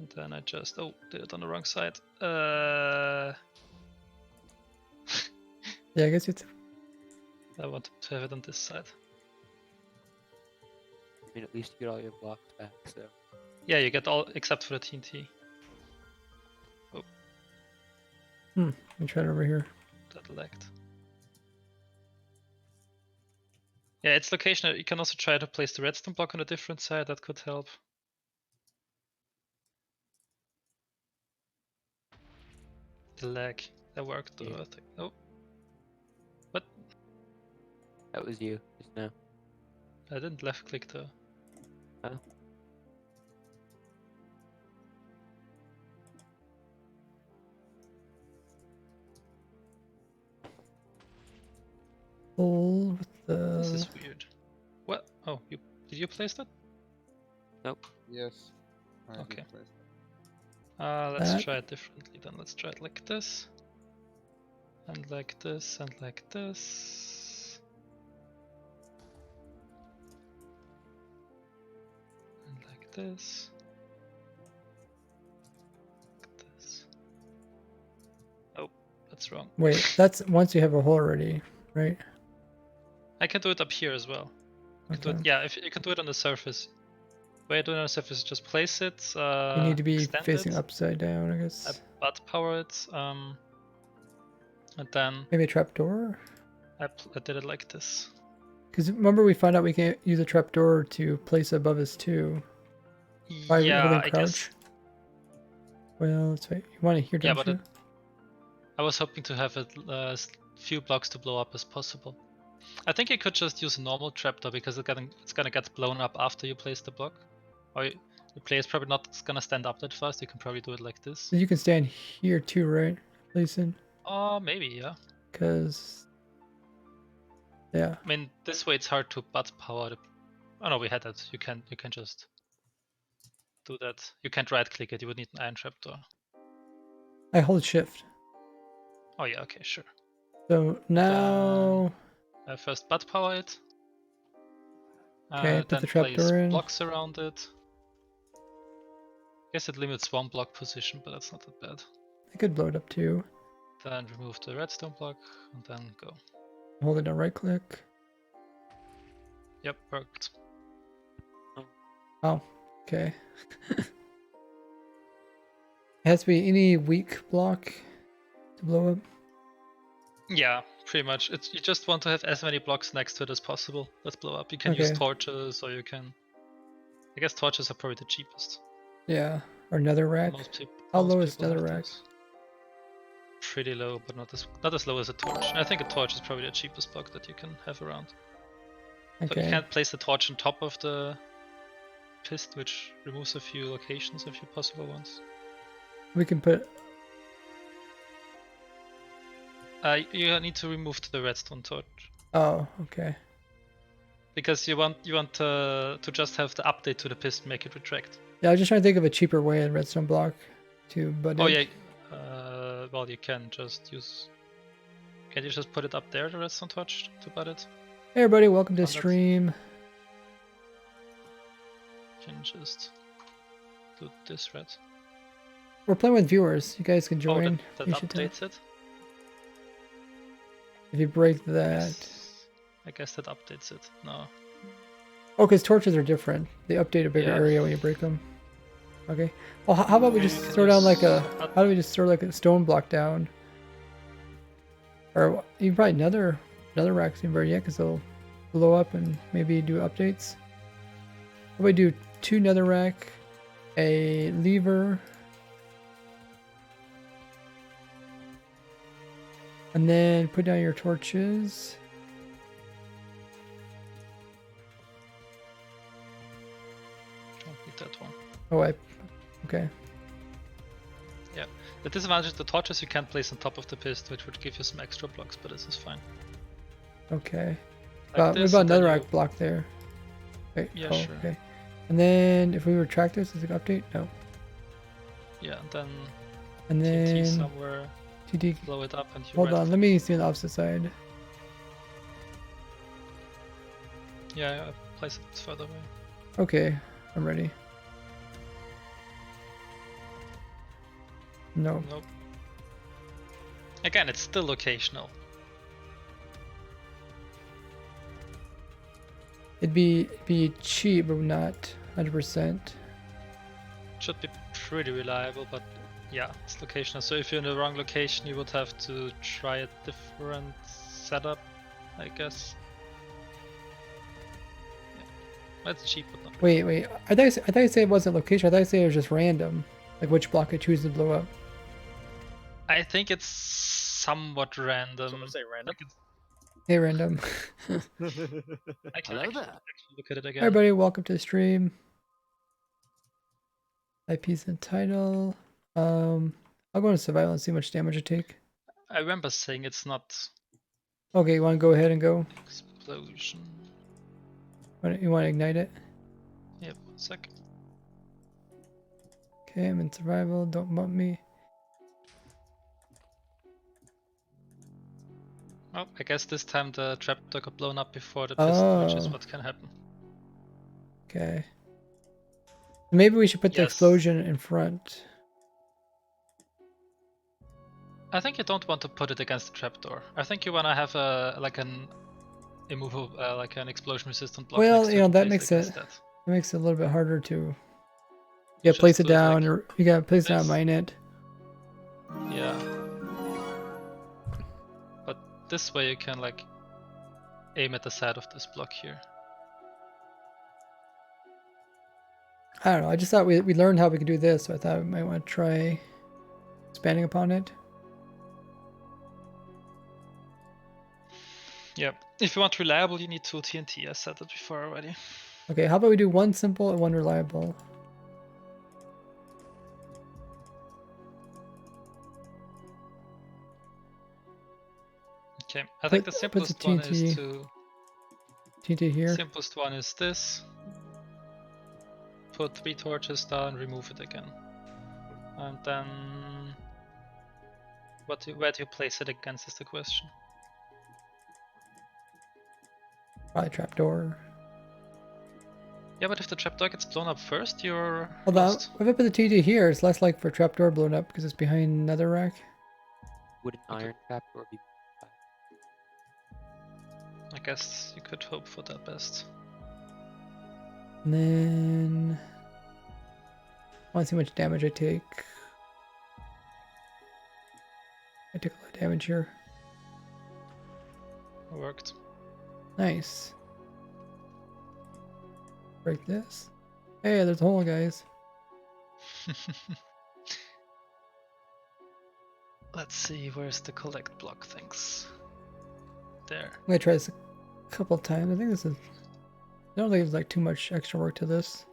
And then I just did it on the wrong side. Yeah, I guess it's. I wanted to have it on this side. I mean, at least you get all your blocks back, so. Yeah, you get all except for the TNT. Let me try it over here. That lagged. Yeah, its location. You can also try to place the redstone block on a different side. That could help. The lag. That worked though, Yeah. I think. Oh. What? That was you, just now. I didn't left click though. Oh. Pull with This the. is weird. What? Oh, did you place that? Nope. Yes. I did Okay. place Let's That. try it differently then. Let's try it like this. And like this, and like this. And like this. Like this. Oh, that's wrong. Wait, that's once you have a hole already, right? I can do it up here as well. You can do it, yeah, if you can do it on the surface. The way I do it on the surface is just place it. You need to be extend facing it, upside down, I guess. butt power it, and then Maybe a trapdoor? I did it like this. Because remember we found out we can use a trapdoor to place above us too. By Yeah, holding I crouch. guess. Well, let's wait. You want to hear Yeah, don't but you? I was hoping to have it as few blocks to blow up as possible. I think you could just use a normal trapdoor because it's gonna get blown up after you place the block. Or the player is probably not gonna stand up that fast. You can probably do it like this. You can stand here too, right? Listen. Oh, maybe, yeah. Because. Yeah. I mean, this way it's hard to butt power the. Oh no, we had that. You can just do that. You can't right click it. You would need an iron trapdoor. I hold shift. Oh yeah, okay, sure. So now. I first butt power it. Okay, put then the place trapdoor in. blocks around it. I guess it limits one block position, but that's not that bad. I could blow it up too. Then remove the redstone block and then go. Hold it down, right click. Yep, worked. Oh, okay. It has to be any weak block to blow up. Yeah, pretty much. You just want to have as many blocks next to it as possible. Let's blow up. You can use Okay. torches, or you can. I guess torches are probably the cheapest. Yeah, or nether rack. How low is nether rack? Pretty low, but not as low as a torch. I think a torch is probably the cheapest block that you can have around. So you Okay. can't place the torch on top of the piston, which removes a few locations, a few possible ones. We can put. You need to remove the redstone torch Oh, okay. because you want to just have the update to the piston, make it retract. Yeah, I was just trying to think of a cheaper way in redstone block to butt Oh it. yeah. Well, you can just use. Can you just put it up there, the redstone torch, to butt it? Hey everybody, welcome to Oh, that's- stream. You can just do this red. We're playing with viewers. You guys can join. That You should tell. updates it. If you break that. I guess that updates it. No. Oh, because torches are different. They update a bigger Yeah. area when you break them. Okay. Well, how about we Maybe just you can throw down use- like a? How do we just throw like a stone block down? Or you can probably nether racks in yet because they'll blow up and maybe do updates. How about we do 2 nether rack, a lever, and then put down your torches. Don't need that one. Oh, okay. Yeah. The disadvantage of the torches you can't place on top of the piston, which would give you some extra blocks, but this is fine. Okay. Like What this, about and then another you- rack block there? Wait, Yeah, sure. Okay. And then if we retract this, does it update? No. Yeah, and then And TNT then somewhere, TD. blow it up, and you Hold right on, let me see on the opposite side. Yeah, place it further away. Okay, I'm ready. No. Nope. Again, it's still locational. It'd be cheap, but not 100%. Should be pretty reliable, but yeah, it's locational. So if you're in the wrong location, you would have to try a different setup, I guess. Yeah, that's cheap, but not. Wait. I thought you said it wasn't location. I thought you said it was just random, like which block I choose to blow up. I think it's somewhat random. Someone say random. Hey, random. I can Hello actually there. look at it Hi, again. everybody. Welcome to the stream. IPs and title. I'll go into survival and see how much damage I take. I remember saying it's not Okay, you want to go ahead and go? explosion. You want to ignite it? Yep, 1 sec. Okay, I'm in survival. Don't bump me. Oh, I guess this time the trapdoor got blown up before the piston, which is Oh. what can happen. Okay. Maybe we should put the Yes. explosion in front. I think you don't want to put it against the trapdoor. I think you want to have a immovable, like an explosion-resistant block. Well, next to you know, it that in case makes against it that. makes it a little bit harder to. You Just gotta place it do it like down, or you gotta place it down, this. mine it. Yeah. But this way you can like aim at the side of this block here. I don't know. I just thought we learned how we could do this, so I thought we might want to try expanding upon it. Yeah. If you want reliable, you need 2 TNT. I said that before already. Okay, how about we do one simple and one reliable? Okay. I think Put the the simplest one TNT is to. TNT here. Simplest one is this. Put 3 torches down, remove it again. And then where do you place it against is the question. Probably trapdoor. Yeah, but if the trapdoor gets blown up first, you're Hold on. lost. If I put the TNT here, it's less like for trapdoor blown up because it's behind Nether rack. Would an Okay. iron trap or be? I guess you could hope for that best. And then I want to see how much damage I take. I took a lot of damage here. It worked. Nice. Break this. Hey, there's a hole, guys. Let's see, where's the collect block things? There. I'm gonna try this a couple times. I think this is. I don't think there's like too much extra work to this.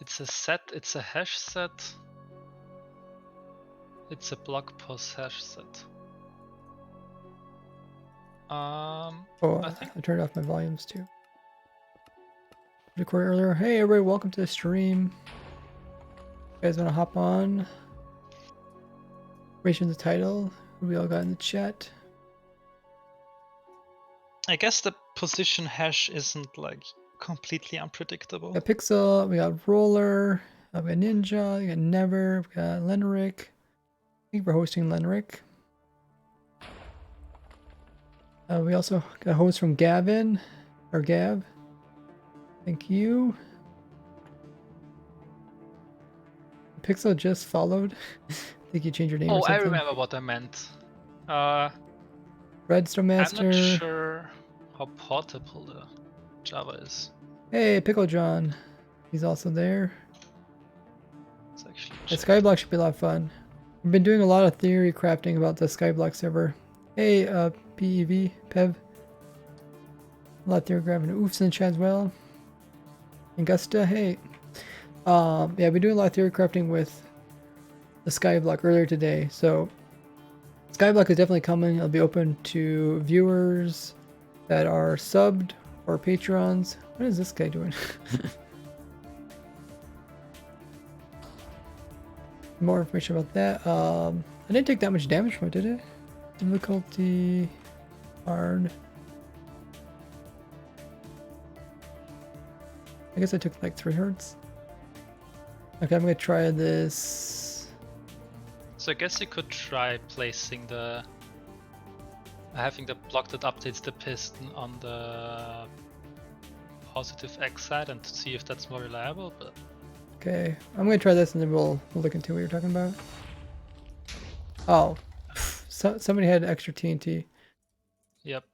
It's a set, it's a hash set. It's a block pos hash set. Oh, I think I turned off my volumes too. Recorded earlier. Hey, everybody, welcome to the stream. You guys want to hop on? Ration the title. Who we all got in the chat? I guess the position hash isn't like completely unpredictable. We got Pixel, we got Roller, we got Ninja, we got Never, we got Lenric. Thank you for hosting, Lenric. We also got a host from Gavin, or Gav. Thank you. Pixel just followed. I think you changed your name or Oh, something. I remember what I meant. Redstone I'm Master. not sure how portable the Java is. Hey, Pickle John. He's also there. It's actually The Skyblock should be a lot of fun. We've been doing a lot of theory crafting about the Skyblock server. Hey, PEV, Pev. A lot of theory crafting. Oofs in the chat as well. Augusta, hey. Yeah, I've been doing a lot of theory crafting with the Skyblock earlier today. So, Skyblock is definitely coming. It'll be open to viewers that are subbed or patrons. What is this guy doing? More information about that. I didn't take that much damage from it, did it? Difficulty hard. I guess I took like 3 hertz. Okay, I'm gonna try this. So I guess you could try placing the having the block that updates the piston on the positive X side and to see if that's more reliable, but Okay, I'm gonna try this and then we'll look into what you're talking about. Oh, somebody had extra TNT. yep.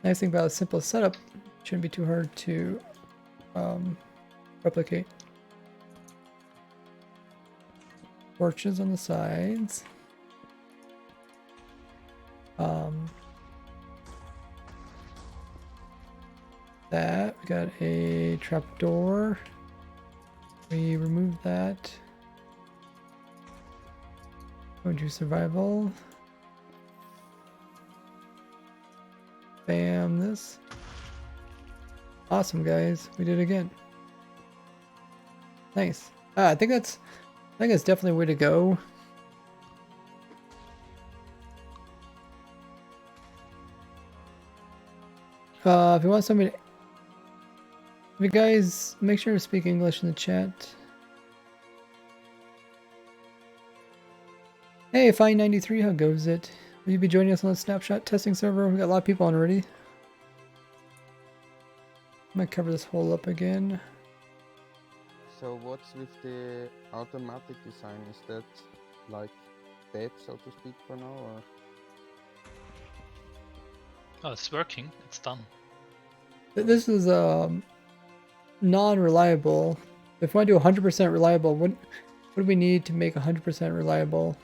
Nice thing about a simple setup, shouldn't be too hard to replicate. Torches on the sides. That we got a trapdoor. We removed that. Go to survival. Bam, this. Awesome, guys. We did it again. Nice. I think that's definitely a way to go. If you want somebody, if you guys make sure to speak English in the chat. Hey, Fine93, how goes it? Will you be joining us on the snapshot testing server? We got a lot of people on already. I might cover this hole up again. So what's with the automatic design? Is that like dead, so to speak, for now, or? Oh, it's working. It's done. This is non-reliable. If we want to do 100% reliable, what do we need to make 100% reliable?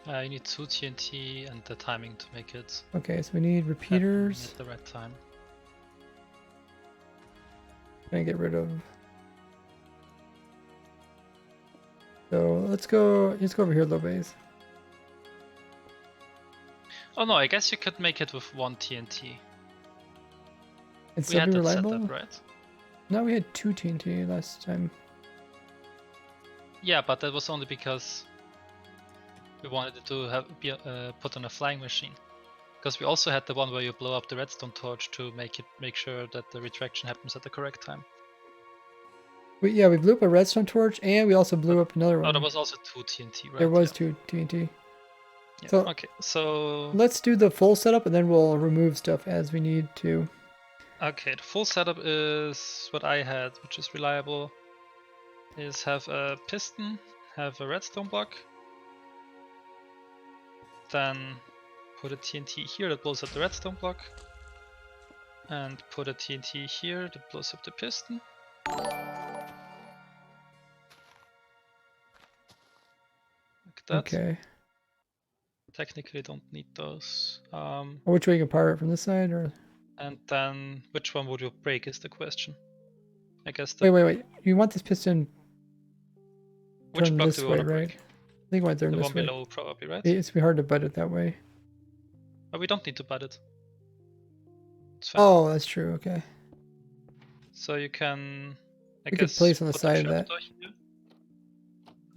You need 2 TNT and the timing to make it Okay, so we need happen repeaters. at the right time. Gonna get rid of. So let's go over here a little ways. Oh no, I guess you could make it with 1 TNT. And We still had be that reliable? set up, right? No, we had 2 TNT last time. Yeah, but that was only because we wanted it to be put on a flying machine. Because we also had the one where you blow up the redstone torch to make sure that the retraction happens at the correct time. Yeah, we blew up a redstone torch and we also blew up another Oh, one. there was also 2 TNT, right? There was Yeah. 2 TNT. Yeah. So Okay, so let's do the full setup and then we'll remove stuff as we need to. okay, the full setup is what I had, which is reliable. Is have a piston, have a redstone block, then put a TNT here that blows up the redstone block, and put a TNT here that blows up the piston. Like that. Okay. Technically don't need those. Which way you can power it from this side or? And then which one would you break is the question. I guess the Wait. You want this piston which turned block this do we way, want to right? break? I think I want it turned The this one way. below probably, right? It's be hard to butt it that way. But we don't need to butt it. It's fine. Oh, that's true. Okay. So you can, I We could guess, place on the put side the of that. trapdoor here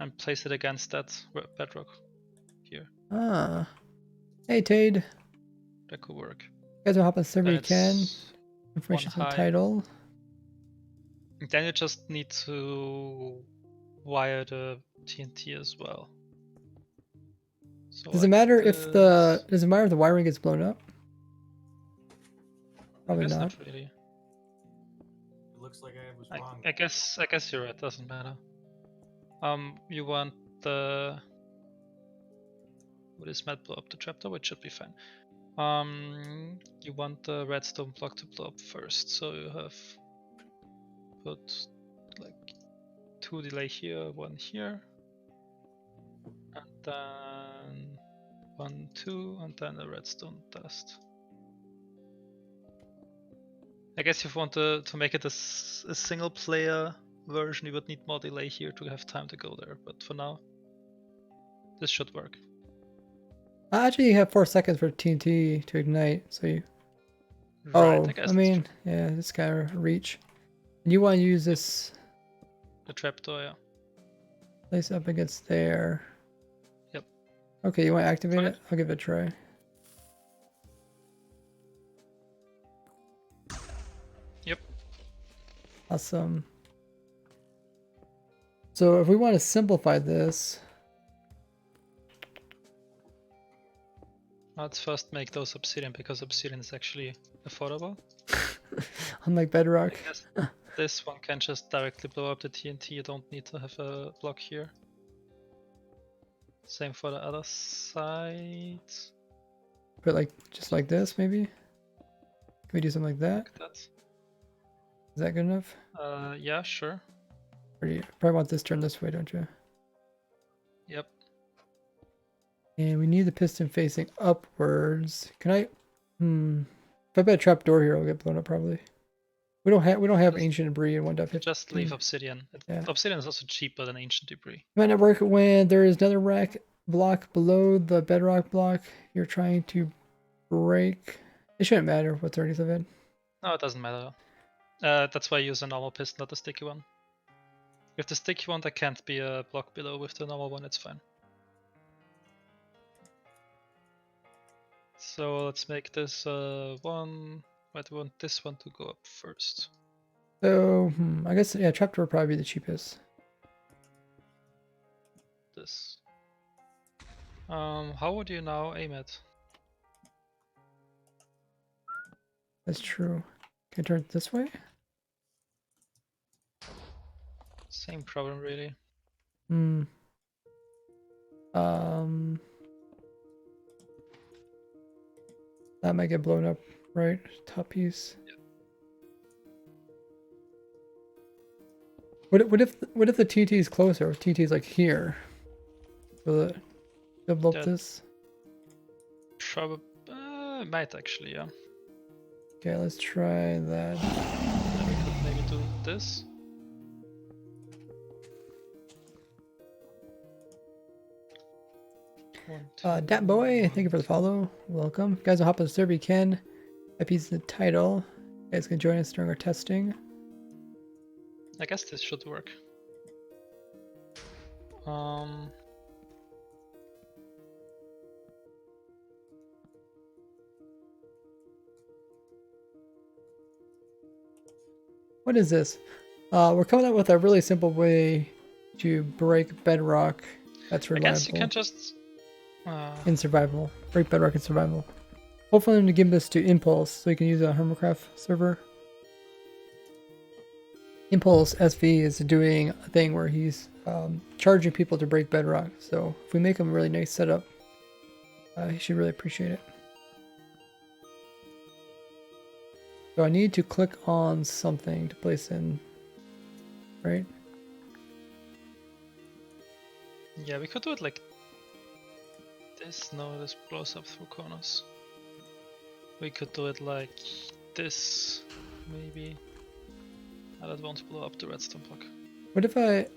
and place it against that bedrock here. Ah. Hey, Tade. That could work. You guys will hop on the server Then you can. it's Information's in the high. title. Then you just need to wire the TNT as well. So Does it like matter if this. does it matter if the wiring gets blown up? I Probably guess not. not really. It looks like I was wrong. I guess you're right. Doesn't matter. You want the what is might blow up the trapdoor, which should be fine. You want the redstone block to blow up first, so you have put like 2 delay here, 1 here, and then 1, 2, and then a redstone dust. I guess if you want to make it a single player version, you would need more delay here to have time to go there, but for now, this should work. Actually, you have 4 seconds for TNT to ignite, so you. Right, Oh, I guess I mean, yeah, this kind of reach. And you want to use this the trapdoor, yeah. place up against there. Yep. Okay, you want to activate Fine. it? I'll give it a try. Awesome. So if we want to simplify this, Let's first make those obsidian because obsidian is actually affordable. unlike I bedrock, guess this one can just directly blow up the TNT. You don't need to have a block here. Same for the other side. but like just like this maybe. Can we do something like that? Like that. Is that good enough? Yeah, sure. Or do you probably want this turned this way, don't you? Yep. And we need the piston facing upwards. Can I? If I put a trap door here, it'll get blown up probably. We don't have Just- ancient debris in 1.15. Just leave obsidian. Yeah. Obsidian is also cheaper than ancient debris. Might not work when there is another rack block below the bedrock block you're trying to break. It shouldn't matter what's already in. No, it doesn't matter. That's why I use a normal piston, not a sticky one. With the sticky one, there can't be a block below. With the normal one, it's fine. So let's make this one. Might want this one to go up first. So I guess yeah, trapdoor would probably be the cheapest. This. How would you now aim it? That's true. Can I turn it this way? Same problem, really. That might get blown up, right? Top piece. Yep. What if the TT is closer? If TT is like here, will it blow up Yeah. this? Probably might actually, yeah. Okay, let's try that. Then we could maybe do this. One, two, Dat boy, thank you for the follow. Welcome. If you guys will hop on the server, you can. FP's the title. You guys can join us during our testing. I guess this should work. What is this? We're coming up with a really simple way to break bedrock that's I reliable guess you can just. in survival. Break bedrock in survival. Hopefully I'm going to give this to Impulse so you can use a Hermitcraft server. Impulse SV is doing a thing where he's charging people to break bedrock. So if we make him a really nice setup, he should really appreciate it. So I need to click on something to place in, right? Yeah, we could do it like this. No, this blows up through corners. We could do it like this, maybe. I don't want to blow up the redstone block. What if I...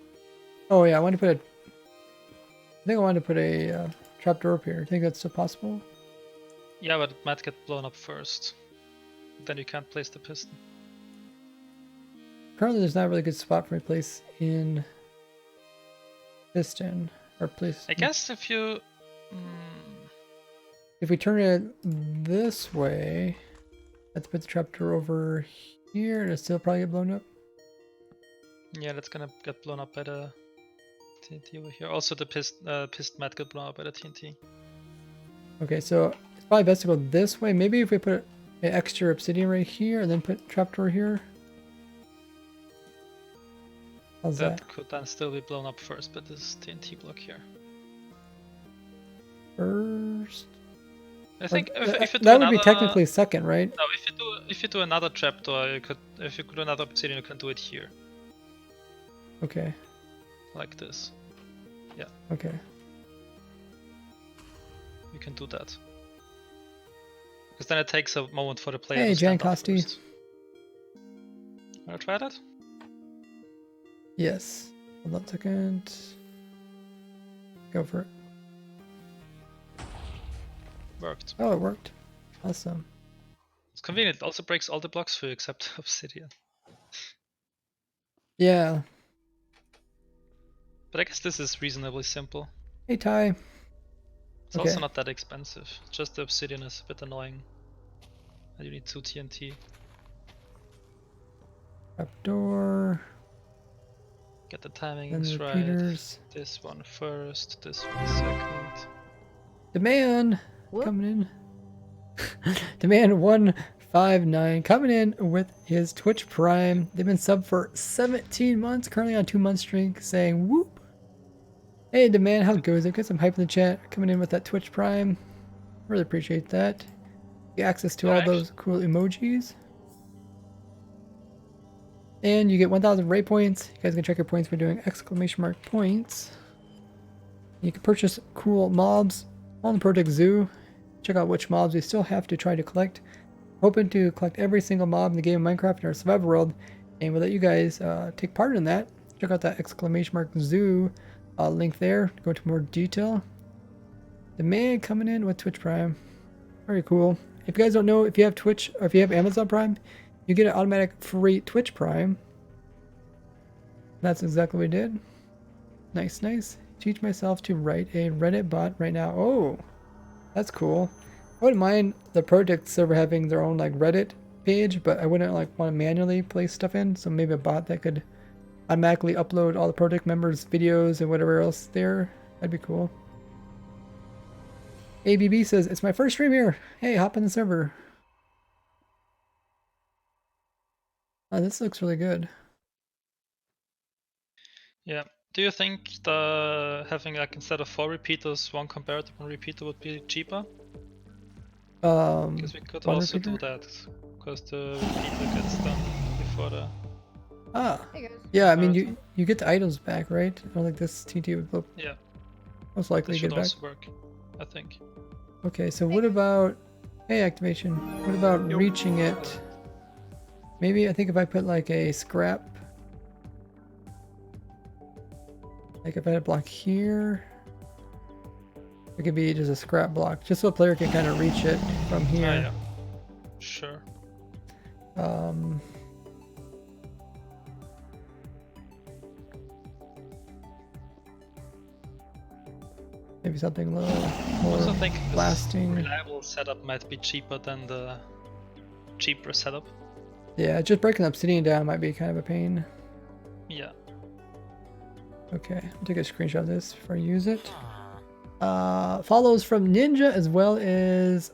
Oh yeah, I want to put a... I think I want to put a trapdoor up here. Do you think that's still possible? Yeah, but it might get blown up first. Then you can't place the piston. Currently there's not a really good spot for me to place in piston. Or place... I guess if you... If we turn it this way, let's put the trapdoor over here and it'll still probably get blown up. Yeah, that's gonna get blown up by the TNT over here. Also, the piston might get blown up by the TNT. Okay, so it's probably best to go this way. Maybe if we put an extra obsidian right here and then put trapdoor here. How's that? That could then still be blown up first by this TNT block here. First. I think if you do that would another, be technically second, right? No, if you do another trapdoor, you could. If you do another obsidian, you can do it here, Okay. like this. Okay. You can do that. Because then it takes a moment for the player Hey, to Jan stand up Costi. first. Wanna try that? Yes. Hold on a second. Go for it. Worked. Oh, it worked. Awesome. It's convenient. It also breaks all the blocks for you except obsidian. Yeah. But I guess this is reasonably simple. Hey, Ty. It's Okay. also not that expensive. Just the obsidian is a bit annoying. And you need 2 TNT. Trapdoor. Get the Then timings the right. repeaters. This one first, this one second. Demand coming in. Demand 159 coming in with his Twitch Prime. They've been subbed for 17 months, currently on 2-month streak, saying whoop. Hey Demand, how goes it? Got some hype in the chat coming in with that Twitch Prime. Really appreciate that. Get access to all those cool emojis. And you get 1,000 Ray points. You guys can check your points by doing ! points. You can purchase cool mobs on the Project Zoo. Check out which mobs we still have to try to collect. Hoping to collect every single mob in the game of Minecraft in our survival world, and we'll let you guys take part in that. Check out that ! Zoo link there to go into more detail. The man coming in with Twitch Prime. Very cool. If you guys don't know, if you have Twitch or if you have Amazon Prime, you get an automatic free Twitch Prime. That's exactly what we did. Nice, nice. Teach myself to write a Reddit bot right now. Oh, that's cool. I wouldn't mind the project server having their own like Reddit page, but I wouldn't like want to manually place stuff in. So maybe a bot that could automatically upload all the project members' videos and whatever else there. That'd be cool. ABB says, it's my first stream here. Hey, hop in the server. Oh, this looks really good. Yeah. Do you think the having like instead of 4 repeaters, 1 comparative and repeater would be cheaper? Because we could one also repeater? do that. Because the repeater gets done before the. Ah, Hey guys. yeah. I mean, you get the items back, right? I don't think this TT would go. Yeah. Most likely This get should it back. also work, I think. Okay, so what about, hey, activation, what about reaching it? Maybe I think if I put like a scrap, like if I had a block here, it could be just a scrap block, just so a player can kind of reach it from here. Ah, yeah. Sure. Maybe something a little I more also think this lasting. reliable setup might be cheaper than the cheaper setup. Yeah, just breaking obsidian down might be kind of a pain. Yeah. Okay, I'll take a screenshot of this before I use it. Follows from Ninja as well as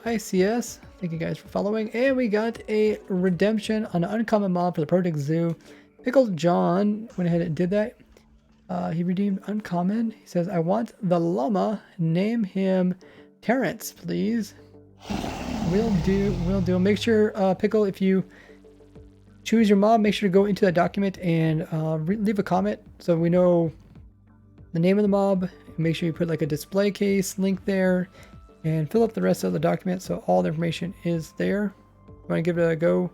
ICS. Thank you guys for following. And we got a redemption on an uncommon mob for the Project Zoo. Pickled John went ahead and did that. He redeemed uncommon. He says, I want the llama. Name him Terrence, please. Will do, will do. Make sure, Pickle, if you choose your mob, make sure to go into that document and leave a comment so we know the name of the mob. Make sure you put like a display case link there and fill up the rest of the document so all the information is there. Want to give it a go?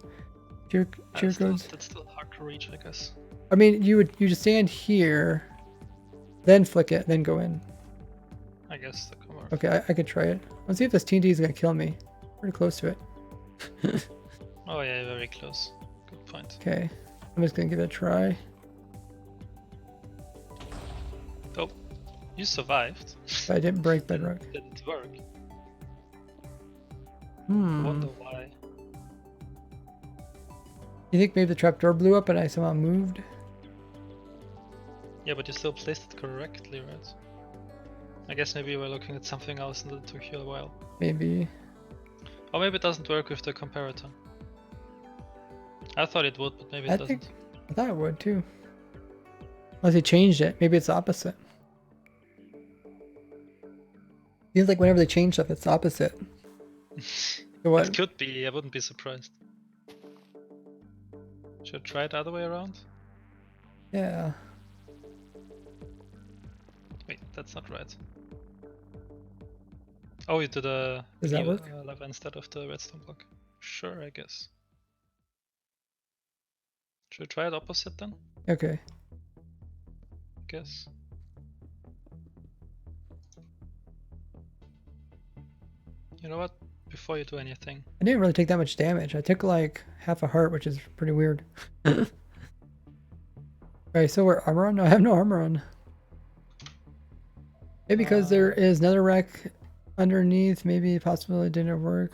Cheer codes. That's still hard to reach, I guess. I mean, you just stand here, then flick it, then go in. I guess that could work. Okay, I could try it. Let's see if this TNT is gonna kill me. Pretty close to it. Oh yeah, very close. Good point. Okay, I'm just gonna give it a try. Oh, you survived. But I didn't break bedrock. Didn't work. I Hmm. wonder why. You think maybe the trapdoor blew up and I somehow moved? Yeah, but you still placed it correctly, right? I guess maybe you were looking at something else and it took you a while. Maybe. Or maybe it doesn't work with the comparator. I thought it would, but maybe it doesn't. I thought it would too. Unless he changed it. Maybe it's the opposite. Seems like whenever they change stuff, it's the opposite. So what? It could be, I wouldn't be surprised. Should I try it the other way around? Yeah. Wait, that's not right. Oh, you did a Does that work? lava instead of the redstone block. Sure, I guess. Should I try it opposite then? Okay. I guess. You know what? Before you do anything, I didn't really take that much damage. I took like half a heart, which is pretty weird. Alright, so we're armor on? No, I have no armor on. Maybe because there is netherrack underneath, maybe possibly it didn't work.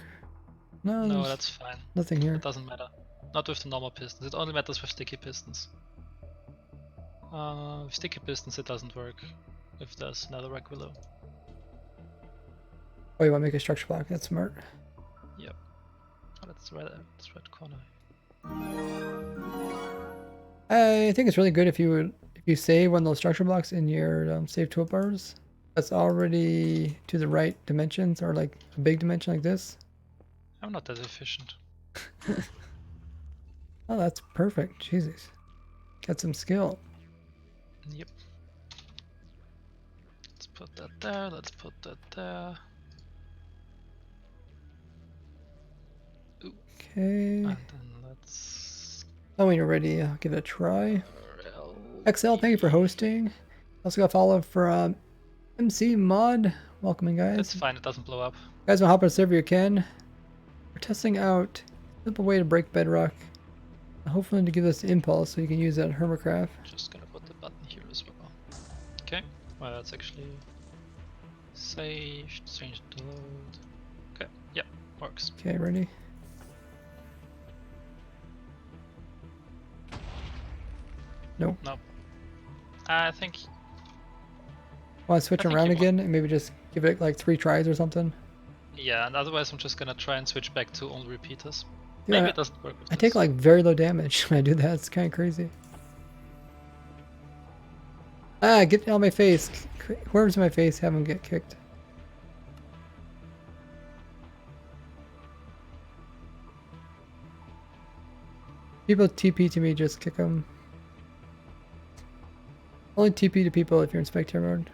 No, no, there's that's fine. nothing here. It doesn't matter. Not with the normal pistons. It only matters with sticky pistons. With sticky pistons, it doesn't work if there's another rack below. Oh, you want to make a structure block? That's smart. Yep. Oh, that's red corner. I think it's really good if you save one of those structure blocks in your save toolbars. That's already to the right dimensions, or like a big dimension like this. I'm not that efficient. Oh, that's perfect. Jesus, got some skill. Yep. Let's put that there. Let's put that there. Okay. And then let's. Oh, when you're ready, I'll give it a try. XL, thank you for hosting. Also got a follow from MC Mod. Welcoming, guys. It's fine. It doesn't blow up. Guys, want to hop on a server? You can. We're testing out a simple way to break bedrock. Hopefully to give us impulse so you can use that Hermitcraft. Just gonna put the button here as well. Okay. Well, that's actually saved. Change the load. Okay. Yeah. Works. Okay, ready? Nope. Nope. I think. Want to switch I think around you want- again and maybe just give it like 3 tries or something? Yeah, and otherwise I'm just gonna try and switch back to only repeaters. Yeah, Maybe it doesn't work with I this. take like very low damage when I do that. It's kind of crazy. Ah, get out of my face. Whoever's in my face, have him get kicked. People TP to me, just kick them. Only TP to people if you're in spectator mode.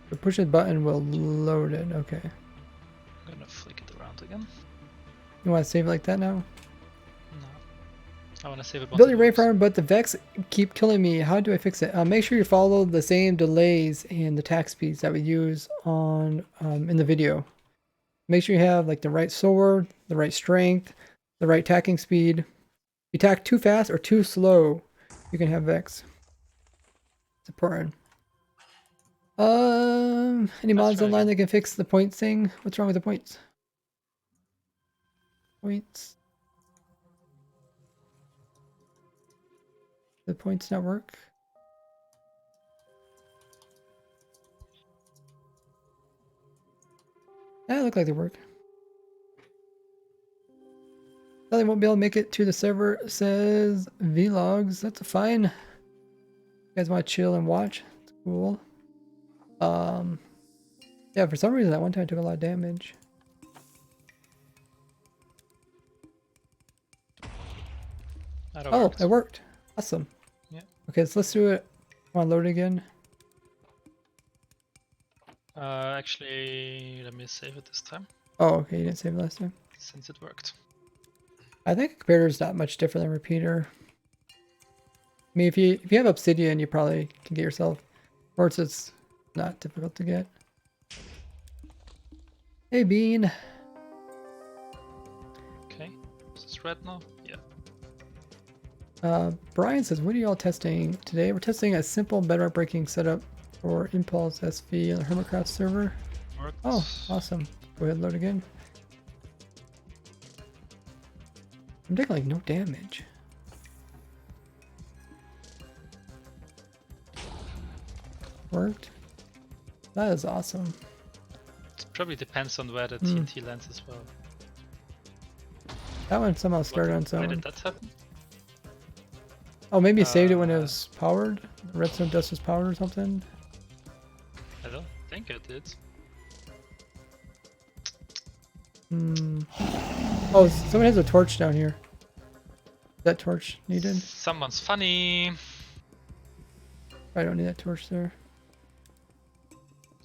So push the button will load it. Okay. I'm gonna flick it around again. You want to save it like that now? No. I wanna save it once Billy it Ray works. Farm, but the Vex keep killing me. How do I fix it? Make sure you follow the same delays and the attack speeds that we use on in the video. Make sure you have like the right sword, the right strength, the right tacking speed. If you tack too fast or too slow, you can have Vex. It's important. Any Let's mods try online again. that can fix the points thing? What's wrong with the points? Points. The points not work? Yeah, they look like they work. They won't be able to make it to the server, says vlogs. That's fine. You guys want to chill and watch? It's cool. Yeah, for some reason that one time I took a lot of damage. That Oh, worked. it worked. Awesome. Yeah. Okay, so let's do it. Want to load it again? Actually, let me save it this time, Oh, okay, you didn't save it last time. since it worked. I think comparator is not much different than repeater. I mean, if you have obsidian, you probably can get yourself, or it's not difficult to get. Hey, Bean. Okay. Is this red now? Yeah. Brian says, what are you all testing today? We're testing a simple bedrock breaking setup for Impulse SV on the Hermitcraft server. Worked. Oh, awesome. Go ahead and load again. I'm taking like no damage. Worked. That is awesome. It probably depends on where the Hmm. TNT lands as well. That one somehow started on its Why own. did that happen? Oh, maybe you saved it when it Uh, was powered? The redstone dust was powered or something? I don't think I did. Hmm. Oh, someone has a torch down here. Is that torch needed? Someone's funny. I don't need that torch there.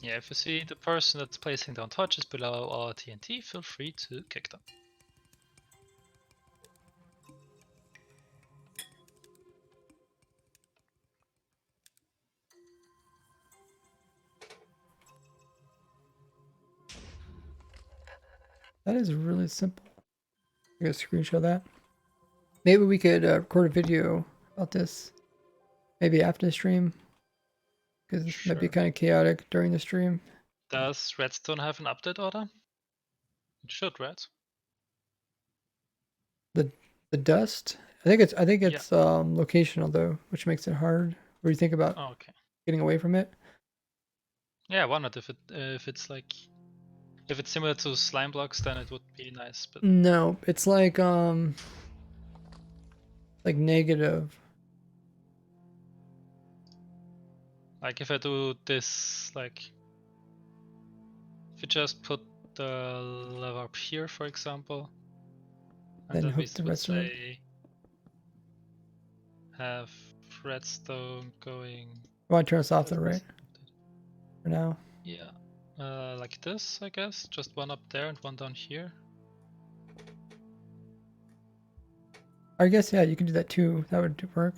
Yeah, if you see the person that's placing down torches below our TNT, feel free to kick them. That is really simple. I gotta screenshot that. Maybe we could record a video about this. Maybe after the stream. Because it might be Sure. kind of chaotic during the stream. Does Redstone have an update order? It should, right? The dust. I think it's locational though, which makes it hard. What do you think about Oh, okay. getting away from it? Yeah, why not? If it's like if it's similar to slime blocks, then it would be nice. But No, it's like negative. like if I do this, like if you just put the lever up here, for example, and Then then we hook the would redstone. say have redstone going. I want to turn us off Does though, right? this- For now. Yeah, like this, I guess. Just one up there and one down here. I guess yeah, you can do that too. That would work.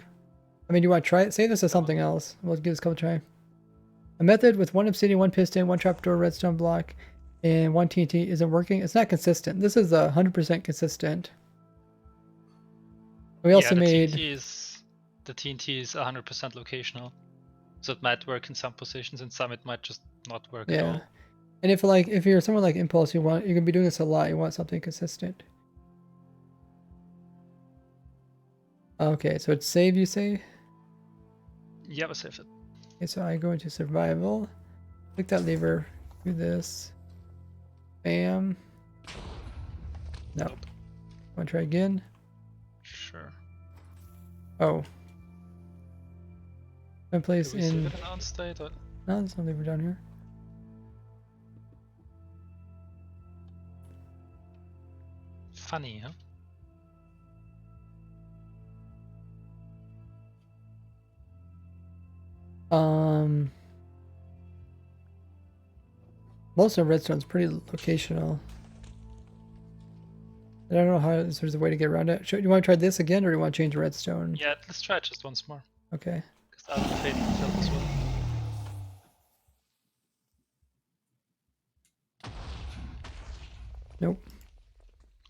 I mean, do you want to try it? Say this is something else. We'll give this a couple try. A method with one obsidian, one piston, one trapdoor, redstone block, and one TNT isn't working. It's not consistent. This is 100% consistent. We also made. The TNT is 100% locational, so it might work in some positions, and some it might just not work at Yeah. all. And if you're someone like Impulse, you're gonna be doing this a lot. You want something consistent. Okay, so it's save, you say? Yeah, I saved it. Okay, so I go into survival, click that lever, do this, bam. No. Nope. Want to try again? Sure. Oh. My Do place we save in. it in on state? Or... No, there's no lever down here. Funny, huh? Most of redstone's pretty locational. I don't know how if there's a way to get around it. You want to try this again, or do you want to change redstone? Yeah, let's try it just once more. Okay. Because I have faith in Phil as well. Nope.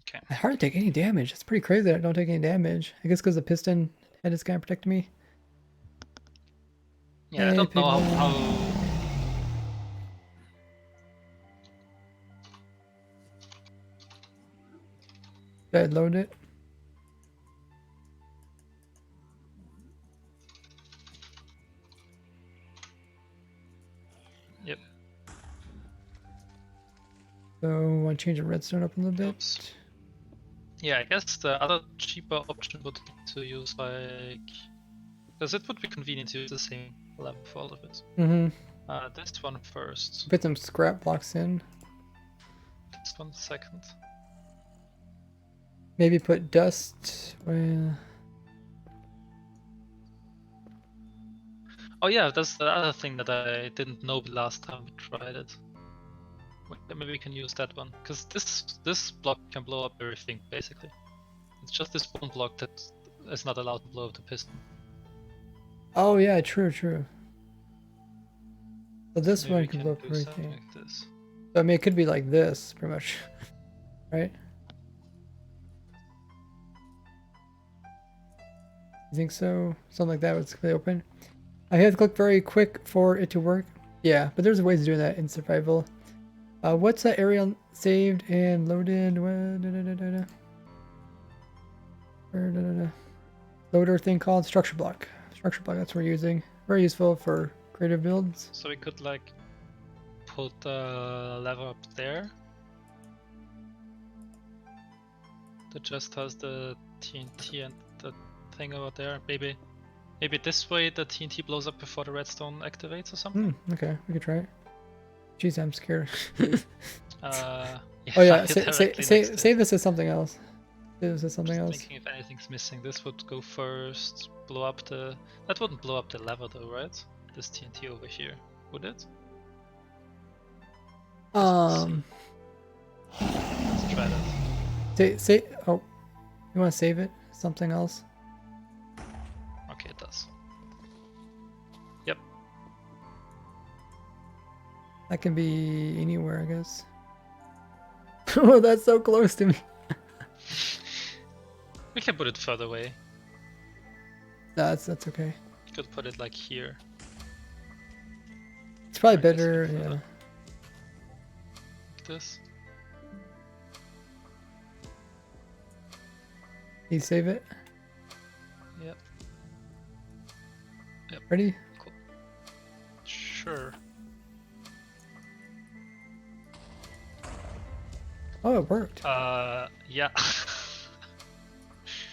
Okay. I hardly take any damage. It's pretty crazy that I don't take any damage. I guess because the piston head is kind of protecting me. Yeah, I Hey, don't know pigman. how. Did I load it? Yep. So I want to change the redstone up a little bit. Oops. Yeah, I guess the other cheaper option would be to use like, because it would be convenient to use the same level for all of it. Mm-hmm. This one first. Put some scrap blocks in. This one second. Maybe put dust. Well, Oh yeah, that's the other thing that I didn't know last time we tried it. Maybe we can use that one, because this block can blow up everything basically. It's just this one block that is not allowed to blow up the piston. oh yeah, true. So this Maybe one we can can blow up do something everything. like this. So, I mean, it could be like this, pretty much, right? You think so? Something like that would completely open. I have to click very quick for it to work. Yeah, but there's ways of doing that in survival. What's that area saved and loaded? Loader thing called structure block. Structure block, that's what we're using. Very useful for creative builds. So we could like put a lever up there that just has the TNT and the thing over there. Maybe this way the TNT blows up before the redstone activates or something. Okay, we could try it. Jeez, I'm scared. Yeah, Oh yeah, directly next to it. say this as something else. This is something Just else. thinking if anything's missing, this would go first. Blow up the. That wouldn't blow up the lever though, right? This TNT over here, would it? Let's try that. Say. Oh, you want to save it? Something else. Okay, it does. Yep. That can be anywhere, I guess. Oh, that's so close to me. We can put it further away. No, that's okay. Could put it like here. It's probably I guess better. we Yeah. Like this. You save it. Yep. Ready? Cool. Sure. Oh, it worked. Yeah.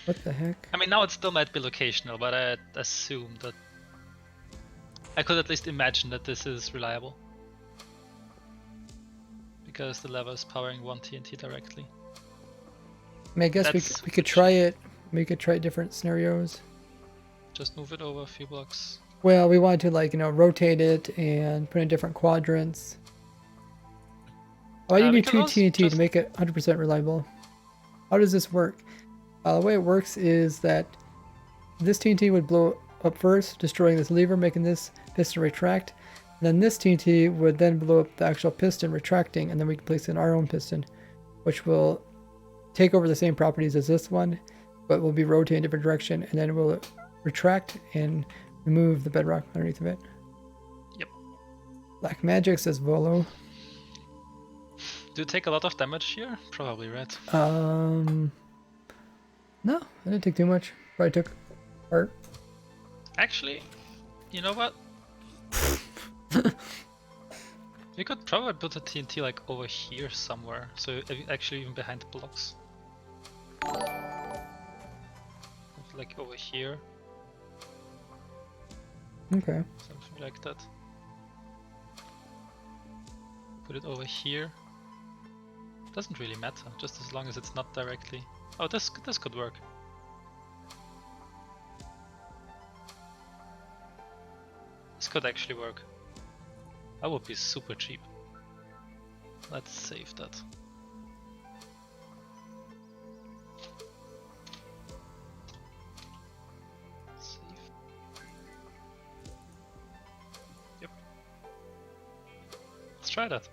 What the heck? I mean, now it still might be locational, but I assume that I could at least imagine that this is reliable. Because the lever is powering one TNT directly. I mean, I guess That's we could try it. We could try different scenarios. Just move it over a few blocks. Well, we wanted to, like, you know, rotate it and put in different quadrants. Why do you We need can 2 also TNT to just- make it 100% reliable? How does this work? The way it works is that this TNT would blow up first, destroying this lever, making this piston retract. And then this TNT would then blow up the actual piston, retracting, and then we can place in our own piston, which will take over the same properties as this one, but will be rotating in a different direction, and then it will retract and remove the bedrock underneath of it. Yep. Black Magic, says Volo. Do you take a lot of damage here? Probably, right? No, I didn't take too much. Probably took part. Actually, you know what? You could probably put a TNT like over here somewhere, so actually even behind the blocks. Like over here, Okay. something like that. Put it over here. Doesn't really matter, just as long as it's not directly. Oh, this could work. This could actually work. That would be super cheap. Let's save that. Save. Yep. Let's try that.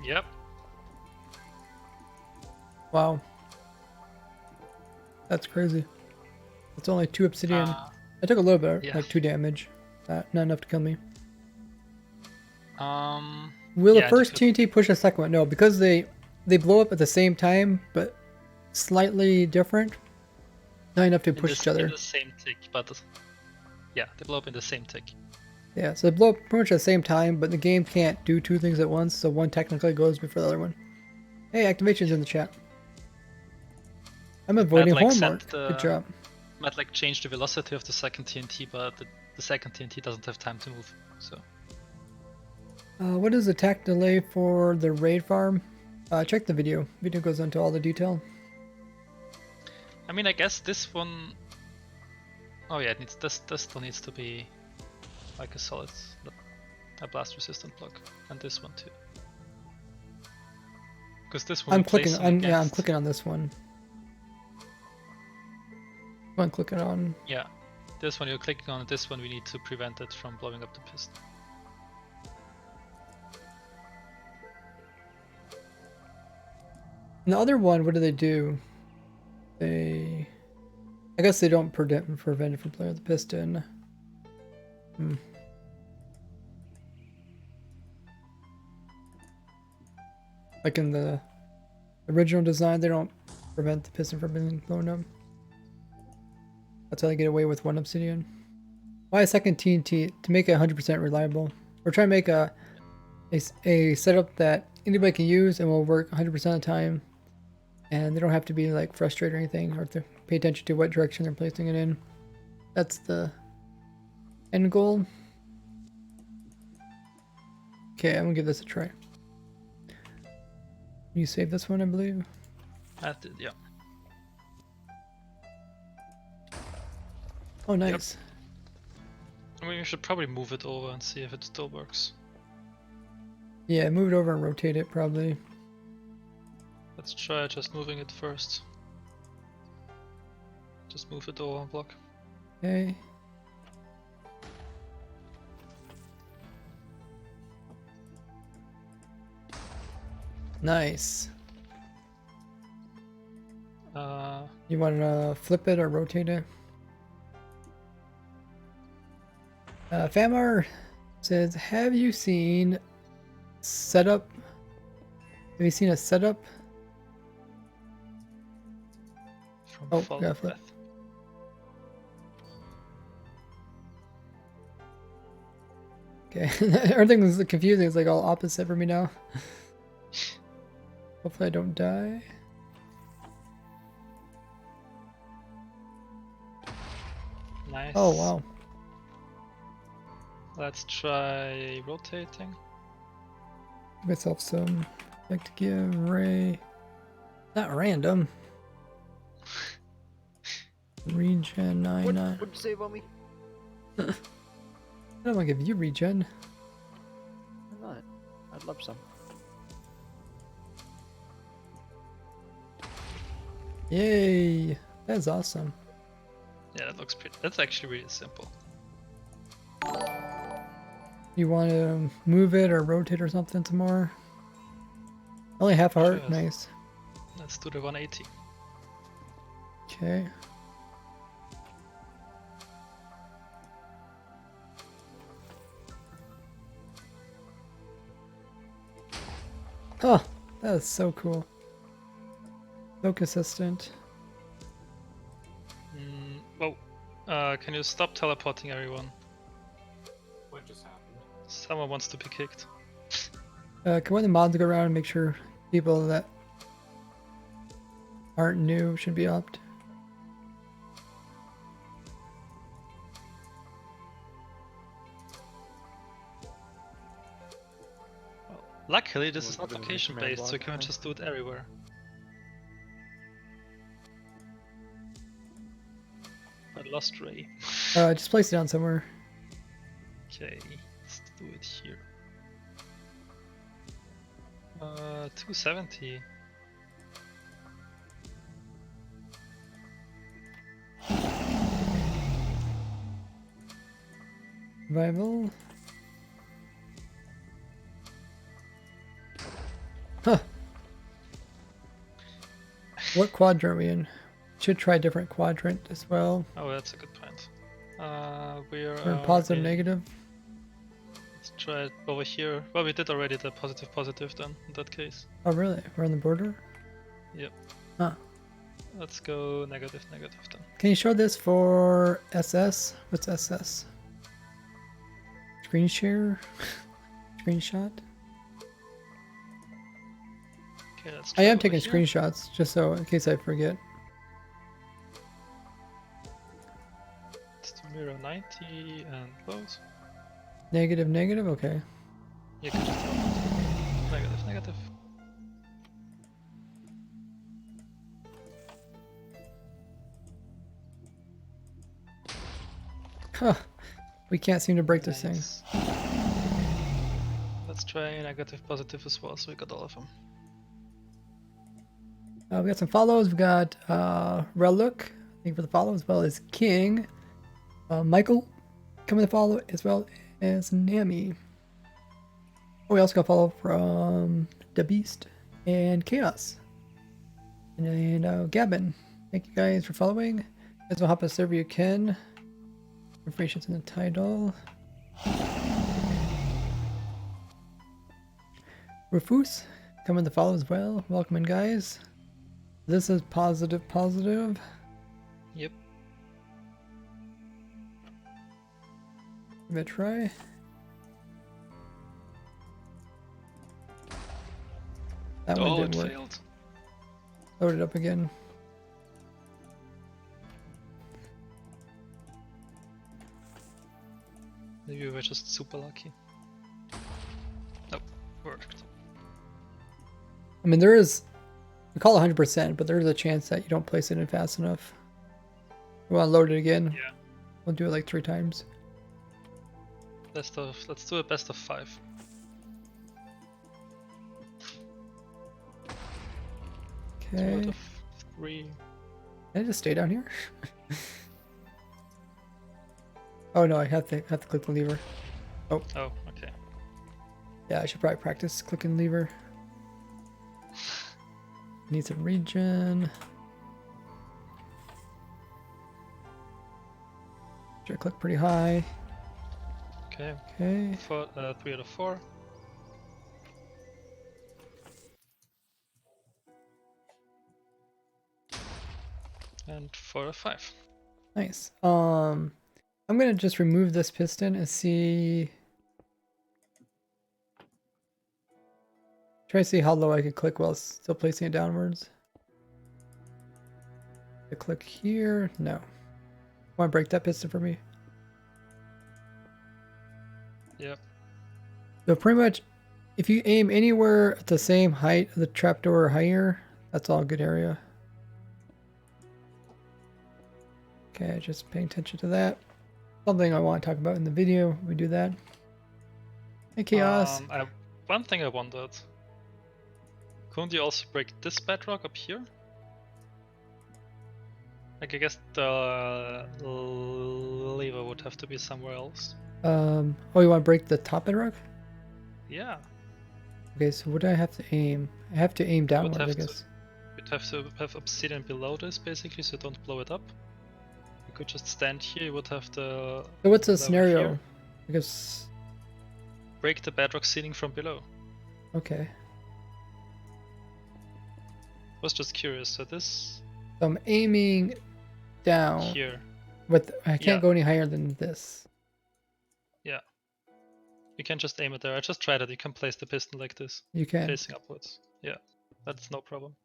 Yep. Wow. That's crazy. It's only 2 obsidian. I took a little bit, yeah. like 2 damage. Not enough to kill me. Um. Will yeah, the first just- TNT push the second one? No, because they blow up at the same time, but slightly different. Not enough to in push this- each other. In the same tick, but yeah, they blow up in the same tick. Yeah, so they blow up pretty much at the same time, but the game can't do 2 things at once, so one technically goes before the other one. Hey, activation's in the chat. I'm avoiding like, homework. sent the- Good job. Might like change the velocity of the second TNT, but the second TNT doesn't have time to move. So What is attack delay for the raid farm? Check the video. Video goes into all the detail. I mean, I guess this one. Oh yeah, it needs this still needs to be like a blast resistant block, and this one too. Because this one I'm we're clicking. placing I'm against- clicking on this one. I'm clicking on. Yeah, this one you're clicking on. This one we need to prevent it from blowing up the piston. And the other one, what do they do? They, I guess they don't prevent it from blowing up the piston. Like in the original design, they don't prevent the piston from being blown up. That's how they get away with 1 obsidian. Why a second TNT? To make it 100% reliable. We're trying to make a setup that anybody can use and will work 100% of the time. And they don't have to be like frustrated or anything, or to pay attention to what direction they're placing it in. That's the end goal. Okay, I'm gonna give this a try. You saved this one, I believe. That did, yeah. Oh, nice. I mean, we should probably move it over and see if it still works. Yeah, move it over and rotate it probably. Let's try just moving it first. Just move it over a block. Okay. Nice. You want to flip it or rotate it? Famar says, have you seen setup? Have you seen a setup? From Oh, Fall got flip. Breath. Okay, everything's confusing. It's like all opposite for me now. Hopefully I don't die. Nice. Oh, wow. Let's try rotating. Give myself some. Like to give Ray. Not random. Regen 9. What'd you say about me? I don't want to give you regen. Why not? I'd love some. Yay! That's awesome. Yeah, that looks pretty. That's actually really simple. You want to move it or rotate or something some more? Only half a heart. Sure. Nice. Let's do the 180. Okay. Oh, that is so cool. So consistent. Whoa. Can you stop teleporting everyone? What just happened? Someone wants to be kicked. Can one of the mods go around and make sure people that aren't new should be upped? Well, luckily, this Well, is not given the location command based, so you block, can huh? just do it everywhere. I lost Ray. Just place it down somewhere. Okay, let's do it here. 270. Survival. Huh. What quadrant are we in? Should try a different quadrant as well. Oh, that's a good point. We're Or positive, in- negative. Let's try it over here. Well, we did already the positive then, in that case. Oh, really? We're on the border? Yep. Huh. Let's go negative then. Can you show this for SS? What's SS? Screen share? Screenshot? Okay, let's I try am over taking here. screenshots, just so in case I forget. Let's do mirror 90 and close. Negative, negative? Okay. You can just tell it. Negative. Huh. We can't seem to break this thing. Nice. Let's try negative, positive as well, so we got all of them. We got some follows. We got Reluk, thank you for the follow, as well as King. Michael coming to follow, as well as Nami. Oh, we also got a follow from The Beast and Chaos. And Gavin. Thank you guys for following. As well, hop on the server you can. Information's in the title. Rufus coming to follow as well. Welcome in, guys. This is positive. Yep. Give it a try. That one Oh, didn't it work. failed. Load it up again. Maybe we were just super lucky. Nope, worked. I mean, there is, we call it 100%, but there is a chance that you don't place it in fast enough. We want to load it again. Yeah. We'll do it like 3 times. Let's do a best of 5. Two out Okay. of 3. Can I just stay down here? Oh no, I have to click the lever. Oh, okay. Yeah, I should probably practice clicking lever. Need some regen. Should click pretty high. Okay, Okay. 3 out of 4. And 4 out of 5. Nice. I'm gonna just remove this piston and see. Try to see how low I can click while still placing it downwards. I click here. No. Want to break that piston for me? Yep. So pretty much, if you aim anywhere at the same height of the trapdoor or higher, that's all good area. Okay, just paying attention to that. Something I want to talk about in the video. We do that. Hey, Chaos. One thing I wondered. Couldn't you also break this bedrock up here? Like, I guess the lever would have to be somewhere else. Oh, you want to break the top bedrock? Yeah. Okay, so what do I have to aim? I have to aim downward, I have guess. You'd have to have obsidian below this, basically, so don't blow it up. You could just stand here, you would have the... So what's the lever scenario? here. Because... Break the bedrock ceiling from below. Okay. Was just curious, so this... So I'm aiming down. Here. But I can't Yeah. go any higher than this. Yeah. You can just aim it there. I just tried it. You can place the piston like this, You can. facing upwards. Yeah, that's no problem.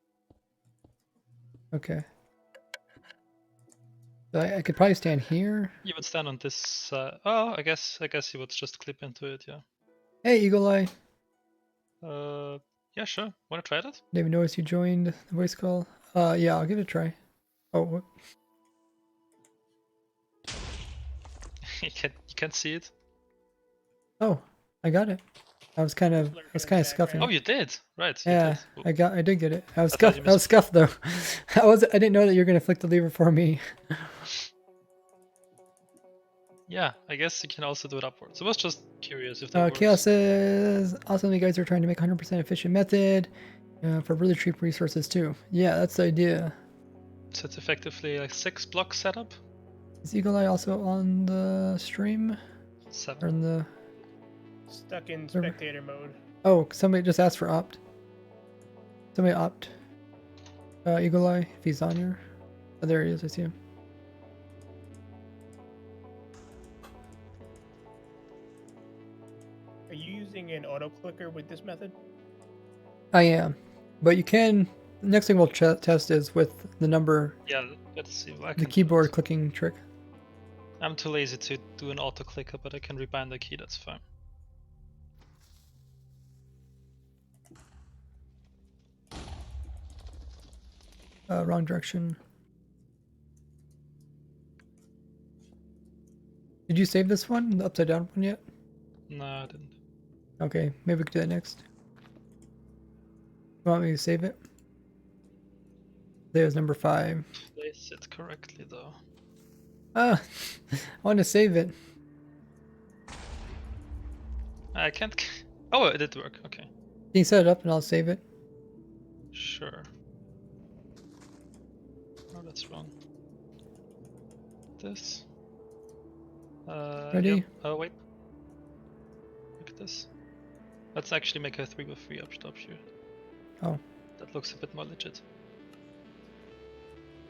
Okay. So I could probably stand here. You would stand on this. Oh, I guess you would just clip into it. Yeah. Hey, Eagle Eye. Yeah, sure. Wanna try that? Didn't even notice you joined the voice call. Yeah, I'll give it a try. Oh, what? You can see it. Oh, I got it. I was kind of scuffing. Oh, you did. Right. You Yeah, did. I did get it. I was thought you scuffed. I was scuffed though. I didn't know that you were gonna flick the lever for me. Yeah, I guess you can also do it upwards. I was just curious if that works. Chaos says, awesome, you guys are trying to make 100% efficient method for really cheap resources too. Yeah, that's the idea. So it's effectively like 6 block setup. Is Eagle Eye also on the stream? Or 7. in the... Stuck in spectator mode. Oh, somebody just asked for opt. Somebody opt. Eagle Eye, if he's on here. Oh, there he is, I see him. Are you using an auto clicker with this method? I am. But you can... The next thing we'll test is with the number... Yeah, let's see. If I can The do keyboard it. clicking trick. I'm too lazy to do an auto clicker, but I can rebind the key. That's fine. Wrong direction. Did you save this one? The upside down one yet? No, I didn't. Okay, maybe we could do that next. You want me to save it? There's number 5. Place it correctly though. Ah, I want to save it. I can't. Oh, it did work. Okay. Can you set it up and I'll save it? Sure. Oh, that's wrong. This. Ready? Yep. Oh, wait. Look at this. Let's actually make a 3x3 up here. Oh. That looks a bit more legit.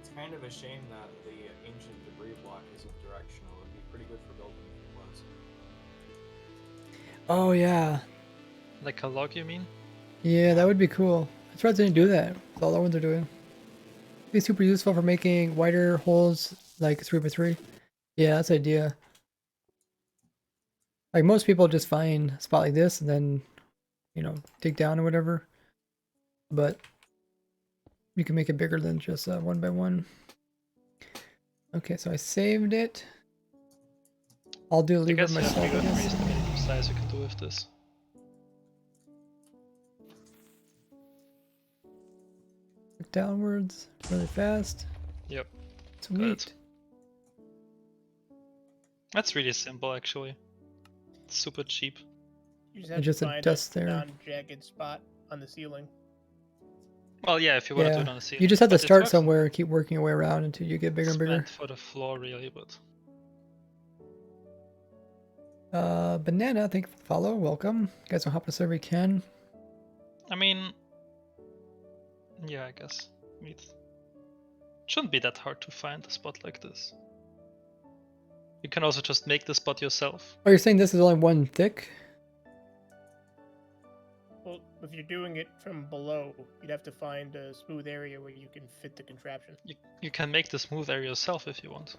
It's kind of a shame that the ancient debris block isn't directional. It'd be pretty good for building if it was. Oh yeah. Like a log, you mean? Yeah, that would be cool. I'm surprised they didn't do that with all the ones they're doing. It'd be super useful for making wider holes like 3x3. Yeah, that's the idea. Like most people just find a spot like this and then, you know, dig down or whatever. But you can make it bigger than just 1 by 1. Okay, so I saved it. I'll do a I lever guess myself. I 3x3 guess. is the minimum size you can do with this. Click downwards really fast. Yep. Sweet. Good. That's really simple, actually. It's super cheap. You just have Just to a find dust a there. non-jagged spot on the ceiling. Well, yeah, if you want to do it Yeah, on a ceiling. you just have to But it start works. somewhere and keep working your way around until you get bigger It's and bigger. meant for the floor, really, but Banana, thank you for the follow. Welcome. You guys will hop on the server you can. I mean, yeah, I guess. It shouldn't be that hard to find a spot like this. You can also just make the spot yourself. Oh, you're saying this is only one thick? Well, if you're doing it from below, you'd have to find a smooth area where you can fit the contraption. You can make the smooth area yourself if you want.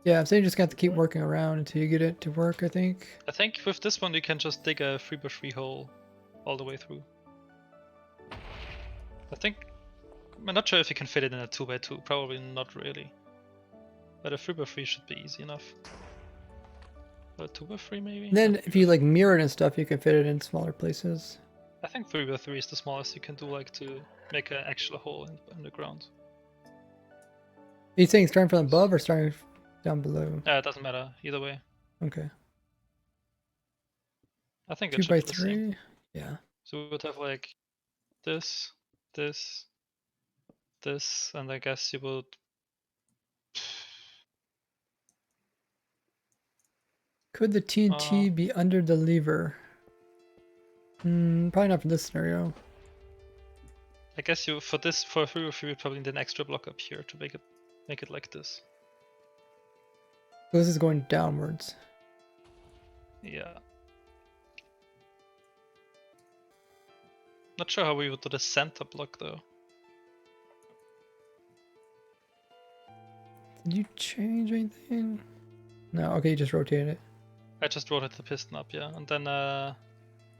Yeah, I'm saying you just got to keep working around until you get it to work, I think. I think with this one you can just dig a 3x3 hole all the way through. I'm not sure if you can fit it in a 2x2, probably not really. But a 3x3 should be easy enough. Or a 2x3 maybe? And then No, if you like mirror it and stuff, you can fit it in smaller places. I think 3x3 is the smallest you can do, like to make an actual hole in the ground. Are you saying starting from above or starting down below? It doesn't matter either way. Okay. I think it 2 should by be the same. 3? Yeah. So we would have like this, this, this, and I guess you would. Could the TNT be under the lever? Probably not for this scenario. I guess you for a 3x3 you probably need an extra block up here to make it like this. So this is going downwards. Yeah. Not sure how we would do the center block though. Did you change anything? No, okay, you just rotated it. I just rotated the piston up, yeah, and then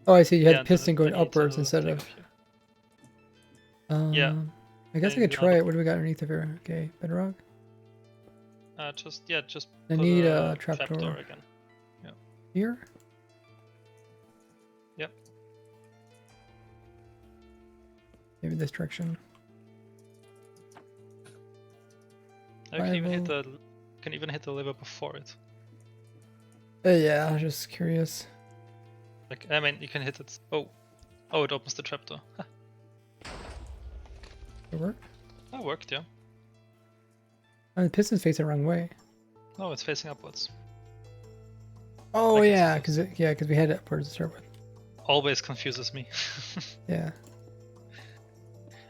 Oh, I see, you had yeah, the piston going then you need upwards to instead dig of... up here. Yeah. I guess I and could try another- it. What do we got underneath of here? Okay, bedrock. Just I put need a a trapdoor. again. Here? Yep. Maybe this direction. You can even hit the lever before it. Yeah, I was just curious. Like I mean, you can hit it. Oh, it opens the trapdoor. It work? That worked, yeah. Oh, the piston's facing the wrong way. No, it's facing upwards. Oh I guess yeah, it because we had it upwards to start with. Always confuses me. Yeah.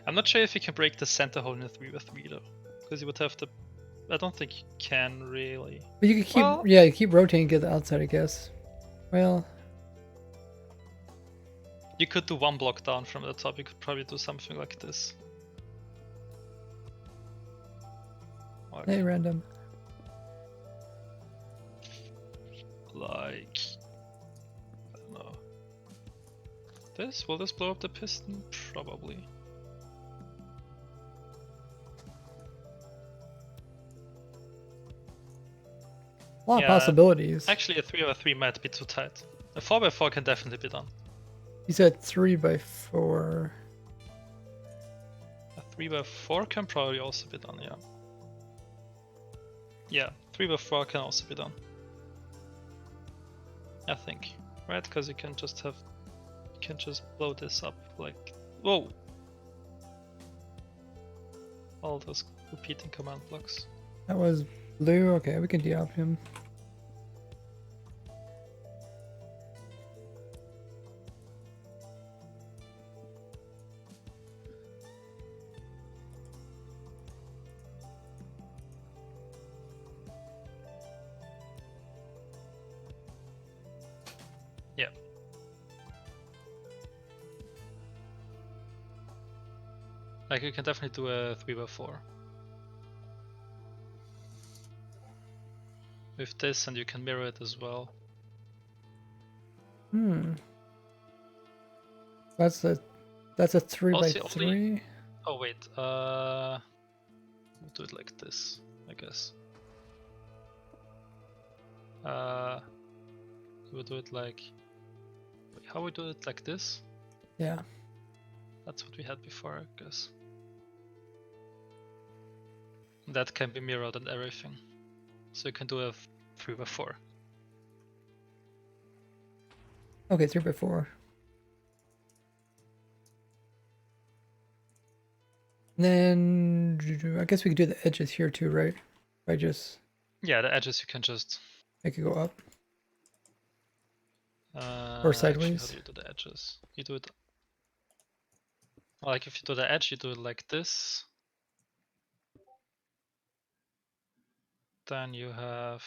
I'm not sure if you can break the center hole in a 3x3 though, because you would have to. I don't think you can really. But you could keep, Well- yeah, you keep rotating, get the outside, I guess. Well, You could do one block down from the top. You could probably do something like this. Like, hey, random. I don't know. Will this blow up the piston? Probably. A lot Yeah, of possibilities. Actually, a 3x3 might be too tight. A 4x4 can definitely be done. You said 3 by 4. A 3x4 can probably also be done, yeah. Yeah, 3x4 can also be done. I think, right? Because you can just blow this up like, whoa! All those repeating command blocks. That was blue. Okay, we can de-op him. Yeah. Like you can definitely do a 3x4. With this, and you can mirror it as well. That's a 3 by Also, 3. Oh wait, we'll do it like this, I guess. We'll do it like. Wait, how we do it like this? Yeah. That's what we had before, I guess. That can be mirrored and everything. So you can do a 3x4. Okay, 3 by 4. And then I guess we could do the edges here too, right? By just Yeah, the edges you can just. make it go up. Or Actually, how sideways. do you do the edges? You do it like if you do the edge, you do it like this. Then you have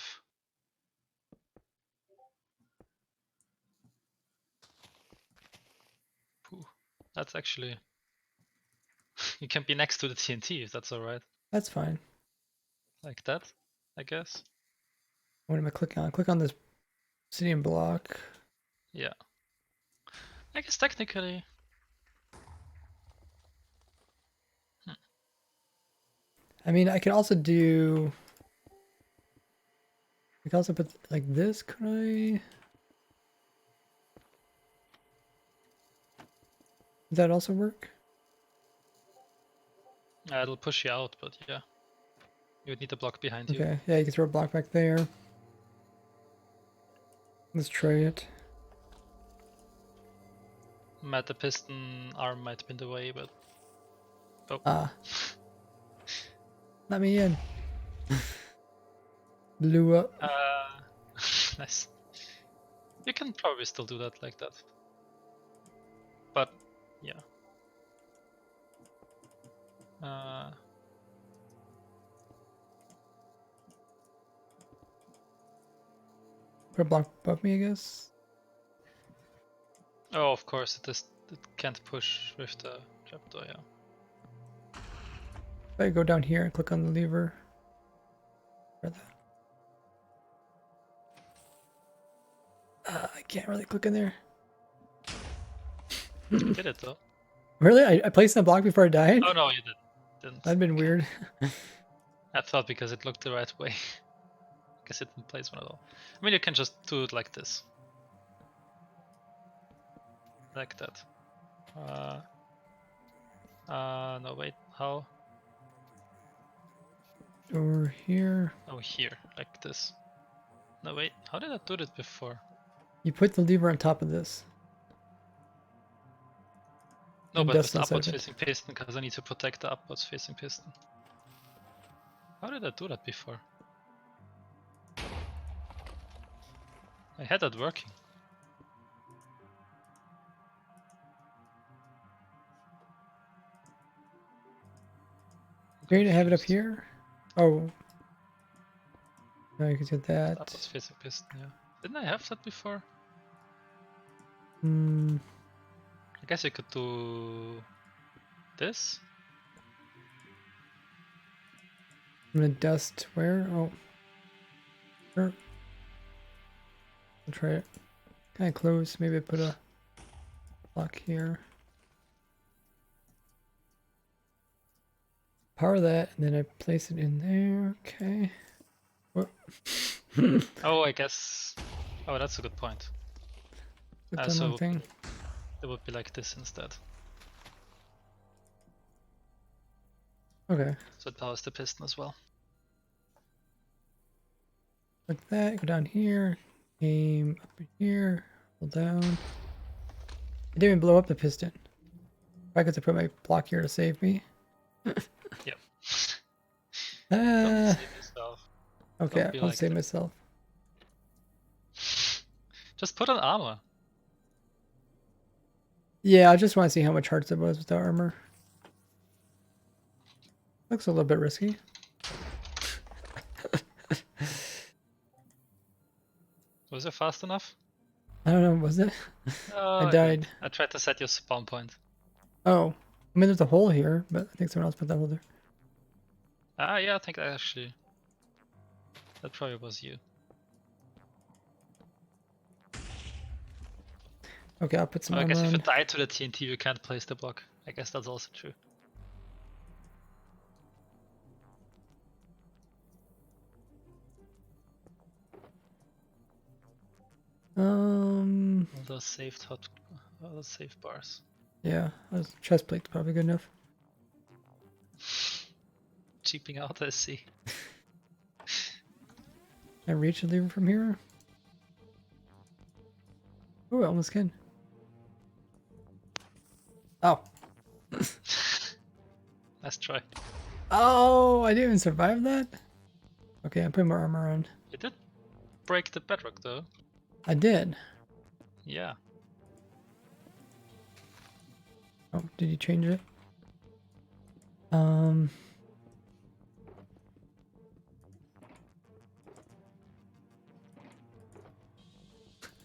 Phew, that's actually you can be next to the TNT if that's alright. That's fine. Like that, I guess. What am I clicking on? Click on this obsidian block. Yeah. I guess technically. I mean, I could also do. I could also put like this. Could I? Does that also work? It'll push you out, but yeah. You would need a block behind you. Okay. Yeah, you can throw a block back there. Let's try it. Matt, the piston arm might be in the way, but oh. Ah. Let me in. Blew up. Nice. You can probably still do that like that. But yeah. Put a block above me, I guess. Oh, of course it can't push with the trapdoor, yeah. If I go down here and click on the lever. Try that. I can't really click in there. You did it though. Really? I placed the block before I died? Oh no, you didn't. That'd been weird. I thought because it looked the right way. Guess it didn't place one at all. I mean, you can just do it like this. Like that. No wait, how? Over here. Oh, here, like this. No wait, how did I do it before? You put the lever on top of this. No, And but dust with the inside upwards of it. facing piston, because I need to protect the upwards facing piston. How did I do that before? I had that working. Great to have it up here. Oh. Now you can get that. Upwards facing piston, yeah. Didn't I have that before? Hmm. I guess you could do this. I'm gonna dust where? Oh. Sure. I'll try it. Kind of close. Maybe I put a block here. Power that, and then I place it in there. Okay. What? Oh, I guess. Oh, that's a good point. Clicked on so- wrong thing. It would be like this instead. Okay. So it powers the piston as well. Like that. Go down here. Aim up in here. Pull down. It didn't even blow up the piston. I got to put my block here to save me. Yep. Ah. Don't save yourself. Okay, Don't be I'll like save that. myself. Just put on armor. Yeah, I just want to see how much hearts it was without armor. Looks a little bit risky. Was it fast enough? I don't know, was it? Oh, I did. died. I tried to set your spawn point. Oh. I mean, there's a hole here, but I think someone else put that hole there. Yeah, I think that probably was you. Okay, I'll put some Well, I armor guess if on. you die to the TNT, you can't place the block. I guess that's also true. All those saved all those saved bars. Yeah, chest plate's probably good enough. Cheaping out, I see. Can I reach the lever from here? Oh, I almost can. Oh. Nice try. Oh, I didn't even survive that? Okay, I'm putting more armor on. You did break the bedrock though. I did. Yeah. Oh, did you change it?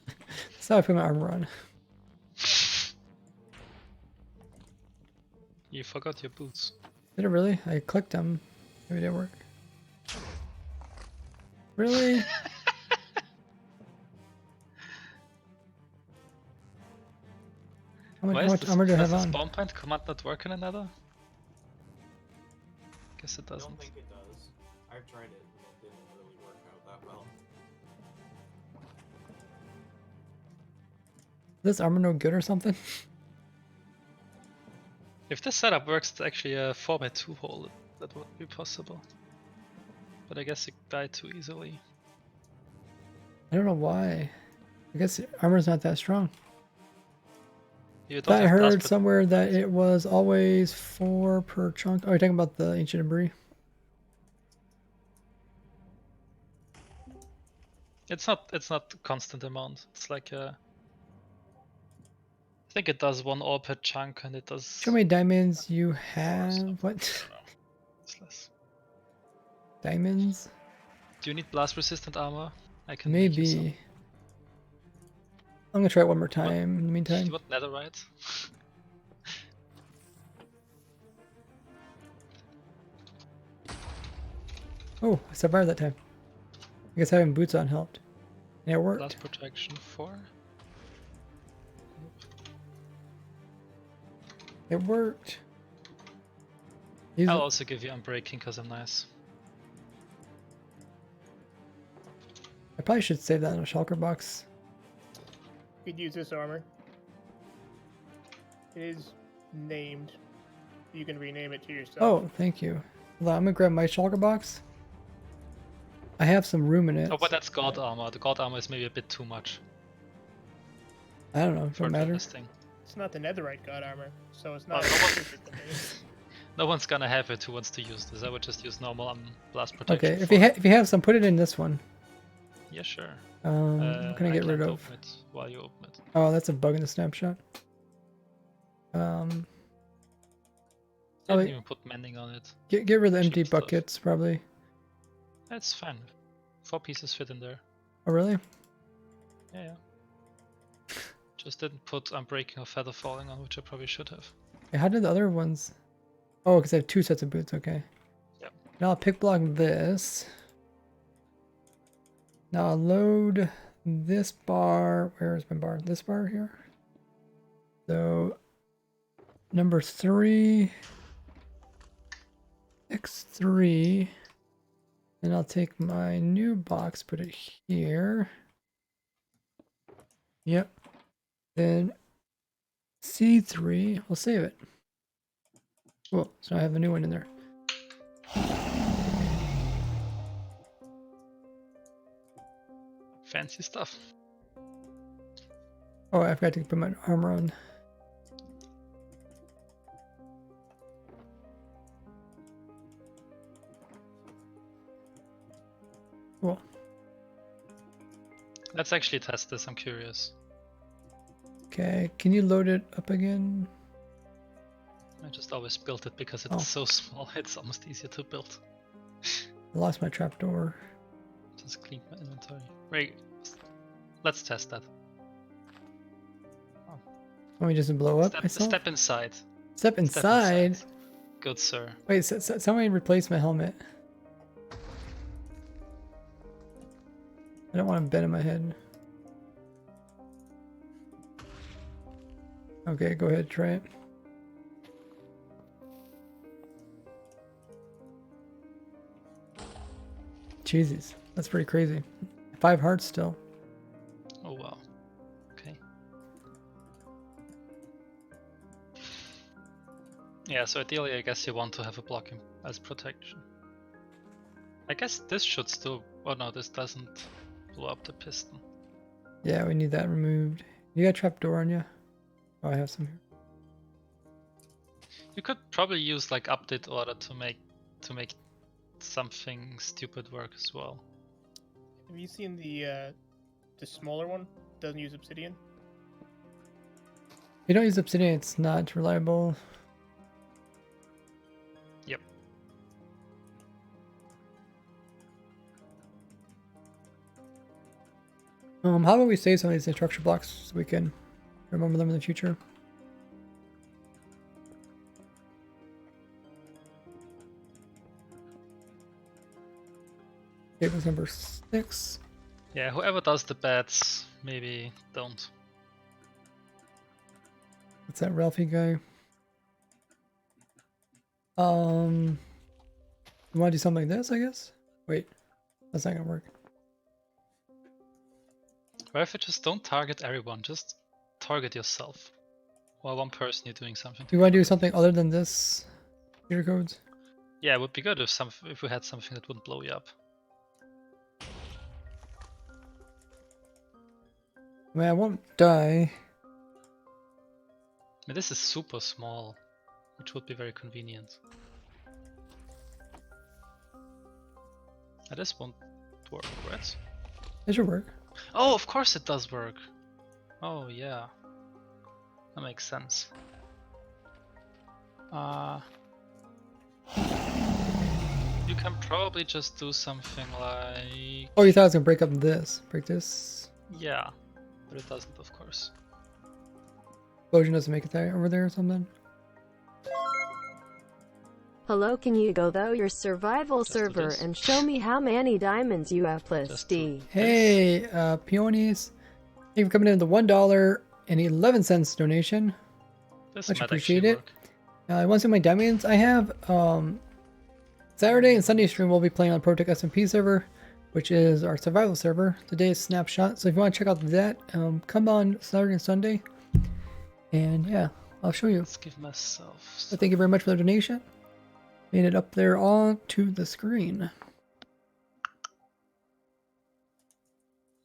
That's how I put my armor on. You forgot your boots. Did it really? I clicked them. Maybe it didn't work. Really? How Why much armor do I does have the on? spawn point command not work in Nether? Guess it I doesn't. don't think it does. I've tried it and it didn't really work out that well. Is this armor no good or something? If this setup works, it's actually a 4x2 hole. That would be possible. But I guess you die too easily. I don't know why. I guess armor's not that strong. You don't I have blast heard protection, somewhere that right? it was always 4 per chunk. Oh, you're talking about the ancient debris? It's not constant amount. It's like a. I think it does 1 ore per chunk, and it does. Show me diamonds you 4 or have. something. I What? don't know. It's less. Diamonds? Do you need blast resistant armor? I can make you some. Maybe. I'm gonna try it one more time in the You meantime. want netherite? Oh, I survived that time. I guess having boots on helped. Yeah, it worked. Blast protection 4. It worked. Use I'll it. also give you unbreaking because I'm nice. I probably should save that in a shulker box. You could use this armor. It is named. You can rename it to yourself. Oh, thank you. Hold on, I'm gonna grab my shulker box. I have some room in it. Oh, but that's god armor. The god armor is maybe a bit too much I don't know. for Don't matter. this thing. It's not the netherite god armor, so it's Well, not. no one- exclusive to me. No one's gonna have it who wants to use this. I would just use normal blast protection. Okay, if 4. you have some, put it in this one. Yeah, sure. What can I get rid can't of? open it while you open it. Oh, that's a bug in the snapshot. I Probably- didn't even put mending on it. get rid of the empty Cheap stuff. buckets, probably. That's fine. 4 pieces fit in there. Oh, really? Yeah. Just didn't put unbreaking or feather falling on, which I probably should have. Yeah, how did the other ones? Oh, because I have 2 sets of boots. Okay. Yep. Now I'll pick block this. Now I'll load this bar. Where is my bar? This bar here. So number 3, X3. Then I'll take my new box, put it here. Yep. Then C3, we'll save it. Cool, so I have a new one in there. Fancy stuff. Oh, I forgot to put my armor on. Cool. Let's actually test this. I'm curious. Okay, can you load it up again? I just always built it because it's Oh. so small. It's almost easier to build. I lost my trapdoor. Just clean my inventory. Right. Let's test that. Want me just to blow up Step, myself? step inside. Step inside? Good sir. Wait, somebody replace my helmet. I don't want to bend in my head. Okay, go ahead, try it. Jesus, that's pretty crazy. 5 hearts still. Oh wow. Okay. Yeah, so ideally I guess you want to have a block as protection. I guess this should still... Oh no, this doesn't blow up the piston. Yeah, we need that removed. You got a trapdoor on you? Oh, I have some here. You could probably use like update order to make something stupid work as well. Have you seen the smaller one? Doesn't use obsidian. you don't use obsidian, it's not reliable. Yep. How about we save some of these structure blocks so we can remember them in the future? Table number 6. Yeah, whoever does the bets, maybe don't. What's that Ralphie guy? You want to do something like this, I guess? Wait, that's not gonna work. Or if you just don't target everyone, just target yourself. Or one person you're doing something to. You want to do something other than this? Computer codes? Yeah, it would be good if we had something that wouldn't blow you up. I mean, I won't die. I mean, this is super small, which would be very convenient. This won't work, right? It should work. Oh, of course it does work. Oh yeah, that makes sense. You can probably just do something like... Oh, you thought I was gonna break up this. Break this. Yeah, but it doesn't, of course. Explosion doesn't make it there over there or something. Hello, can you go though your survival Just do server this. and show me how many diamonds you have plus Just do D? Hey, Peonies. Thank you for coming in with the $1.11 donation. This Much might appreciate actually it. work. I want to see my diamonds. I have Saturday and Sunday stream. We'll be playing on Protec SMP server, which is our survival server. Today's snapshot. So if you want to check out that, come on Saturday and Sunday. And yeah, I'll show you. Let's give myself... So thank you very much for the donation. Made it up there onto the screen.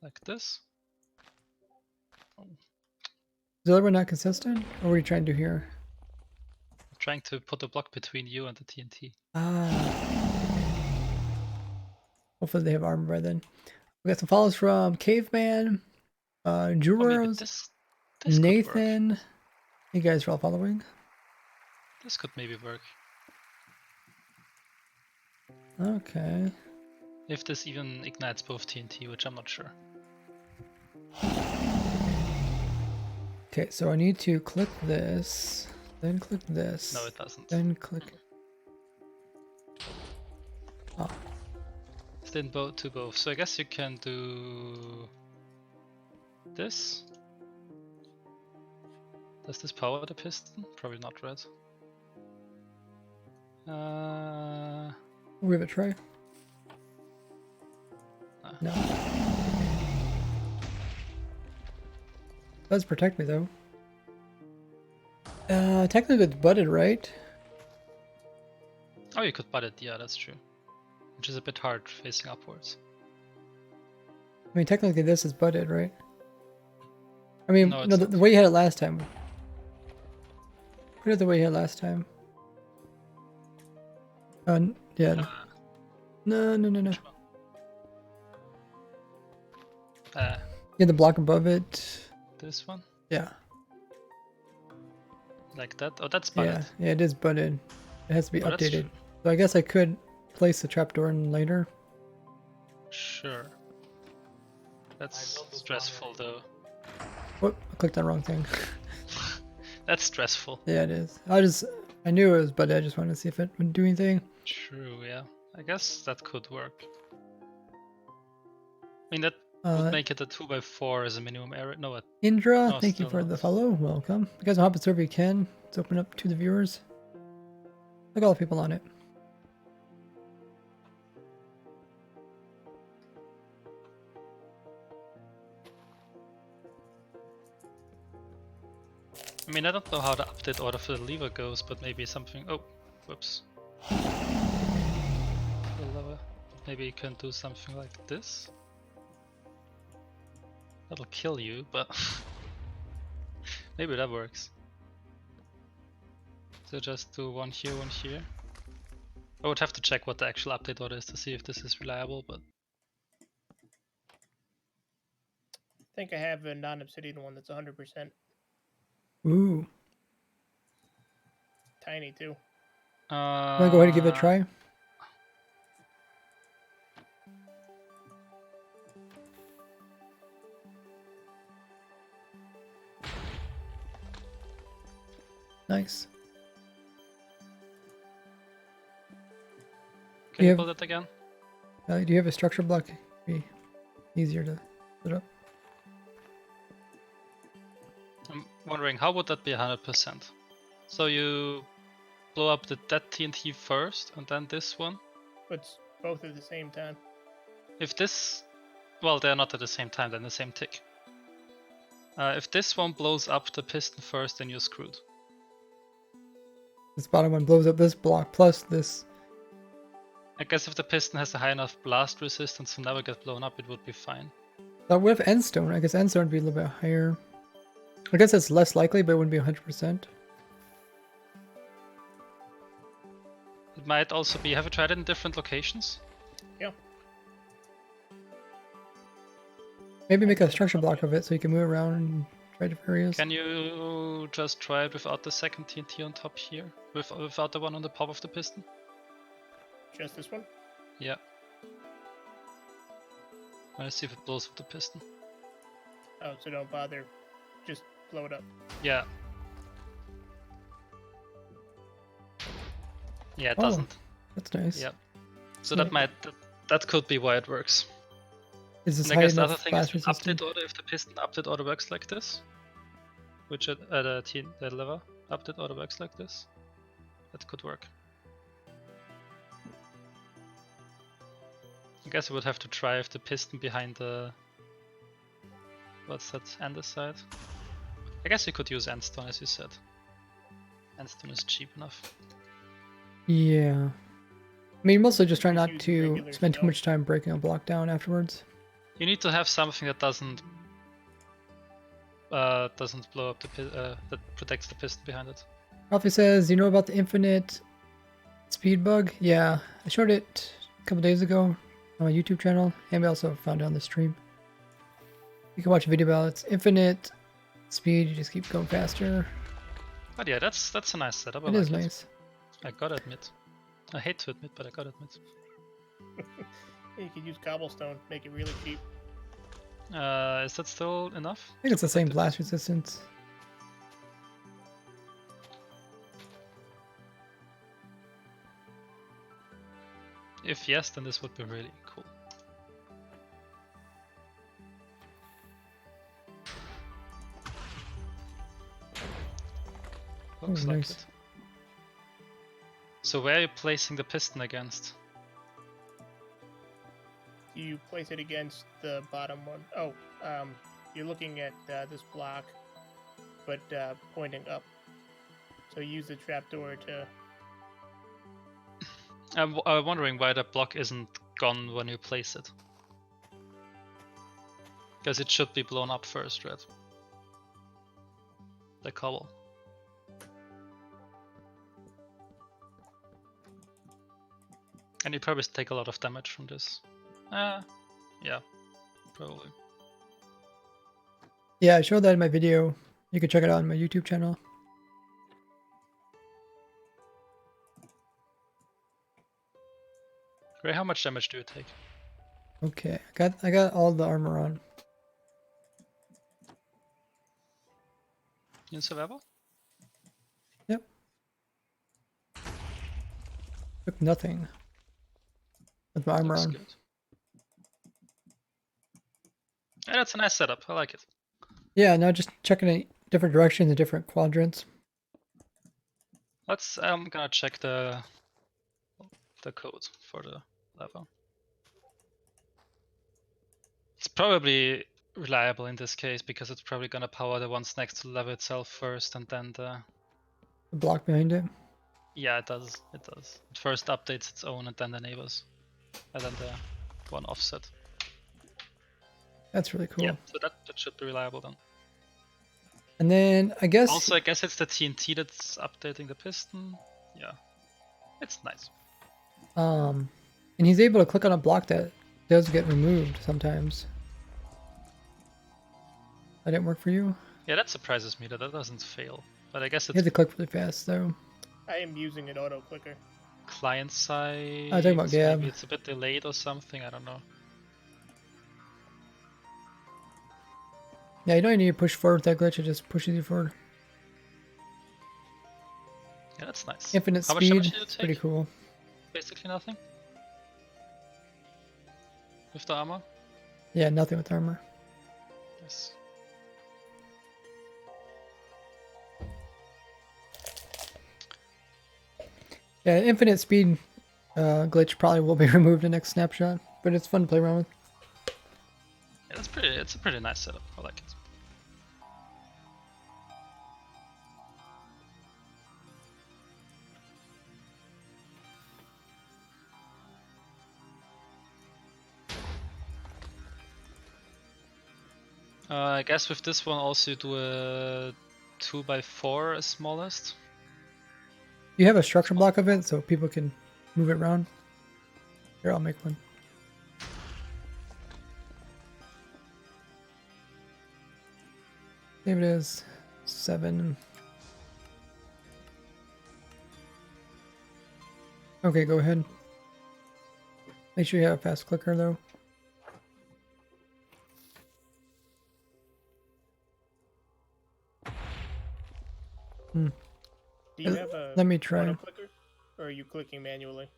like this. Oh, Is the other one not consistent? Or what are you trying to do here? I'm trying to put a block between you and the TNT. Hopefully they have armor by then. We got some follows from Caveman, Oh, maybe Juros, this could work. Nathan. You guys are all following. This could maybe work. Okay. If this even ignites both TNT, which I'm not sure. Okay, so I need to click this, then click this. No, it doesn't. Then click. Oh, It's in both to both. So I guess you can do this. Does this power the piston? Probably not, right? we'll give it a try. No. Does protect me though. Technically it's butted, right? Oh, you could butt it. Yeah, that's true. Which is a bit hard facing upwards. I mean, technically this is butted, right? I mean, No, no, it's the way you had it last time. Put it the way you had it last time. Yeah. No. Yeah, the block above it. This one? Yeah. Like that? Oh, that's butted. Yeah, it is butted. It has to be Oh, that's updated. true. So I guess I could place the trapdoor in later. Sure. That's built this stressful one though. Whoop, I clicked on the wrong thing. That's stressful. Yeah, it is. I knew it was butted. I just wanted to see if it would do anything. True, yeah. I guess that could work. I mean, that Uh, would make it a 2x4 as a minimum area. No, Indra, No, thank you still for not. the follow. Welcome. You guys want to hop the server, you can. It's open up to the viewers. Look at all the people on it. I mean, I don't know how the update order for the lever goes, but maybe something. Oh, whoops. The lever. Maybe you can do something like this. That'll kill you, but maybe that works. So just do one here, one here. I would have to check what the actual update order is to see if this is reliable, but I think I have a non-obsidian one that's 100%. Ooh. Tiny too. Wanna go ahead and give it a try? Nice. Can You you have- build it again? Do you have a structure block? Be easier to put up. I'm wondering how would that be 100%? So you blow up that TNT first and then this one. But both at the same time. If this, well, they're not at the same time, they're in the same tick. If this one blows up the piston first, then you're screwed. This bottom one blows up this block plus this. I guess if the piston has a high enough blast resistance to never get blown up, it would be fine. But what if endstone? I guess endstone would be a little bit higher. I guess it's less likely, but it wouldn't be 100%. It might also be, have you tried it in different locations? Yeah. Maybe make a structure block of it so you can move around and try different areas. Can you just try it without the second TNT on top here? Without the one on the top of the piston? Just this one? Yeah. Let's see if it blows up the piston. Oh, so don't bother. Just blow it up. Yeah. Yeah, it Oh, doesn't. That's nice. Yeah. So Yeah. that might, that could be why it works. Is this And I high guess the enough other thing is blast with resistant? update order, if the piston update order works like this, which at a the lever update order works like this, that could work. I guess I would have to try if the piston behind the, what's that, andesite? I guess you could use endstone as you said. Endstone is cheap enough. Yeah. I mean, mostly just try Just not use to regular spend too stone. much time breaking a block down afterwards. You need to have something that doesn't blow up the that protects the piston behind it. Ralphie says, you know about the infinite speed bug? Yeah, I showed it a couple days ago on my YouTube channel, and we also found it on the stream. You can watch a video about it. It's infinite speed, you just keep going faster. But yeah, that's a nice setup. I It like is nice. I gotta admit. I hate to admit, but I gotta admit. You could use cobblestone, make it really cheap. Is that still enough? I think it's the same blast resistance. If yes, then this would be really cool. Looks like nice. it. So where are you placing the piston against? You place it against the bottom one. Oh, you're looking at this block, but pointing up. So use the trapdoor to... I'm wondering why the block isn't gone when you place it. Because it should be blown up first, right? The cobble. And you probably take a lot of damage from this. Yeah, probably. Yeah, I showed that in my video. You can check it out on my YouTube channel. Gray, how much damage do you take? Okay, I got all the armor on. In survival? Yep. Took nothing. With my armor Looks on. good. Yeah, that's a nice setup. I like it. Yeah, now just checking in different directions and different quadrants. I'm gonna check the code for the lever. It's probably reliable in this case because it's probably gonna power the ones next to the lever itself first, and then the... The block behind it. Yeah, it does. It does. It first updates its own, and then the neighbors, and then the one offset. That's really cool. Yeah, so that should be reliable then. And then I guess Also, I guess it's the TNT that's updating the piston. Yeah, it's nice. and he's able to click on a block that does get removed sometimes. That didn't work for you? Yeah, that surprises me that that doesn't fail. But I guess You it's have to click really fast though. I am using an auto clicker. client side. talking about Gab. Maybe it's a bit delayed or something. I don't know. Yeah, you don't need to push forward with that glitch, it just pushes you forward. Yeah, that's nice. Infinite How much damage speed, did you it's take? pretty cool. Basically nothing. With the armor. Yeah, nothing with armor. Yes. Yeah, infinite speed glitch probably will be removed in next snapshot, but it's fun to play around with. Yeah, that's pretty. It's a pretty nice setup. I like it. I guess with this one also you do a 2x4 as smallest. You have a structure block of it, so people can move it around. Here, I'll make one. Maybe it is 7. Okay, go ahead. Make sure you have a fast clicker though. Do you have a Let me try. auto clicker, or are you clicking manually?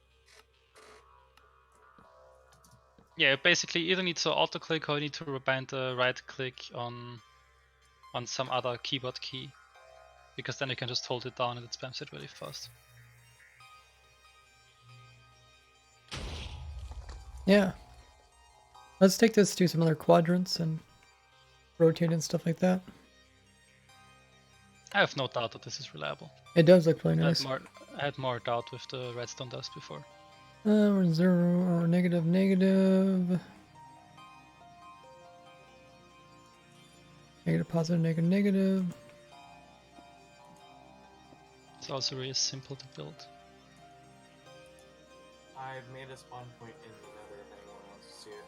Yeah, basically you either need to auto click or you need to rebind the right click on some other keyboard key. Because then you can just hold it down and it spams it really fast. Yeah. Let's take this to some other quadrants and rotate and stuff like that. I have no doubt that this is reliable. It does look really nice. I had more doubt with the redstone dust before. We're 0 or negative, negative. Negative, positive, negative, negative. It's also really simple to build. I've made a spawn point in the Nether if anyone wants to see it.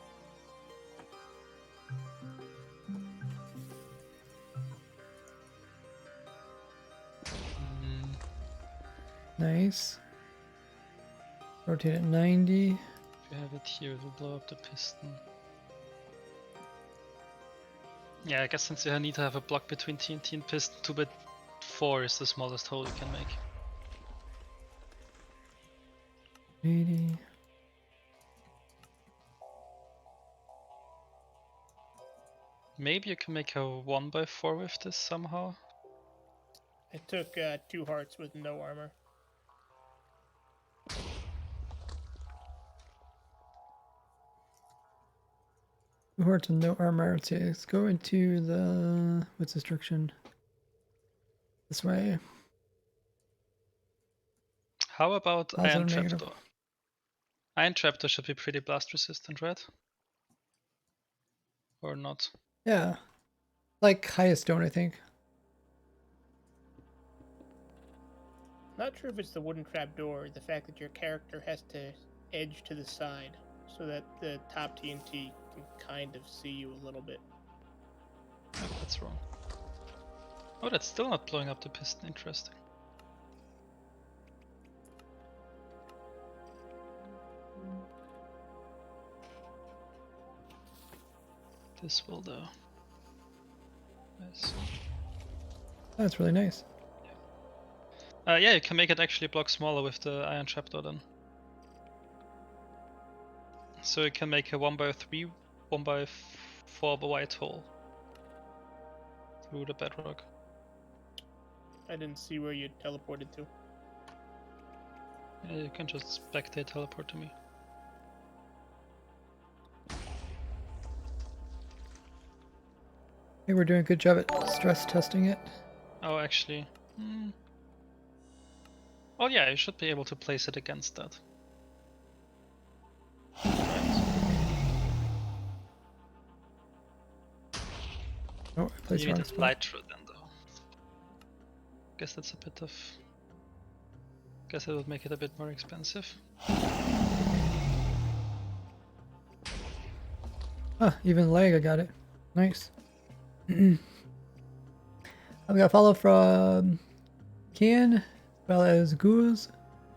Nice. Rotate it 90. If you have it here, it will blow up the piston. Yeah, I guess since you need to have a block between TNT and piston, 2x4 is the smallest hole you can make. 80. Maybe you can make a 1x4 with this somehow. I took 2 hearts with no armor. Hearts and no armor. Let's go into the what's destruction? This way. How about Positive, Iron negative. Trapdoor? Iron Trapdoor should be pretty blast resistant, right? Or not? Yeah. Like highest stone, I think. Not sure if it's the wooden trapdoor or the fact that your character has to edge to the side so that the top TNT can kind of see you a little bit. Oh, that's wrong. Oh, that's still not blowing up the piston. Interesting. This will do. Nice. That's really nice. Yeah, you can make it actually block smaller with the Iron Trapdoor then. So you can make a 1x3, 1x4 white hole through the bedrock. I didn't see where you teleported to. Yeah, you can just spectate teleport to me. Hey, we're doing a good job at stress testing it. Oh, actually. Oh yeah, you should be able to place it against that. Oh, I placed You wrong need a spot. lighter then though. Guess that's a bit of... Guess that would make it a bit more expensive. Ah, even lag, I got it. Nice. We got a follow from Kian, as well as Goose.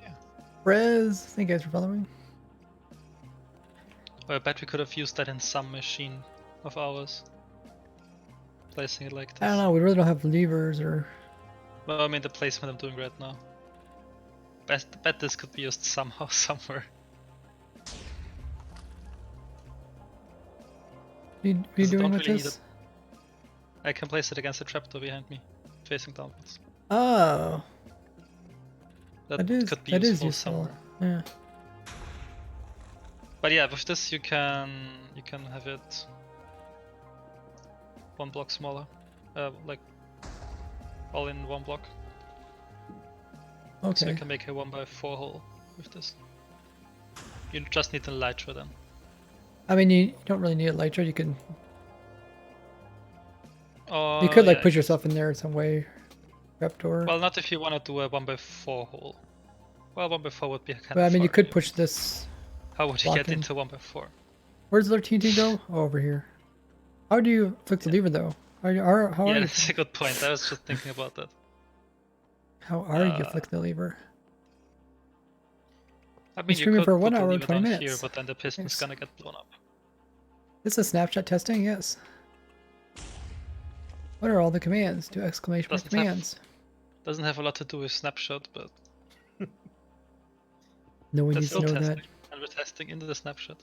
Yeah. Brez, thank you guys for following. Well, I bet we could have used that in some machine of ours. Placing it like this. I don't know, we really don't have levers or... Well, I mean the placement I'm doing right now. Bet this could be used somehow, somewhere. What are you Because I doing don't with really need this? I can place it against the trapdoor behind me, facing downwards. Oh, That that is could be useful. somewhere. Yeah. But yeah, with this you can have it 1 block smaller, like all in 1 block. So Okay. you can make a 1x4 hole with this. You just need the elytra then. I mean, you don't really need a elytra. You can. Or, You could like yeah, I put guess. yourself in there in some way. Trapdoor. Well, not if you want to do a 1x4 hole. Well, 1x4 would be kind But I of mean, you far, could yeah. push this. How would you block get in. into 1x4? Where's the TNT go? Oh, over here. How do you flick the lever though? How Yeah, are you? that's a good point. I was just thinking about that. How are you flick the lever? I mean, you streaming could for put 1 the hour and lever 20 down minutes. here, but then the piston's Nice. gonna get blown up. This is Snapchat testing. Yes. What are all the commands? Do exclamation mark Doesn't have- commands. Doesn't have a lot to do with snapshot, but No one that's needs to still know testing. that. And we're testing into the snapshot.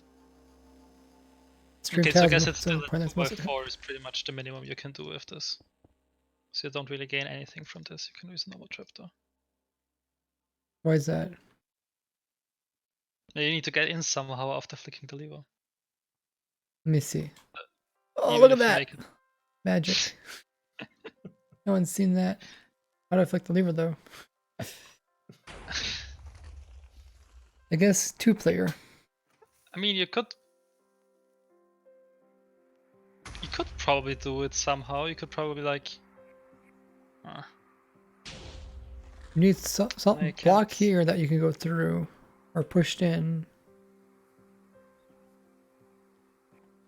Stream Okay, so I tabs guess and it's still point that's most of the time. 2x4 is pretty much the minimum you can do with this. So you don't really gain anything from this. You can use a normal trapdoor. Why is that? Now you need to get in somehow after flicking the lever. Let me see. Oh, Even look if at you that! make it- Magic. No one's seen that. How do I flick the lever though? I guess 2-player. I mean, you could probably do it somehow. You could probably like. You need some I block can't- here that you can go through or pushed in.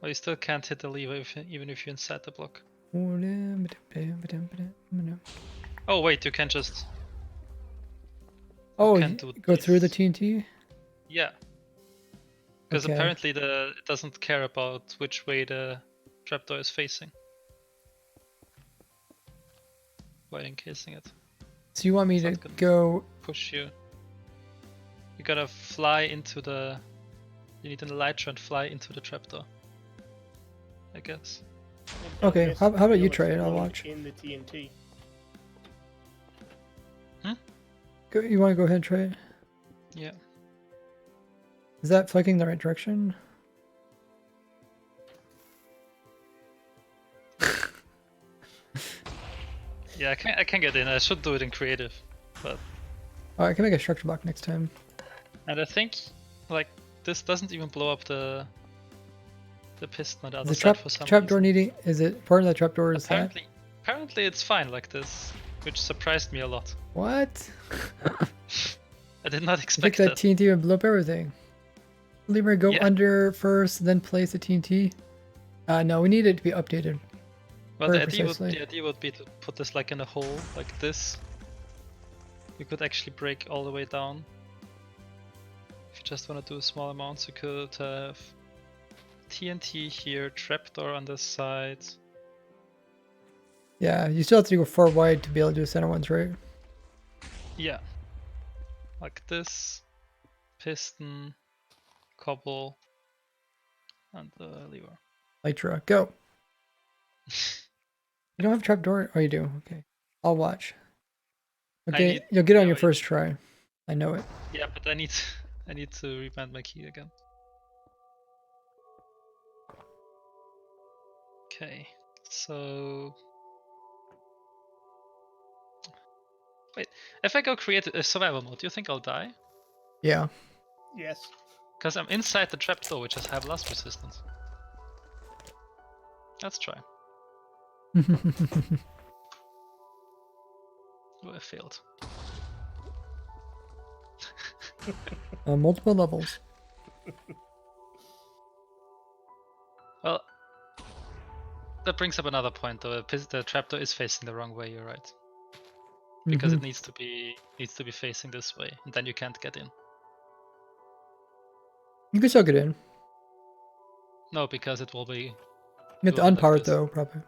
Well, you still can't hit the lever even if you're inside the block. Oh wait, you can just Oh, can you do go through the this. TNT? yeah. Because Okay. apparently it doesn't care about which way the trapdoor is facing while encasing it. So you want me It's to not gonna- go... Push you. You gotta fly into the. You need an elytra and fly into the trapdoor. I guess. Okay, Yes, how about you it'll try it? I'll explode watch. In the TNT. You want to go ahead and try it? Yeah. Is that flicking the right direction? Yeah, I can get in. I should do it in creative, but Oh, I can make a structure block next time. and I think like this doesn't even blow up the piston on the other Is the side for some trapdoor reason. needing... Is it part of the trapdoor is that? Apparently it's fine like this, which surprised me a lot. What? I did not I think expect that that. TNT would blow up everything. Lever, go Yeah. under first, then place the TNT. No, we need it to be updated. Well, very the idea precisely. would be to put this like in a hole like this. You could actually break all the way down. If you just want to do small amounts, you could have TNT here, trapdoor on this side. Yeah, you still have to go far wide to be able to do the center ones, right? Yeah. Like this, piston, cobble, and the lever. Lytra, go. You don't have trapdoor? Oh, you do. Okay, I'll watch. Okay, need- you'll get it on no, your I- first try. I know it. Yeah, but I need to rebind my key again. Okay, so wait, if I go create a survival mode, do you think I'll die? Yeah. Yes. Because I'm inside the trapdoor, which has high blast resistance. Let's try. Oh, I failed. On multiple levels. Well, That brings up another point though. The trapdoor is facing the wrong way. You're right. Because Mhm. it needs to be facing this way, and then you can't get in. You can still get in. No, because it will be. You have to doing unpower like it this. though, probably.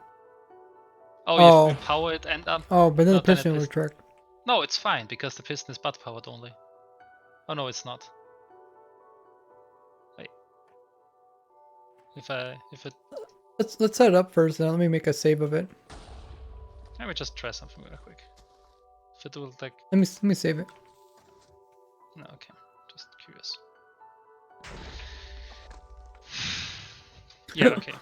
Oh, you have Oh. to power it and Oh, but then no, the then piston it will is. retract. No, it's fine because the piston is butt powered only. Oh no, it's not. Wait. If it, Let's set it up first, and let me make a save of it. let me just try something real quick. If it will like, Let me save it. no, okay, just curious. Yeah, okay.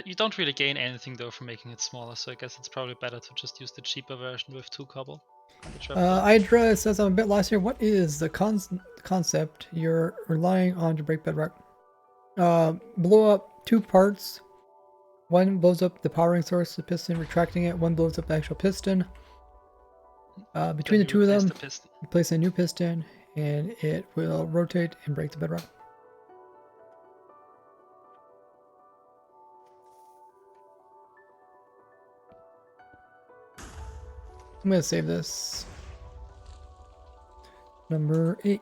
You don't really gain anything though from making it smaller, so I guess it's probably better to just use the cheaper version with 2 cobble. And the trapdoor. Hydra says I'm a bit lost here. What is the concept you're relying on to break bedrock? Blow up 2 parts. One blows up the powering source, the piston, retracting it. One blows up the actual piston. Between Then the you 2 of replace them, the piston. you place a new piston, and it will rotate and break the bedrock. I'm gonna save this. Number 8.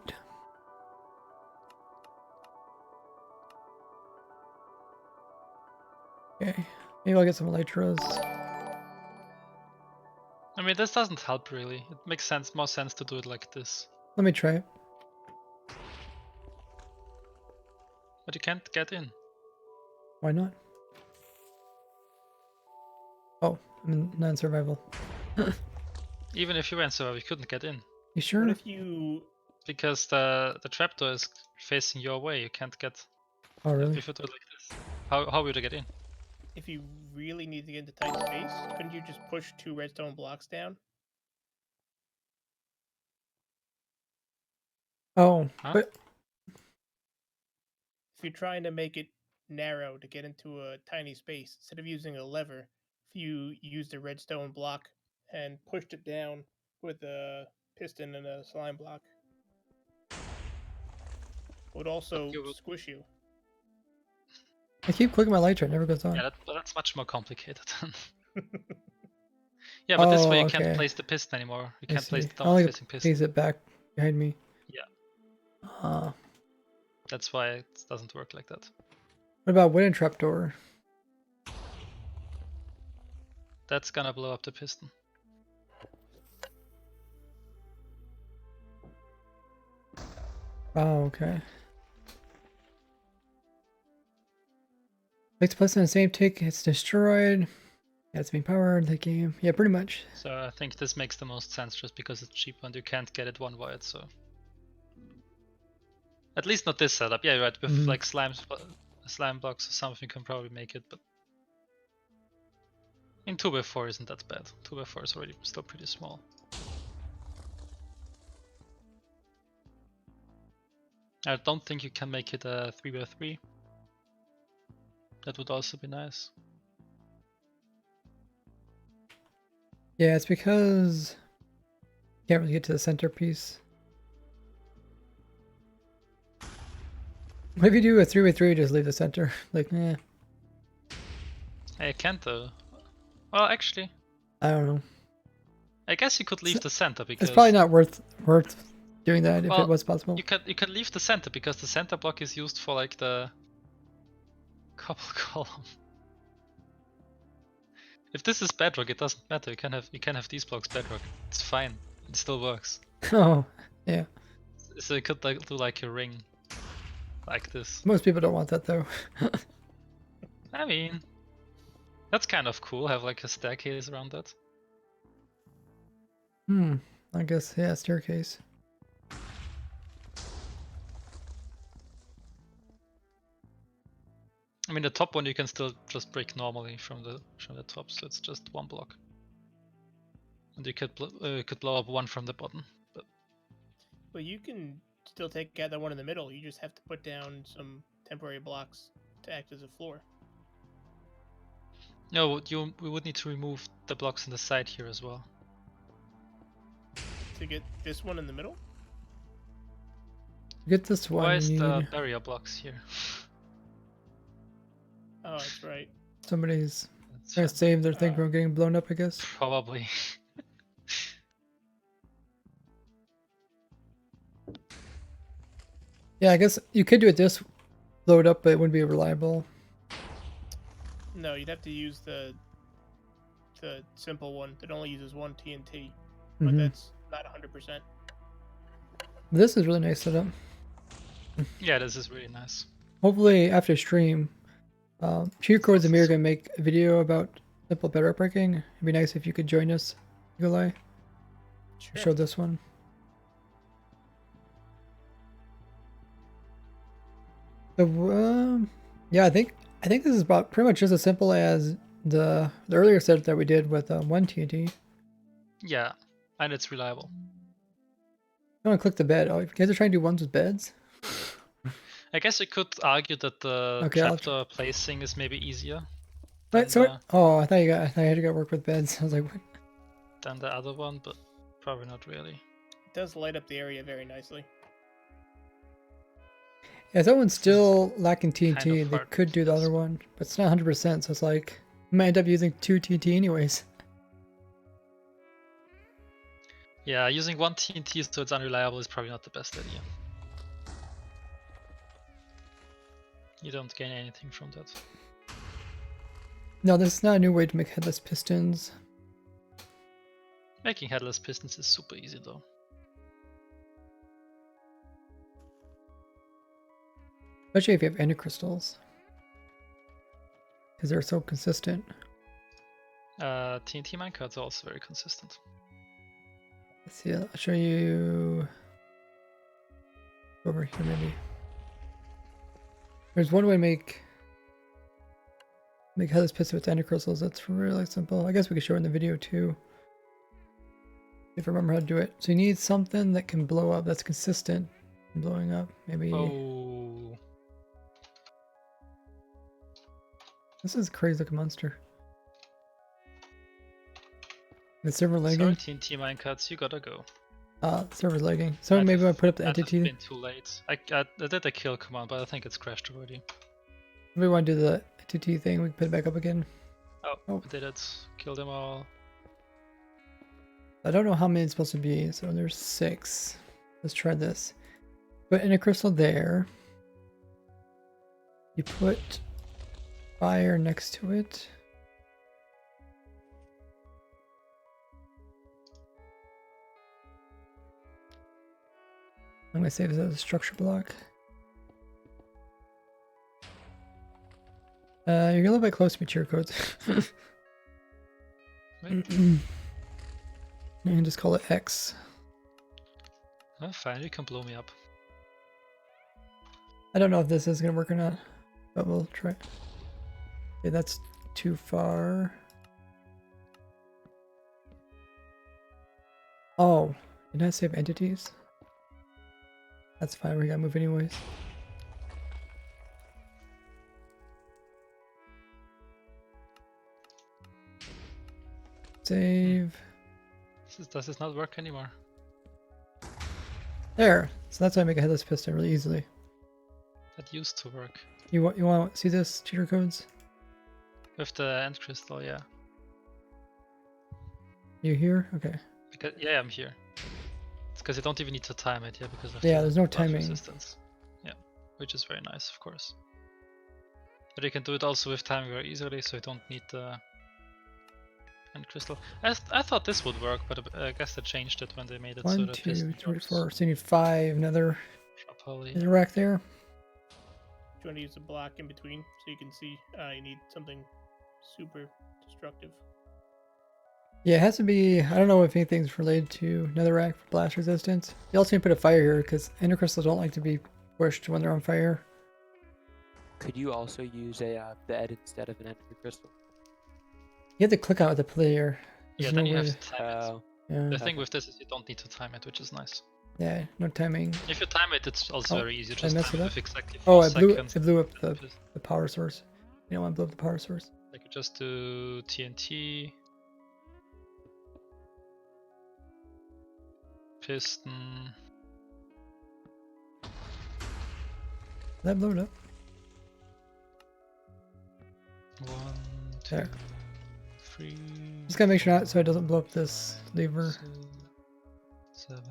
Okay, maybe I'll get some elytras. I mean, this doesn't help really. It makes more sense to do it like this. Let me try it. But you can't get in. Why not? Oh, I'm in non-survival. Even if you went so, you couldn't get in. You sure? What if you Because the trapdoor is facing your way. You can't get. Oh, really? If you do it like this, how would you get in? if you really need to get into tight space, couldn't you just push 2 redstone blocks down? Oh, Huh? but If you're trying to make it narrow to get into a tiny space, instead of using a lever, if you used a redstone block and pushed it down with a piston and a slime block, it would also You will, squish you. I keep clicking my elytra, it never goes on. yeah, that's much more complicated. Yeah, but this way Oh, you can't okay. place the piston anymore. You I can't place see. the I downward only facing piston. place it back behind me. Yeah, Uh, that's why it doesn't work like that. what about wooden trapdoor? That's gonna blow up the piston. Oh, okay. Makes place on the same tick, it's destroyed. Yeah, it's being powered, the game. Yeah, pretty much. So I think this makes the most sense just because it's cheap and you can't get it one wired. So at least not this setup. Yeah, you're right. With like slime blocks or something, you can probably make it. But in 2x4 isn't that bad. 2x4 is already still pretty small. I don't think you can make it a 3x3. That would also be nice. Yeah, it's because you can't really get to the centerpiece. If you do a 3x3, just leave the center. Like, eh. Hey, I can't though. Well, actually, I don't know. I guess you could leave the center because It's probably not worth doing that if well, it was possible. you could leave the center because the center block is used for like the cobble column. If this is bedrock, it doesn't matter. You can have these blocks bedrock. It's fine. It still works. Oh, yeah. So you could like do like a ring, like this. Most people don't want that though. I mean, that's kind of cool. Have like a staircase around that. I guess, yeah, staircase. I mean, the top one you can still just break normally from the top, so it's just 1 block. And you could blow up 1 from the bottom. But But you can still take out the one in the middle. You just have to put down some temporary blocks to act as a floor. no, we would need to remove the blocks on the side here as well. To get this one in the middle? Get this one. Why you is the need- barrier blocks here? Oh, that's right. Somebody's That's trying to fine. save their thing from getting blown up, I guess. Probably. Yeah, I guess you could do it this blow it up, but it wouldn't be reliable. No, you'd have to use the simple one that only uses one TNT, but Mhm. that's not 100%. This is really nice setup. Yeah, this is really nice. Hopefully after stream, Cheat Codes and me are Also- gonna make a video about simple bedrock breaking. It'd be nice if you could join us, Nikolai. Sure. Show this one. So, yeah, I think this is about pretty much just as simple as the earlier set that we did with one TNT. Yeah, and it's reliable. I want to click the bed. Oh, you guys are trying to do ones with beds? I guess you could argue that the Okay, I'll trapdoor placing is maybe easier Right, than, so the, oh, I thought you had to go work with beds. I was like, what? than the other one, but probably not really. It does light up the area very nicely. Yeah, someone's still lacking TNT. kind of They hard could do the business. other one, but it's not 100%. So it's like, I might end up using 2 TNT anyways. Yeah, using one TNT so it's unreliable is probably not the best idea. You don't gain anything from that. No, this is not a new way to make headless pistons. Making headless pistons is super easy though. Especially if you have ender crystals. Because they're so consistent. TNT minecarts are also very consistent. Let's see, I'll show you over here maybe. There's one way to make headless piston with ender crystals. That's really simple. I guess we could show it in the video too. If I remember how to do it. So you need something that can blow up, that's consistent in blowing up. Maybe Oh, this is a crazy looking monster. The server sorry lagging. TNT minecarts, you gotta go. Server lagging. So maybe I put up the That has entity. been too late. I did a kill command, but I think it's crashed already. If we want to do the entity thing, we can put it back up again. Oh, Oh. I did it. Kill them all. I don't know how many it's supposed to be, so there's 6. Let's try this. Put in a crystal there. You put fire next to it. I'm gonna save this as a structure block. You're a little bit close to material codes. Wait. You can just call it X. Oh, fine, you can blow me up. I don't know if this is gonna work or not, but we'll try. Okay, that's too far. Oh, did I save entities? That's fine, we gotta move anyways. Save. Does this not work anymore? There. So that's how I make a headless piston really easily. That used to work. You want to see this cheater codes? With the end crystal, yeah. You here? Okay. Because, yeah, I'm here. It's because you don't even need to time it, yeah, because of Yeah, the there's no buff timing. resistance. Yeah, which is very nice, of course. But you can do it also with timing very easily, so you don't need the end crystal. I thought this would work, but I guess they changed it when they made it so 1, that 2, 3, 4. So you need 5 nether properly. rack there. Do you want to use a block in between so you can see you need something super destructive? Yeah, it has to be. I don't know if anything's related to netherrack for blast resistance. You also need to put a fire here because ender crystals don't like to be pushed when they're on fire. Could you also use the ed instead of an ender crystal? You have to click out the player. Yeah, There's then no you way have to- to time it. Oh, Yeah, The thing with this is you don't need to time it, which is nice. yeah, no timing. If you time it, it's also Oh, very easy. did I Just mess time it it up? with exactly Oh, 4 it seconds. blew up and the power source. You don't want to blow up the power source. Like you just do TNT, piston. That blew it up. There. 3. Just gotta make sure not so it doesn't blow up this lever. 7.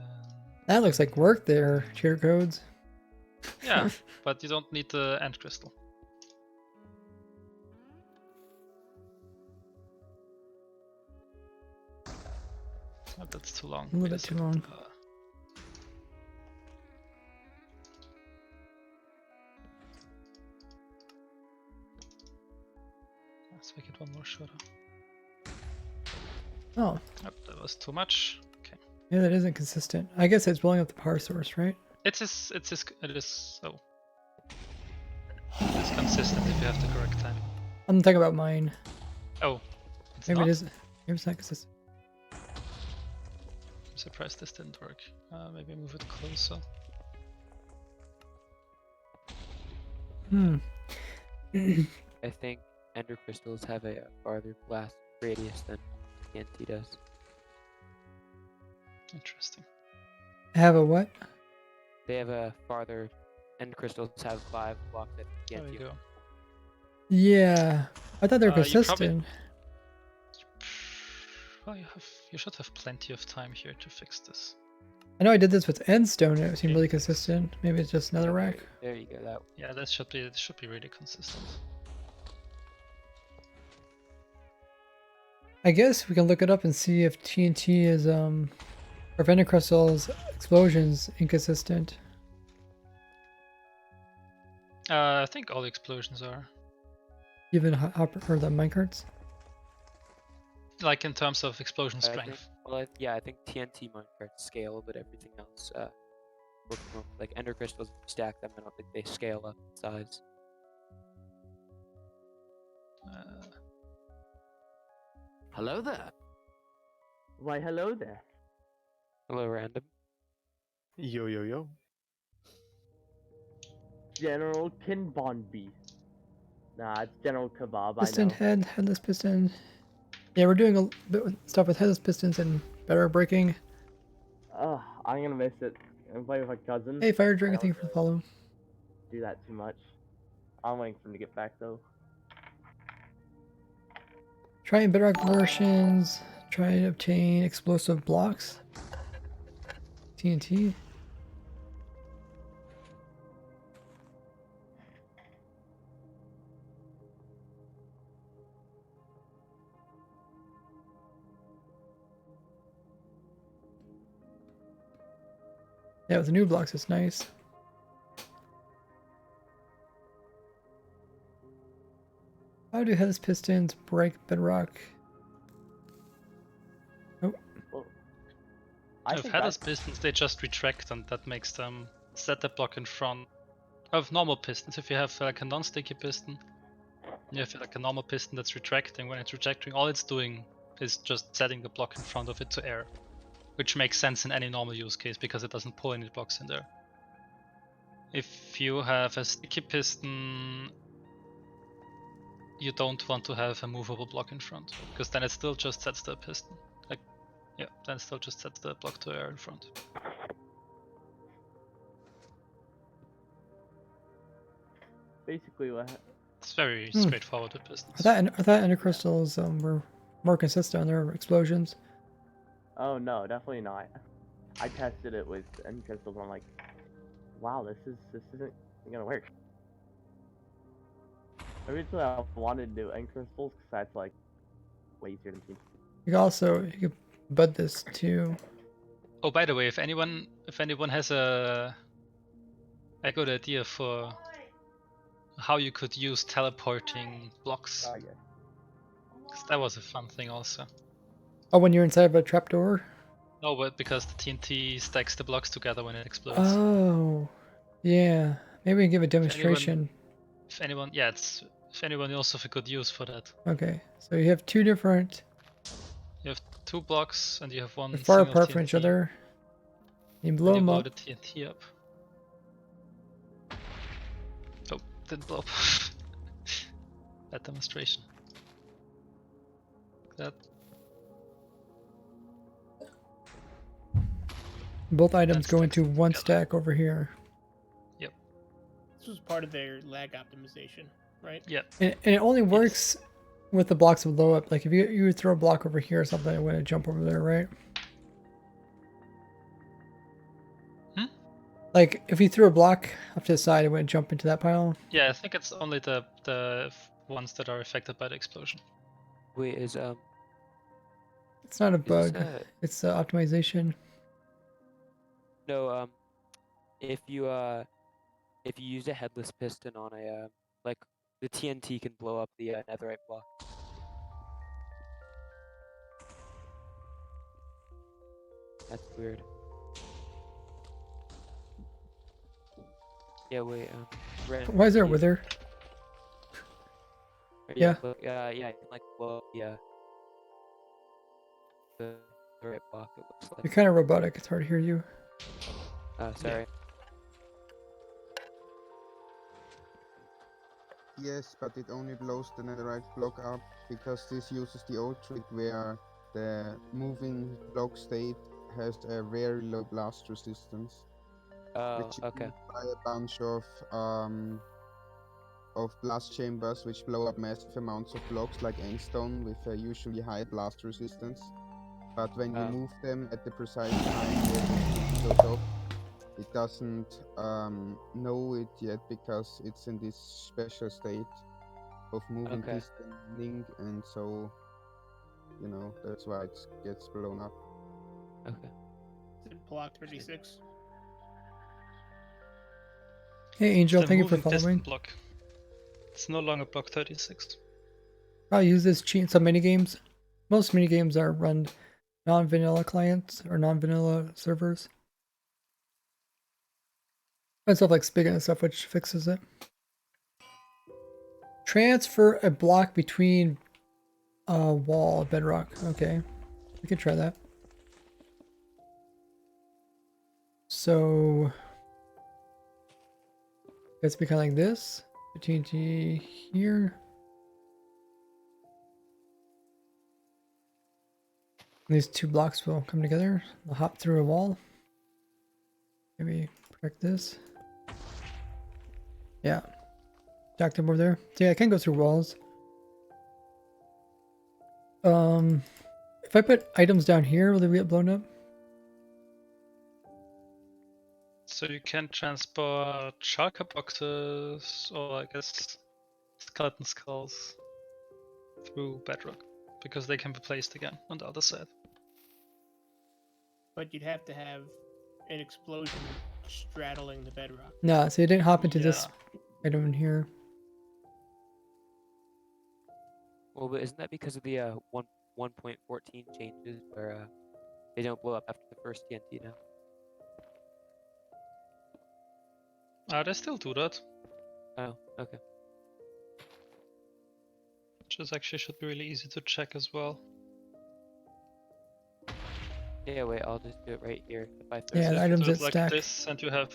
That looks like work there, cheater codes. Yeah, but you don't need the end crystal. Oh, that's too long. A little Wait bit too second. long. Let's make it one more shorter. Oh, Yep, that was too much. Okay. yeah, that isn't consistent. I guess it's blowing up the power source, right? It is. Oh. It's consistent if you have the correct timing. I'm talking about mine. Oh. It's Maybe not? it is. Maybe it's not consistent. I'm surprised this didn't work. Maybe move it closer. Hmm. I think ender crystals have a farther blast radius than TNT does. Interesting. Have a what? They have a farther. Ender crystals have 5 blocks at There TNT. you go. Yeah. I thought they were You probably- consistent. Well, you should have plenty of time here to fix this. I know I did this with endstone and it seemed really consistent. Maybe it's just another rack. There you go. That Yeah, that should be really consistent. I guess we can look it up and see if TNT is or if ender crystals explosions inconsistent. I think all the explosions are. Even Hopper or the minecarts. Like in terms of explosion I think, strength. well, I think TNT minecarts scale, but everything else work more. Like ender crystals, if you stack them, I don't think they scale up in size. Hello there. Why, hello there. Hello, random. Yo, yo, yo. General Kinbon Beast. Nah, it's General Kebab, Piston I know. head, headless piston. Yeah, we're doing a bit with stuff with headless pistons and better breaking. Ugh, I'm gonna miss it. I'm playing with my cousin. Hey, Fire I Drink, don't thank you for the follow. do that too much. I'm waiting for him to get back though. Trying bedrock versions. Try to obtain explosive blocks. TNT. Yeah, with the new blocks, it's nice. How do headless pistons break bedrock? Oh, I With think headless that's- pistons, they just retract, and that makes them set the block in front of normal pistons. If you have like a non-sticky piston, you have like a normal piston that's retracting. When it's retracting, all it's doing is just setting the block in front of it to air, which makes sense in any normal use case because it doesn't pull any blocks in there. If you have a sticky piston, you don't want to have a movable block in front, because then it still just sets the piston. Like, yeah, then it still just sets the block to air in front. basically what. It's very straightforward with pistons. I thought ender crystals were more consistent on their explosions. Oh no, definitely not. I tested it with end crystals and I'm like, wow, this isn't gonna work. Originally I wanted to do end crystals because that's like way easier than TNT. You could bud this too. Oh, by the way, if anyone has a good idea for how you could use teleporting blocks, Oh yeah. 'cause that was a fun thing also. Oh, when you're inside of a trapdoor? No, but because the TNT stacks the blocks together when it explodes. Oh, yeah. Maybe we can give a demonstration. If anyone knows of a good use for that. Okay, so you have two different. You have 2 blocks and you have one They're far single apart from each TNT. other. You blow And you them blow up. the TNT up. Oh, didn't blow up. Bad demonstration. That. Both items That go sticks into one together. stack over here. This was part of their lag optimization, right? Yeah. And it only works with the blocks would blow up. Like if you would throw a block over here or something, it wouldn't jump over there, right? Like if you threw a block up to the side, it wouldn't jump into that pile. Yeah, I think it's only the ones that are affected by the explosion. Wait, It's not a this bug. a- It's optimization. no, if you use a headless piston on a like the TNT can blow up the netherite block. That's weird. Yeah, wait. Why is there a yeah, wither? Yeah, Yeah. look, yeah, it can like blow up the netherite block. It looks like. You're kind of robotic. It's hard to hear you. Sorry. Yes, but it only blows the netherite block up because this uses the old trick where the moving block state has a very low blast resistance, Oh, which is okay. used by a bunch of blast chambers which blow up massive amounts of blocks like Engstone with a usually high blast resistance. But when you Oh. move them at the precise time where it goes off, it doesn't know it yet because it's in this special state of moving Okay. pistoning, and so that's why it gets blown up. Okay. Is it block 36? Hey Angel, The thank you for moving piston following. block. It's no longer block 36. I'll use this cheat in some minigames. Most minigames are run non-vanilla clients or non-vanilla servers. And stuff like Spigot and stuff, which fixes it. Transfer a block between a wall of bedrock. Okay, we can try that. So it's be kind of like this. TNT here. And these two blocks will come together. They'll hop through a wall. Maybe protect this. Yeah. Stack them over there. So yeah, I can go through walls. If I put items down here, will they get blown up? So you can transport shulker boxes or I guess skeleton skulls through bedrock because they can be placed again on the other side. But you'd have to have an explosion straddling the bedrock. Nah, so it didn't hop into this Yeah. item in here. Well, but isn't that because of the 1.14 changes where they don't blow up after the first TNT now? They still do that. Oh, okay. Which actually should be really easy to check as well. Yeah, wait, I'll just do it right here. If I throw Yeah, So the if you items do it that like stack. this and you have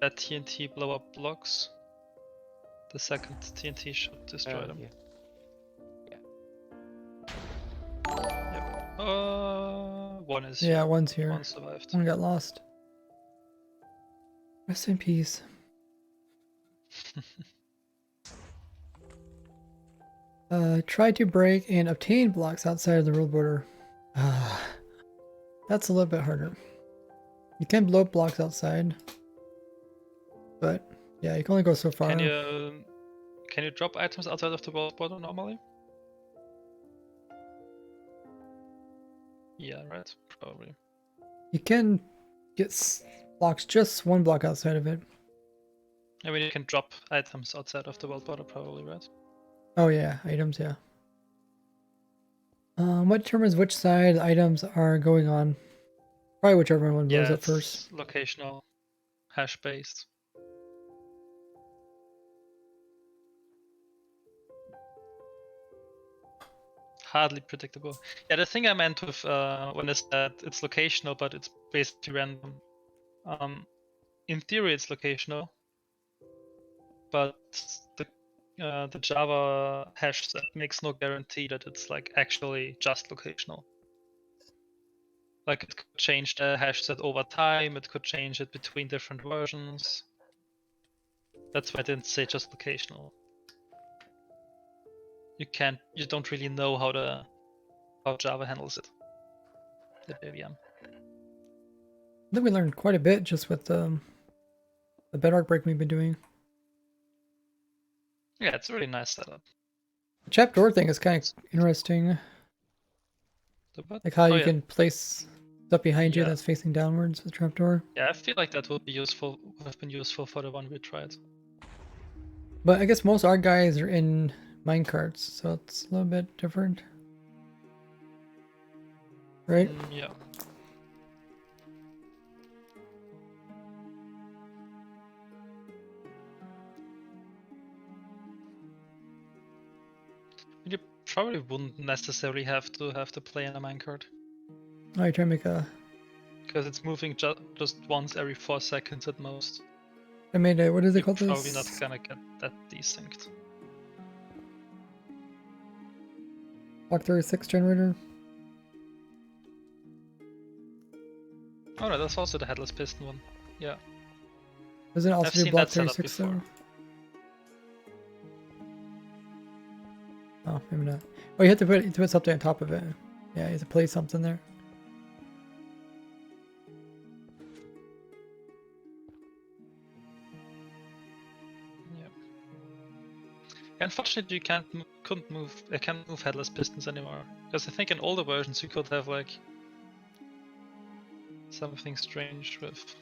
that TNT blow up blocks, the second TNT should destroy them. Yeah. One is Yeah, here. one's here. One survived. One got lost. Rest in peace. Try to break and obtain blocks outside of the world border. That's a little bit harder. You can blow up blocks outside, but yeah, you can only go so far. Can you drop items outside of the world border normally? Yeah, right. Probably. You can get blocks just one block outside of it. I mean, you can drop items outside of the world border, probably, right? Oh yeah, items, yeah. What determines which side items are going on? Probably whichever one blows up first. Locational, hash based. Hardly predictable. Yeah, the thing I meant with when I said it's locational, but it's basically random. In theory, it's locational, but the Java hash set makes no guarantee that it's like actually just locational. Like it could change the hash set over time, it could change it between different versions. That's why I didn't say just locational. you don't really know how Java handles it. The JVM. I think we learned quite a bit just with the bedrock break we've been doing. Yeah, it's a really nice setup. The trapdoor thing is kind of interesting. The what? Like how Oh, you yeah. can place stuff behind you Yeah. that's facing downwards with trapdoor. Yeah, I feel like that would be useful. Would have been useful for the one we tried. But I guess most art guys are in minecarts, so it's a little bit different. Right? Yeah. You probably wouldn't necessarily have to play in a minecart. Oh, you try to make a... Because it's moving just once every 4 seconds at most. I made a... What is it You're called? probably This? not gonna get that desynced. Block 36 generator. Oh no, that's also the headless piston one. Yeah. Doesn't it also I've do seen block that setup 36 before. though? Oh, maybe not. Oh, you have to put something on top of it. Yeah, you have to place something there. Yeah. Unfortunately, you can't move headless pistons anymore. Because I think in older versions you could have like something strange with.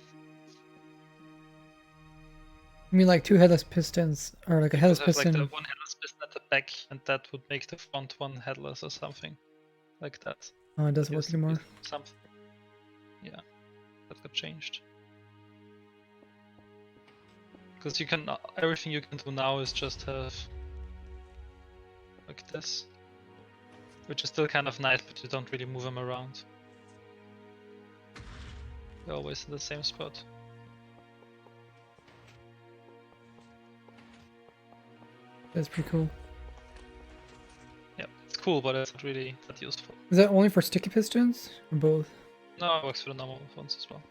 I mean, like 2 headless pistons, or like a headless Have like piston. the one headless piston at the back, and that would make the front one headless or something like that. Oh, it doesn't That work used to be anymore. Something. Yeah, that got changed. Because you can everything you can do now is just have like this, which is still kind of nice, but you don't really move them around. They're always in the same spot. That's pretty cool. Yeah, it's cool, but it's not really that useful. Is that only for sticky pistons, or both? No, it works for the normal ones as well.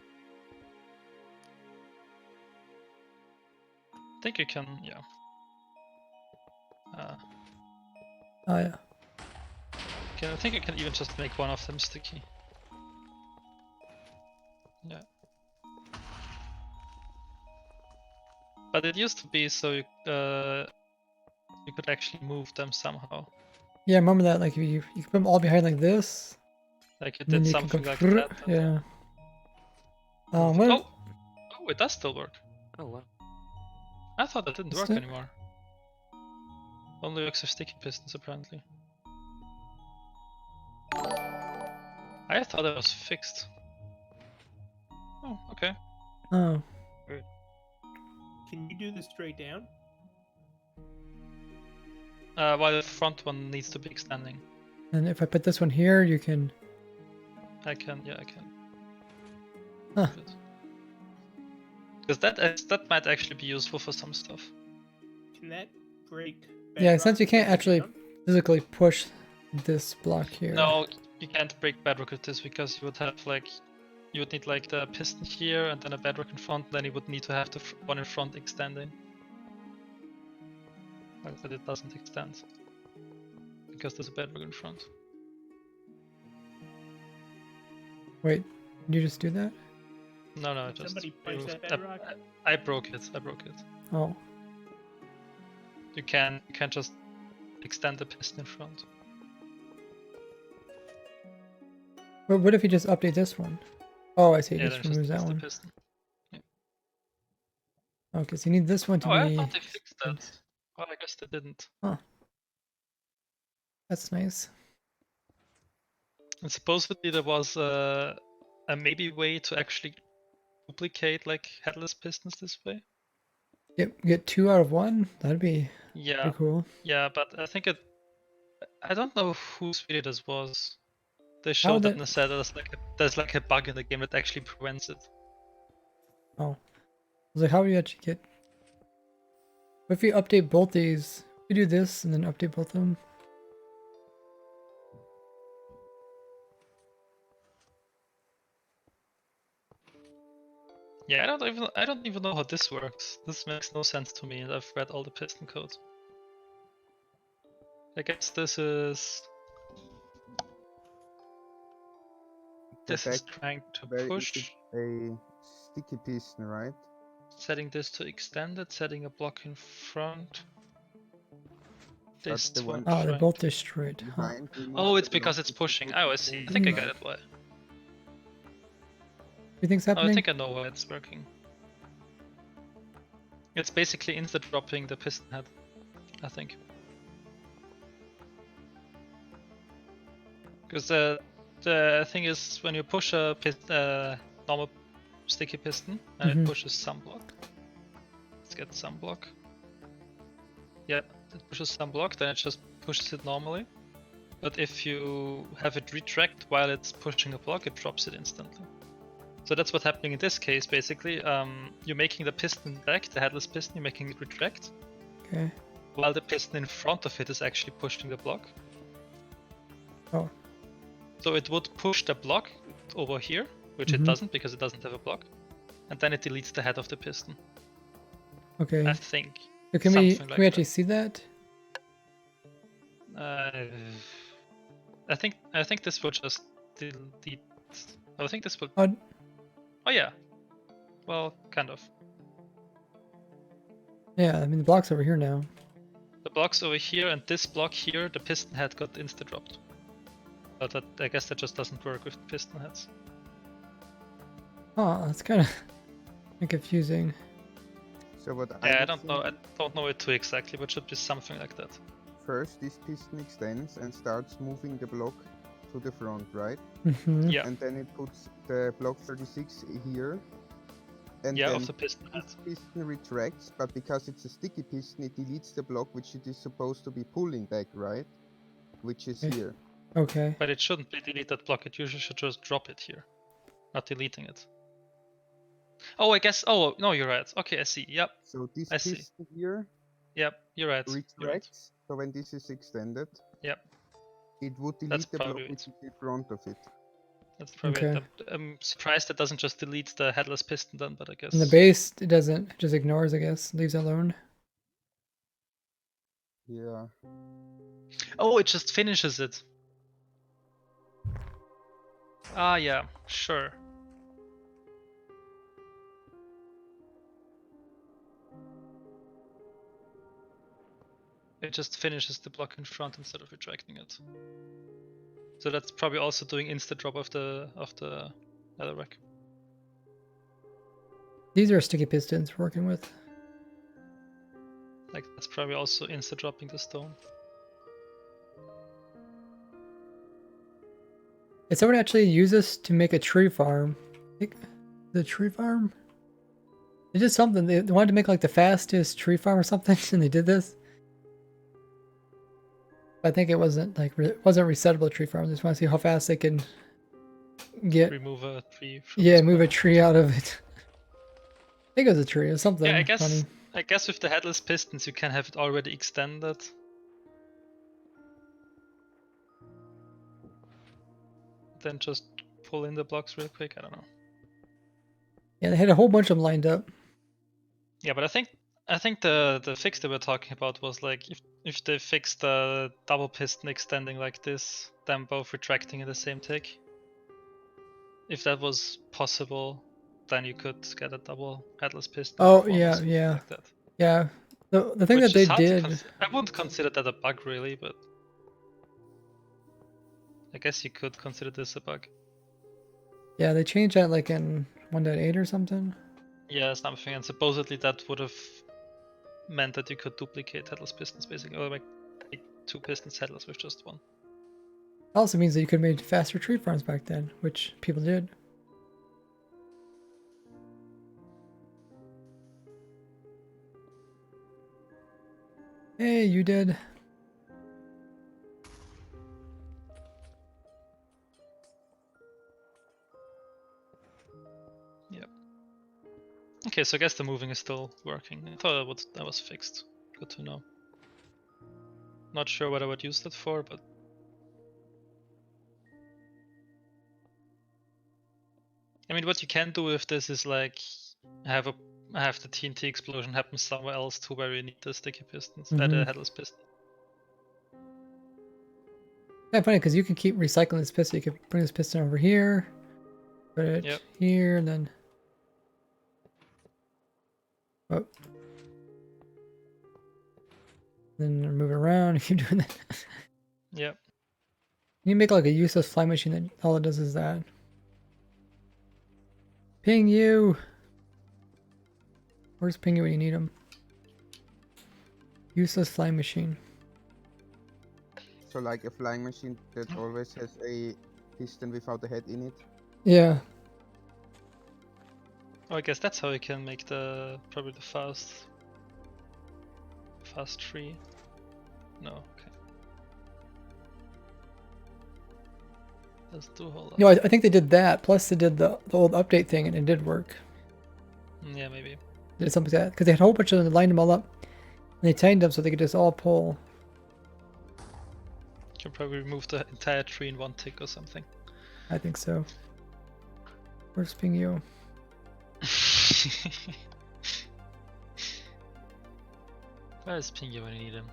I think you can, yeah. Oh yeah. I think you can even just make one of them sticky. Yeah. But it used to be so you could actually move them somehow. Yeah, I remember that. Like you can put them all behind like this. Like you And then did you can something go like that. Yeah. Oh, it does still work. Oh wow. I thought that didn't Is work it? anymore. Only works with sticky pistons apparently. I thought it was fixed. Oh, okay. Oh. Can you do this straight down? While the front one needs to be extending. And if I put this one here, you can. I can. Huh. Because that might actually be useful for some stuff. Can that break? Yeah, bedrock since you can't upside actually down? physically push this block here. No, you can't break bedrock with this because you would have like you would need like the piston here and then a bedrock in front. Then you would need to have the one in front extending. But it doesn't extend because there's a bedrock in front. Wait, did you just do that? No, Did just somebody punch removed- that bedrock? I broke it. Oh. You can't just extend the piston in front. But what if you just update this one? Oh, I see. It Yeah, just then removes just that the one. piston. Okay, so you need this one to Oh, I be. thought they fixed that. Well, I guess they didn't. That's nice. And supposedly there was a maybe way to actually duplicate like headless pistons this way. Get 2 out of 1. That'd be Yeah, pretty cool. yeah, but I think I don't know whose video this was. They How showed that that- and they said there's like a bug in the game that actually prevents it. Oh. I was like, how do you actually get? What if you update both these? You do this and then update both of them. Yeah, I don't even know how this works. This makes no sense to me, and I've read all the piston code. I guess this is trying to Where is push. it a sticky piston, right? Setting this to extended, setting a block in front. That's the one Oh, they're trying both to- destroyed. Huh. behind. Oh, it's because it's pushing. Oh, I see. I think I get it. Why? You think's Oh, I happening? think I know why it's working. It's basically insta-dropping the piston head, I think. Because the thing is, when you push a normal sticky piston, and it pushes some block. Let's get some block. Yeah, it pushes some block, then it just pushes it normally. But if you have it retract while it's pushing a block, it drops it instantly. So that's what's happening in this case, basically. You're making the piston back, the headless piston, you're making it retract. Okay. While the piston in front of it is actually pushing the block. Oh. So it would push the block over here, which it doesn't because it doesn't have a block. And then it deletes the head of the piston. Okay. I think. So can we actually see that? I think this will just delete. I think this will. Oh yeah. Well, kind of. Yeah, I mean the block's over here now. The block's over here, and this block here, the piston head got insta-dropped. But that, I guess that just doesn't work with piston heads. Oh, that's kind of confusing. So what I don't know. I don't know it too exactly, but it should be something like that. First, this piston extends and starts moving the block to the front, right? Yeah. And then it puts the block 36 here. And yeah, then of the piston head. This piston retracts, but because it's a sticky piston, it deletes the block which it is supposed to be pulling back, right? Which is here. Okay. But it shouldn't be delete that block. It usually should just drop it here, not deleting it. Oh, I guess. Oh no, you're right. Okay, I see. Yep. So this I see. piston here. Yep, you're right. Retracts. You're right. So when this is extended. Yep. It would delete the block which is in front of it. That's probably it. I'm surprised it doesn't just delete the headless piston then, but I guess. In the base, it doesn't. It just ignores, I guess. Leaves it alone. Yeah. Oh, it just finishes it. Ah, yeah, sure. It just finishes the block in front instead of retracting it. So that's probably also doing insta drop of the nether rack. These are sticky pistons we're working with. Like that's probably also insta dropping the stone. Did someone actually use this to make a tree farm? The tree farm? They did something. They wanted to make like the fastest tree farm or something, and they did this. I think it wasn't like wasn't resettable tree farm. They just want to see how fast they can get. Remove a tree. Yeah, move a tree out of it. I think it was a tree or something. Yeah, I guess. Funny. I guess with the headless pistons, you can have it already extended. Then just pull in the blocks real quick. I don't know. Yeah, they had a whole bunch of them lined up. Yeah, but I think the fix they were talking about was like if they fix the double piston extending like this, then both retracting in the same tick. If that was possible, then you could get a double headless piston. Oh yeah, yeah, like that. Yeah. The thing Which that they is hard to did. I wouldn't consider that a bug really, but I guess you could consider this a bug. Yeah, they changed that like in 1.8 or something. Yeah, something, and supposedly that would have meant that you could duplicate headless pistons basically, or make two pistons headless with just one. Also means that you could have made faster tree farms back then, which people did. Hey, you did. Yep. Okay, so I guess the moving is still working. I thought that was fixed. Good to know. Not sure what I would use that for, but I mean, what you can do with this is like have the TNT explosion happen somewhere else to where you need the sticky pistons, the headless piston. Kind of funny because you can keep recycling this piston. You can bring this piston over here, put it Yep. here, and then. Oh. Then move it around. Keep doing that. Yep. You can make like a useless fly machine that all it does is that. Ping you! Where's ping you when you need him? Useless flying machine. So like a flying machine that always has a piston without a head in it. Yeah. Oh, I guess that's how you can make the probably the fast tree. No, okay. Let's do a whole lot. No, I think they did that. Plus they did the old update thing and it did work. Yeah, maybe. They did something like that. Because they had a whole bunch of them, lined them all up. And they tightened them so they could just all pull. Can probably remove the entire tree in one tick or something. I think so. Where's ping you? Where's Pingu when you need him?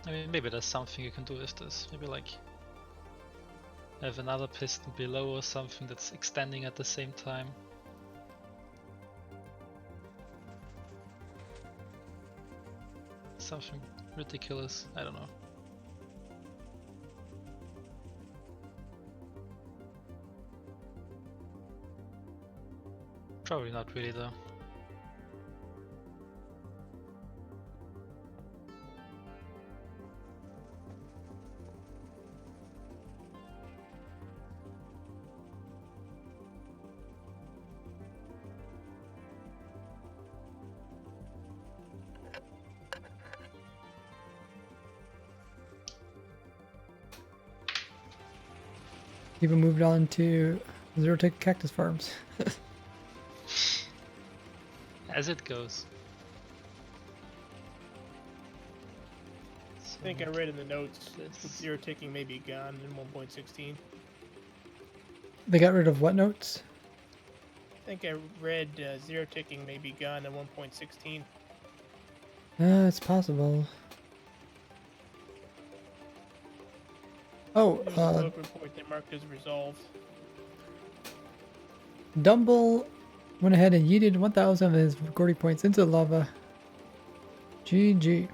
I mean, maybe there's something you can do with this. Maybe like have another piston below or something that's extending at the same time. Something ridiculous, I don't know. Probably not really though. Even moved on to zero tick cactus farms. As it goes. I think I read in the notes that zero ticking may be gone in 1.16. They got rid of what notes? I think I read zero ticking may be gone in 1.16. It's possible. Oh, There's a log report that marked as resolved. Dumble went ahead and yeeted 1,000 of his Gordy points into the lava. GG.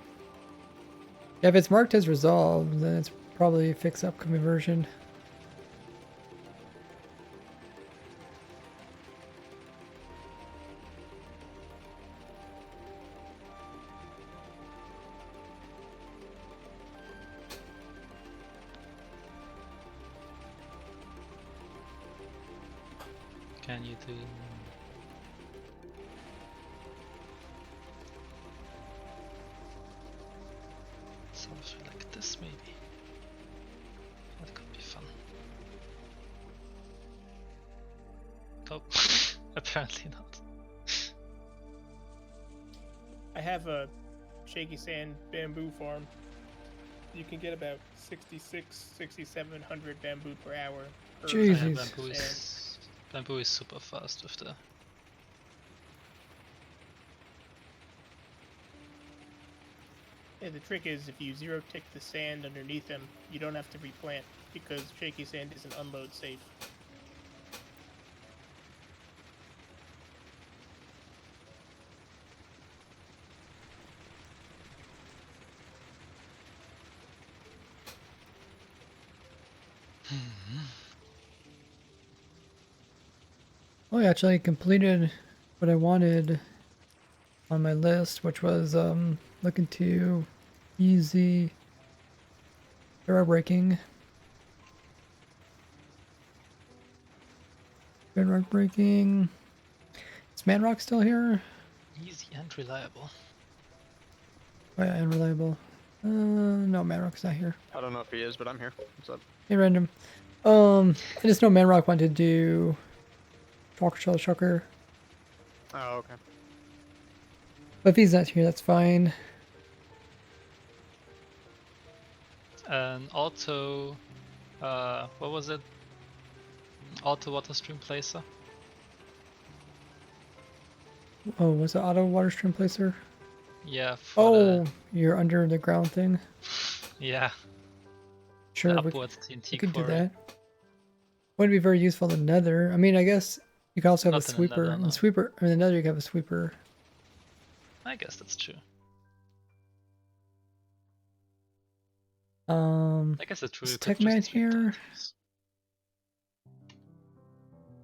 Yeah, if it's marked as resolved, then it's probably a fix upcoming version. Can you do? Something like this maybe. That could be fun. Oh, apparently not. I have a shaky sand bamboo farm. You can get about 6,700 bamboo per hour. Per Jesus. Bamboo is super fast with the. Yeah, the trick is if you zero tick the sand underneath them, you don't have to replant because shaky sand isn't unload safe. Oh, I actually completed what I wanted on my list, which was looking to easy arrow breaking. Bedrock breaking. Is Manrock still here? Easy and reliable. Oh yeah, unreliable. No, Manrock's not here. I don't know if he is, but I'm here. What's up? Hey, random. I just know Manrock wanted to do Shell Shocker. Oh, okay. But if he's not here, that's fine. an auto, what was it? Auto water stream placer. Oh, was it auto water stream placer? Yeah. For Oh, you're under the ground thing. yeah. Sure, The we upwards TNT could do quarry. that. Wouldn't be very useful in Nether. I mean, I guess you can also have Not a in the sweeper. Nether, In no. sweeper, I mean, in the Nether you can have a sweeper. I guess that's true. I guess it's true. Is You could Techman just sweep the here? items.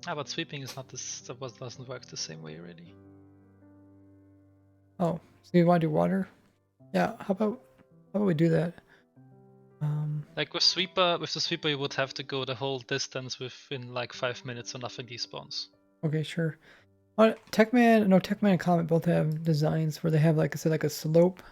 Ah, but sweeping is not this. That doesn't work the same way, really. Oh, so you want to do water? Yeah. How about we do that? Like with the sweeper, you would have to go the whole distance within like 5 minutes, so nothing despawns. Okay, sure. Techman and Comet both have designs where they have, like I said, like a slope.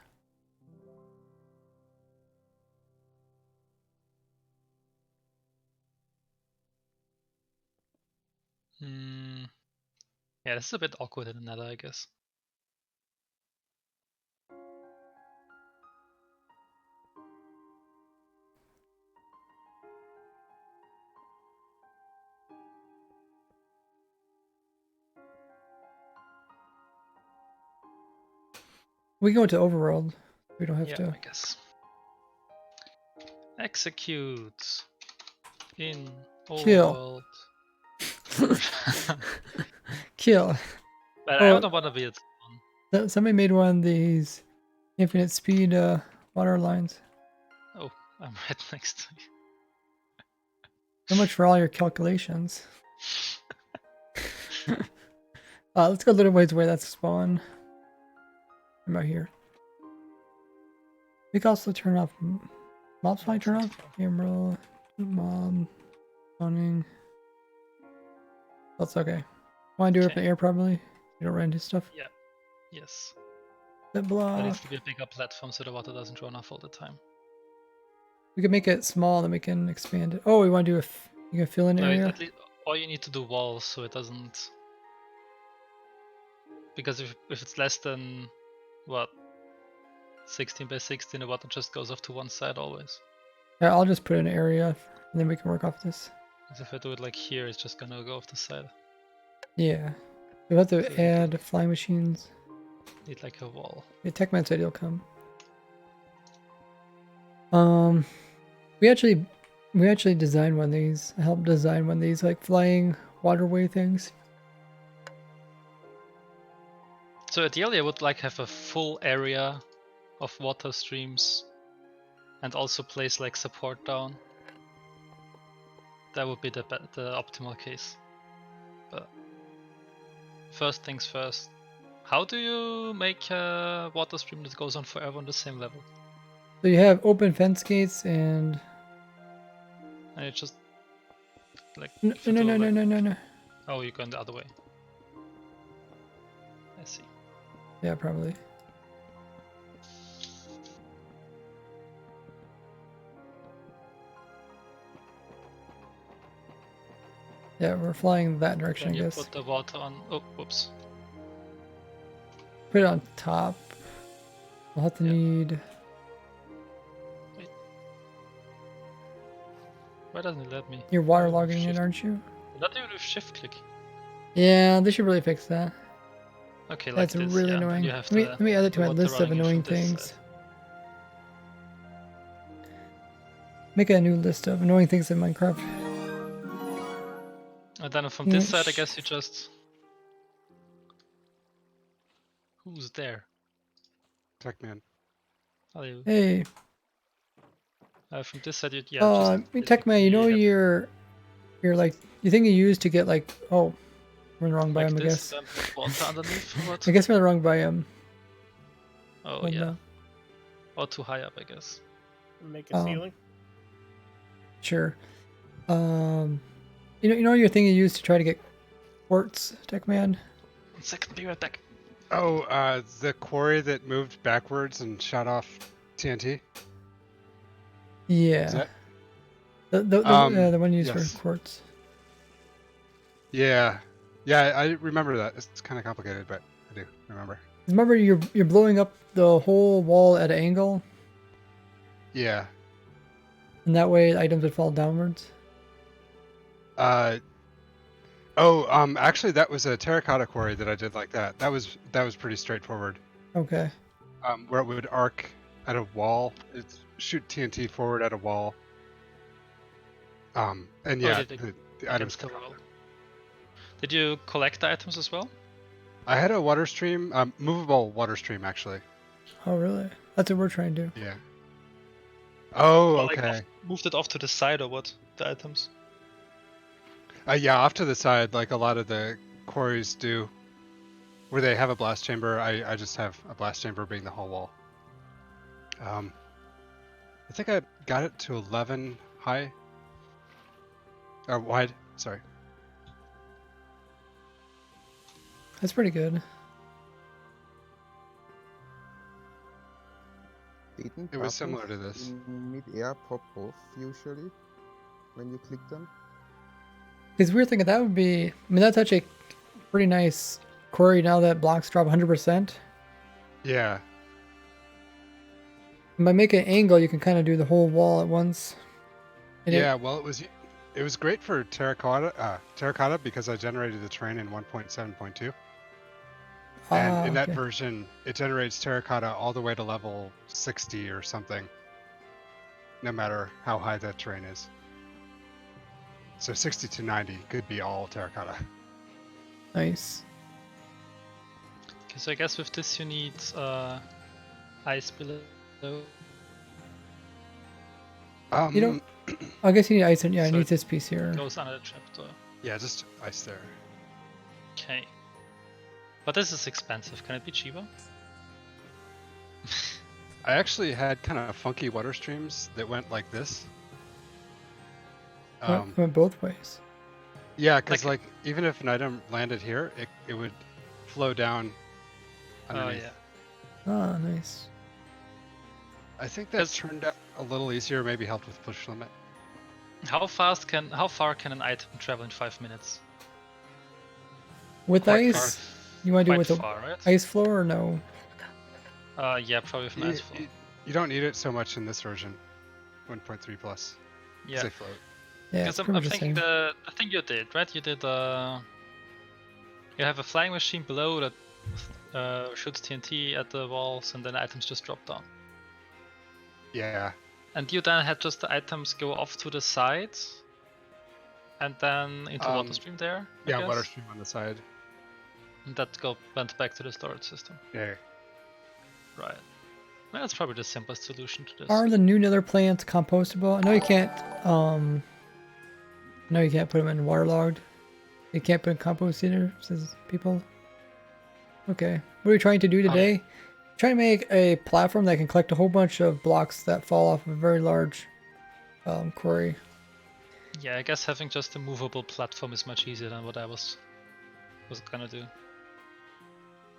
Yeah, this is a bit awkward in the Nether, I guess. We go into overworld. We don't have Yeah, to. I guess. Execute in Kill. overworld. Kill. But Oh, I don't want to be at somebody made one of these infinite speed water lines. Oh, I'm right next to you. So much for all your calculations. Let's go a little ways away. That's spawn. Right here. We can also turn off mob spawning. Turn off emerald mob spawning. That's okay. Want to do it up in the air probably? You don't run into stuff. Yeah. Yes. The There block. needs to be a bigger platform so the water doesn't run off all the time. We can make it small, then we can expand it. Oh, we want to do you can fill in No, area. at least, or you need to do walls so it doesn't. Because if it's less than what 16 by 16, the water just goes off to one side always. Yeah, I'll just put in an area, and then we can work off this. Because if I do it like here, it's just gonna go off the side. Yeah. We'll have to add flying machines. Need like a wall. Yeah, Techman said he'll come. We actually designed one of these. I helped design one of these like flying waterway things. So ideally, I would like have a full area of water streams, and also place like support down. That would be the optimal case. But first things first. How do you make a water stream that goes on forever on the same level? So you have open fence gates and it just like no. Oh, you're going the other way. I see. Yeah, probably. Yeah, we're flying that direction, Then I you guess. put the water on. Oh, whoops. Put it on top. We'll have to need. Wait. Why doesn't it let me? You're waterlogging it, aren't you? Not even with shift click. Yeah, they should really fix that. Okay, like that's this, really yeah. annoying. You have Let me add it to my water list of running in annoying from this things. side. Make a new list of annoying things in Minecraft. And then from this side, I guess you just. Who's there? Techman. Hello. Hey. From this side, you Techman, you know you're like you think you use to get like we're in the wrong like biome, I this, guess. water underneath. Or what? I guess we're in the wrong biome. Oh yeah. Or too high up, I guess. Make a ceiling. Sure. You know your thing you use to try to get quartz, Techman? 1 second, be right back. Oh, the quarry that moved backwards and shot off TNT? Yeah. Is that... The one you use for quartz. Yeah. Yeah, I remember that. It's kind of complicated, but I do remember. Remember you're blowing up the whole wall at an angle? Yeah. And that way items would fall downwards. Actually, that was a terracotta quarry that I did like that. That was pretty straightforward. Okay. Where it would arc at a wall, it's shoot TNT forward at a wall. And yeah, did it the items against the come wall. out. Did you collect the items as well? I had a water stream, movable water stream actually. Oh, really? That's what we're trying to do. Yeah. Oh, Or, like, okay. moved it off to the side or what? The items. Yeah, off to the side, like a lot of the quarries do, where they have a blast chamber. I just have a blast chamber being the whole wall. I think I got it to 11 high. Or wide, sorry. That's pretty good. Didn't It was buttons similar to this. in mid-air pop off usually when you click them? Because we're thinking that would be, I mean, that's actually a pretty nice quarry now that blocks drop 100%. Yeah. And by making an angle, you can kind of do the whole wall at once. And Yeah, well, it was great for terracotta because I generated the terrain in 1.7.2. And in that okay. version, it generates terracotta all the way to level 60 or something, no matter how high that terrain is. So 60 to 90 could be all terracotta. Nice. Okay, so I guess with this you need ice below. You don't. I guess you need ice. Yeah, I So need this piece here. Goes under the trapdoor. Yeah, just ice there. Okay. But this is expensive. Can it be cheaper? I actually had kind of funky water streams that went like this. Went both ways. Yeah, because like even if an item landed here, it would flow down underneath. Oh yeah. Ah, nice. I think that turned out a little easier, maybe helped with push limit. How far can an item travel in 5 minutes? With Quite ice, far. you want to do it Quite with far, the right? ice floor or no? Yeah, probably with an ice floor. You don't need it so much in this version, 1.3 plus. Yeah. They float. Yeah, Because it's I'm pretty much the thinking same. the thing you did, right? You did you have a flying machine below that shoots TNT at the walls, and then items just drop down. Yeah. And you then had just the items go off to the side, and then into water stream there. I Yeah, guess? water stream on the side. And that went back to the storage system. Yeah. Right. Well, that's probably the simplest solution to this. Are the new Nether plants compostable? I know you can't. No, you can't put them in waterlogged. You can't put in compost either, says people. Okay. What are we trying to do today? Trying to make a platform that can collect a whole bunch of blocks that fall off of a very large quarry. Yeah, I guess having just a movable platform is much easier than what I was gonna do.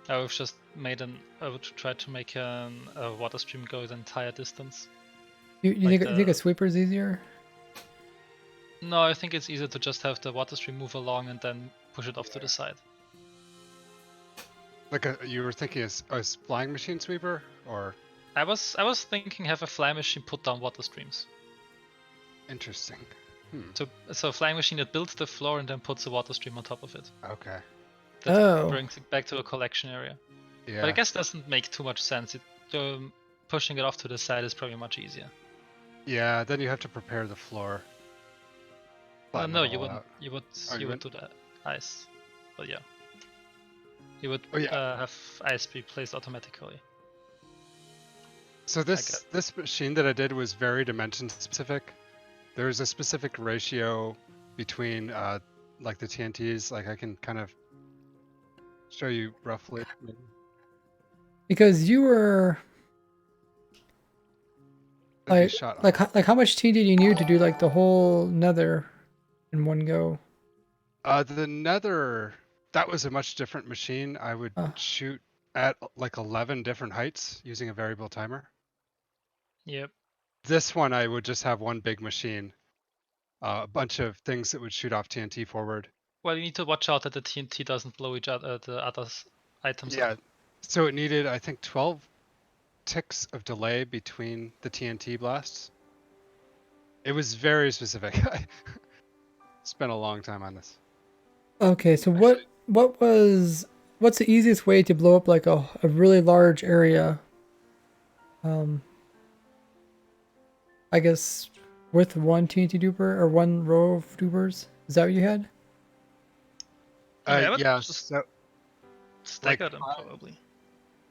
I would just I would try to make a water stream go the entire distance. You Like think a sweeper is easier? No, I think it's easier to just have the water stream move along and then push it off to the side. Like you were thinking a flying machine sweeper, or? I was thinking have a flying machine put down water streams. Interesting. So a flying machine that builds the floor and then puts a water stream on top of it. Okay. That brings it back to a collection area. Yeah. But I guess it doesn't make too much sense. Pushing it off to the side is probably much easier. Yeah, then you have to prepare the floor. No, you wouldn't. You would do the ice. But yeah. You would have ice be placed automatically. So this machine that I did was very dimension specific. There's a specific ratio between like the TNTs. Like I can kind of show you roughly. Maybe. Because you were like how much TNT do you need to do like the whole Nether in one go? The Nether, that was a much different machine. I would shoot at like 11 different heights using a variable timer. Yep. This one I would just have one big machine, a bunch of things that would shoot off TNT forward. Well, you need to watch out that the TNT doesn't blow the other items up. So it needed, I think, 12 ticks of delay between the TNT blasts. It was very specific. I spent a long time on this. Okay, so Actually, what's the easiest way to blow up like a really large area? I guess with one TNT duper or one row of dupers. Is that what you had? I would yeah, just so like stagger them probably.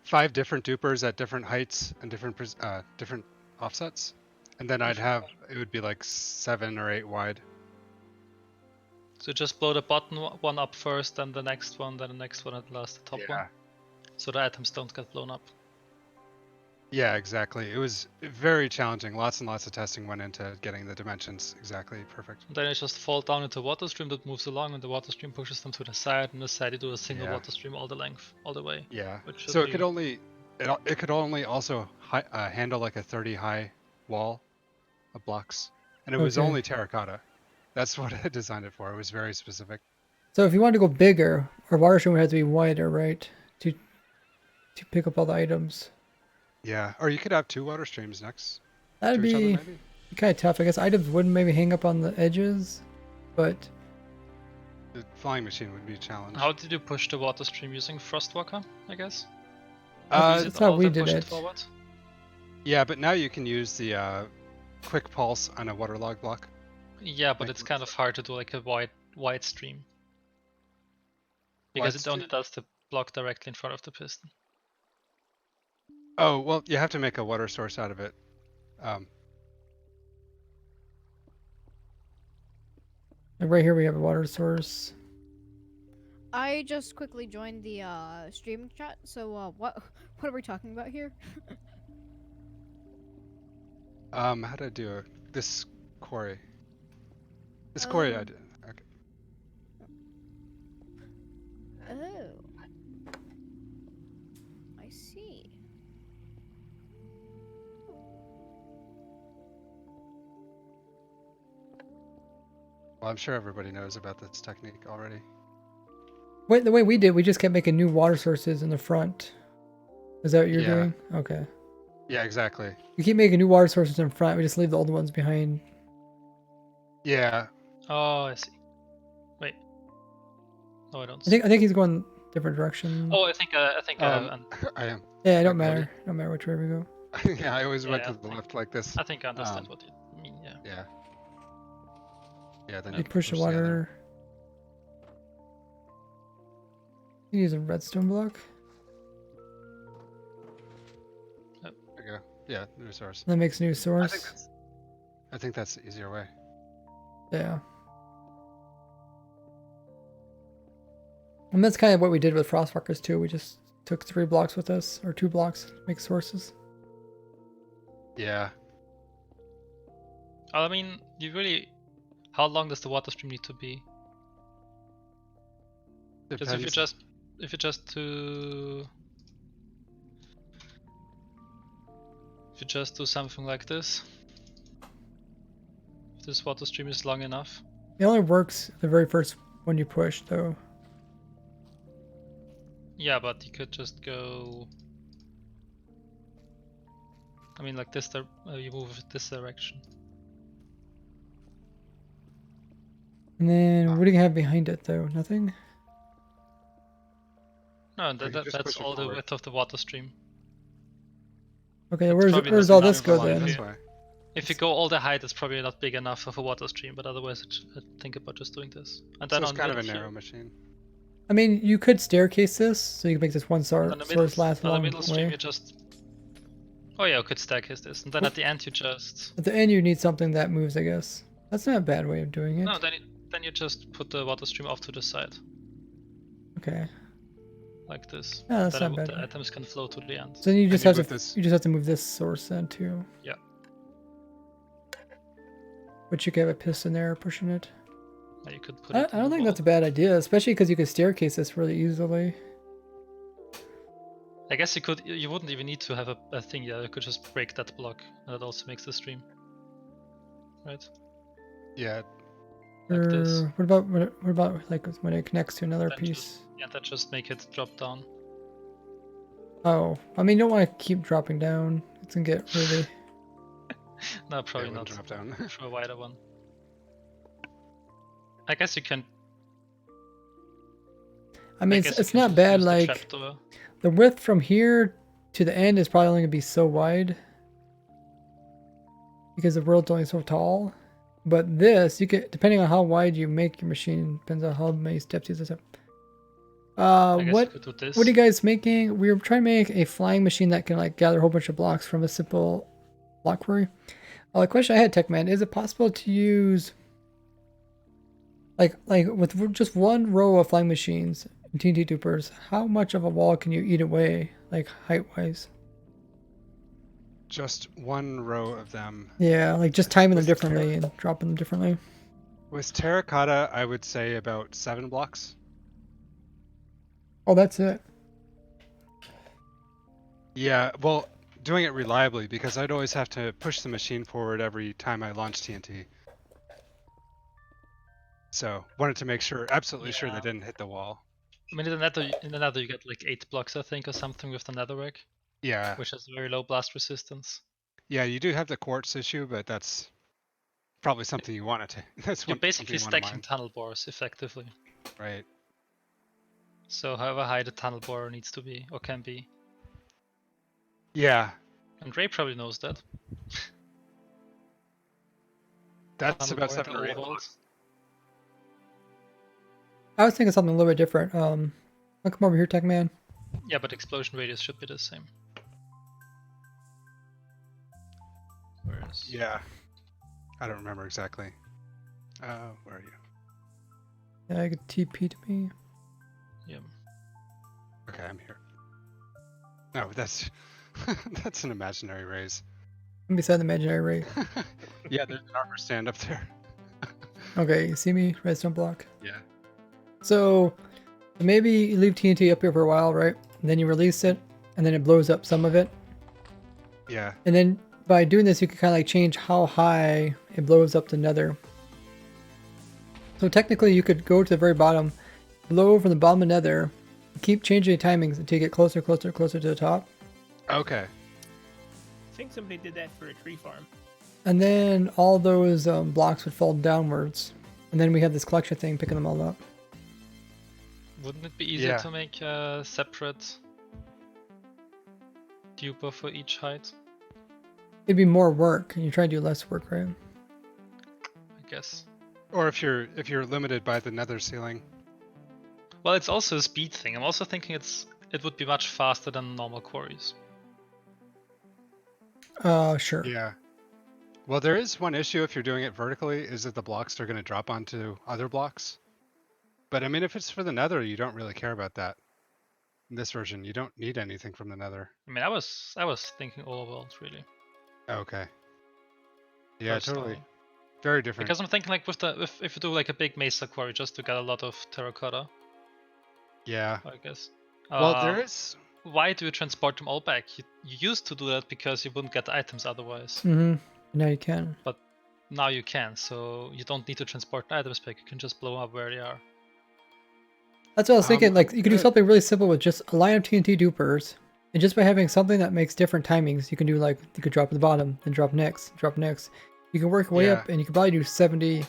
5 different dupers at different heights and different offsets, and then I'd have it would be like 7 or 8 wide. So just blow the bottom one up first, then the next one, then the next one, and last the top Yeah. one. So the items don't get blown up. Yeah, exactly. It was very challenging. Lots and lots of testing went into getting the dimensions exactly perfect. And then you just fall down into water stream that moves along, and the water stream pushes them to the side, and the side you do a single Yeah. water stream all the length, all the way. Yeah. Which So should it could only also handle like a 30 high wall of blocks, and it was Okay. only terracotta. That's what I designed it for. It was very specific. So if you want to go bigger, our water stream would have to be wider, right? To pick up all the items. Yeah. Or you could have 2 water streams next That'd to each other, be maybe. kind of tough. I guess items wouldn't maybe hang up on the edges, but The flying machine would be a challenge. How did you push the water stream using Frostwalker, I guess? that's how we did push it. Forward? Yeah, but now you can use the quick pulse on a waterlog block. Yeah, but Like- it's kind of hard to do like a wide stream. Because Wide it only does the block directly in front of the piston. Oh, well, you have to make a water source out of it. Like right here we have a water source. I just quickly joined the streaming chat. So what are we talking about here? How to do this quarry? This quarry I did. Okay. Oh, I see. Well, I'm sure everybody knows about this technique already. Wait, the way we did, we just kept making new water sources in the front. Is that what you're Yeah. doing? Okay. Yeah, exactly. We keep making new water sources in front. We just leave the old ones behind. Yeah. Oh, I see. Wait. No, I don't. I think he's going different direction. Oh, I think I am. Yeah, it don't okay. matter. No matter which way we go. Yeah, I always went Yeah, to the left like this. I think I understand Um, what you mean. Yeah. Yeah. Yeah, then You you push the other. water. You use a redstone block. There you go. Yeah, new source. That makes a new source. I think that's the easier way. Yeah. And that's kind of what we did with Frostwalkers too. We just took 3 blocks with us, or 2 blocks to make sources. Yeah. I mean, how long does the water stream need to be? Because if you just do something like this, if this water stream is long enough. It only works the very first one you push, though. Yeah, but you could just go. I mean, like this. You move it this direction. And then what do you have behind it, though? Nothing? No, you just that's push it all the forward. width of the water stream. Okay, It's probably where's not all enough this go for then? This way. If you go all the height, it's probably not big enough of a water stream. But otherwise, I'd think about just doing this. And So then it's on kind of a if you- narrow machine. I mean, you could staircase this, so you can make this one on the middle, source last a on the long middle stream, way. you just. Oh yeah, you could staircase this, and then at the end you just. At the end, you need something that moves, I guess. That's not a bad way of doing it. No, then you just put the water stream off to the side, Okay. like this. Yeah, that's Then not bad. the items can flow to the end. So then you just you have move to this- you just have to move this source then too. Yeah. But you could have a piston there pushing it. Yeah, you could put I it. don't think that's a bad idea, especially because you could staircase this really easily. I guess you could. You wouldn't even need to have a thing. Yeah, you could just break that block, and that also makes the stream. Right. Yeah. Like this. Or what about like when it connects to another Then piece? Yeah, that just make it drop down. Oh, I mean, you don't want to keep dropping down. It's gonna get really. No, Yeah, probably it not. wouldn't drop down. For a wider one. I guess you can. I mean, guess it's you can not just bad. use the Like trapdoor. the width from here to the end is probably only gonna be so wide because the world's only so tall. But this, you could, depending on how wide you make your machine, depends on how many steps you have. I guess you What could do this. are you guys making? We were trying to make a flying machine that can like gather a whole bunch of blocks from a simple block quarry. The question I had, Techman, is it possible to use like with just one row of flying machines and TNT dupers? How much of a wall can you eat away, like height wise? Just one row of them. Yeah, like just timing them With differently and dropping them differently. With terracotta, I would say about 7 blocks. Oh, that's it. Yeah, well, doing it reliably, because I'd always have to push the machine forward every time I launch TNT. So wanted to make sure, absolutely sure they Yeah. didn't hit the wall. I mean, in the nether you get like 8 blocks, I think, or something with the netherrack, Yeah, which has very low blast resistance. yeah, you do have the quartz issue, but that's probably something you want to. That's You're something basically you want to stacking mine, tunnel bores effectively. right? So however high the tunnel bore needs to be or can be. Yeah, And Ray probably knows that. that's Tunnel about bore 7 into or 8 all blocks. walls. I was thinking something a little bit different. I'll come over here, Techman. Yeah, but explosion radius should be the same. Whereas Yeah, I don't remember exactly. Where are you? Yeah, I could TP to me. yeah. Okay, I'm here. No, that's that's an imaginary raise. I'm beside the imaginary ray. Yeah, there's an armor stand up there. Okay, you see me? Redstone block. Yeah. So maybe you leave TNT up here for a while, right? And then you release it, and then it blows up some of it. Yeah. And then by doing this, you can kind of like change how high it blows up the nether. So technically, you could go to the very bottom, blow from the bottom of nether, keep changing the timings until you get closer, closer, closer to the top. Okay. I think somebody did that for a tree farm. And then all those blocks would fall downwards. And then we have this collection thing picking them all up. Wouldn't it be easier Yeah. to make a separate duper for each height? It'd be more work, and you try to do less work, right? I guess. Or if you're limited by the nether ceiling. Well, it's also a speed thing. I'm also thinking it would be much faster than normal quarries. Sure. Yeah. Well, there is one issue if you're doing it vertically, is that the blocks are going to drop onto other blocks. But I mean, if it's for the nether, you don't really care about that. In this version, you don't need anything from the nether. I mean, I was thinking overworld really. Okay. Yeah, totally. Personally. Very different. Because I'm thinking like if you do like a big mesa quarry just to get a lot of terracotta, Yeah. I guess. Well, there is. Why do you transport them all back? You used to do that because you wouldn't get the items otherwise. Mm-hmm. Now you can. But now you can, so you don't need to transport the items back. You can just blow them up where they are. That's what I was thinking. Like, you could do good. something really simple with just a line of TNT dupers. And just by having something that makes different timings, you can do like, you could drop at the bottom, then drop next, drop next. You can work your way Yeah. up, and you could probably do 70,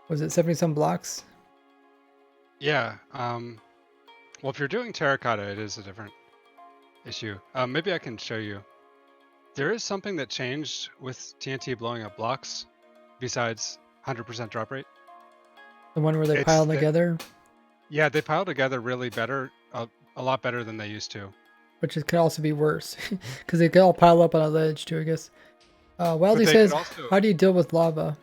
was it 70 some blocks? Yeah. Well, if you're doing terracotta, it is a different issue. Maybe I can show you. There is something that changed with TNT blowing up blocks, besides 100% drop rate. The one where they It's pile the- together, Yeah, they pile together really better, a lot better than they used to. which could also be worse. Because they could all pile up on a ledge too, I guess. Weldy they says, could also- how do you deal with lava?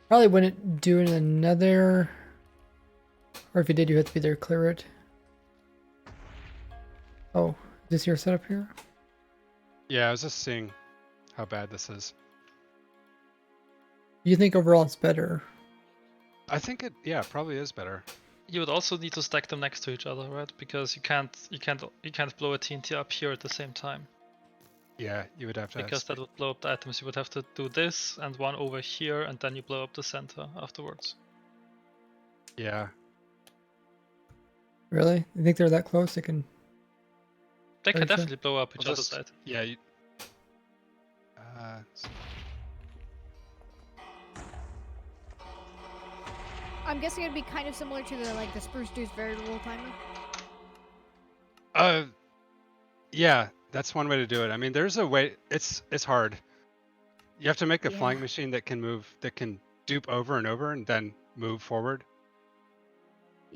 Probably wouldn't do it in another... Or if you did, you have to be there to clear it. Oh, is this your setup here? Yeah, I was just seeing how bad this is. You think overall it's better? I think it, yeah, probably is better. You would also need to stack them next to each other, right? Because you can't blow a TNT up here at the same time. Yeah, you would have to. Because that would blow up the items. You would have to do this and one over here, and then you blow up the center afterwards. Yeah. Really? You think they're that close? They can... They can Very sure. definitely blow up each I'll other's just- items. Yeah. I'm guessing it'd be kind of similar to the spruce juice variable timer. Yeah, that's one way to do it. I mean, there's a way. It's hard. You have to make a Yeah. flying machine that can move, that can dupe over and over and then move forward.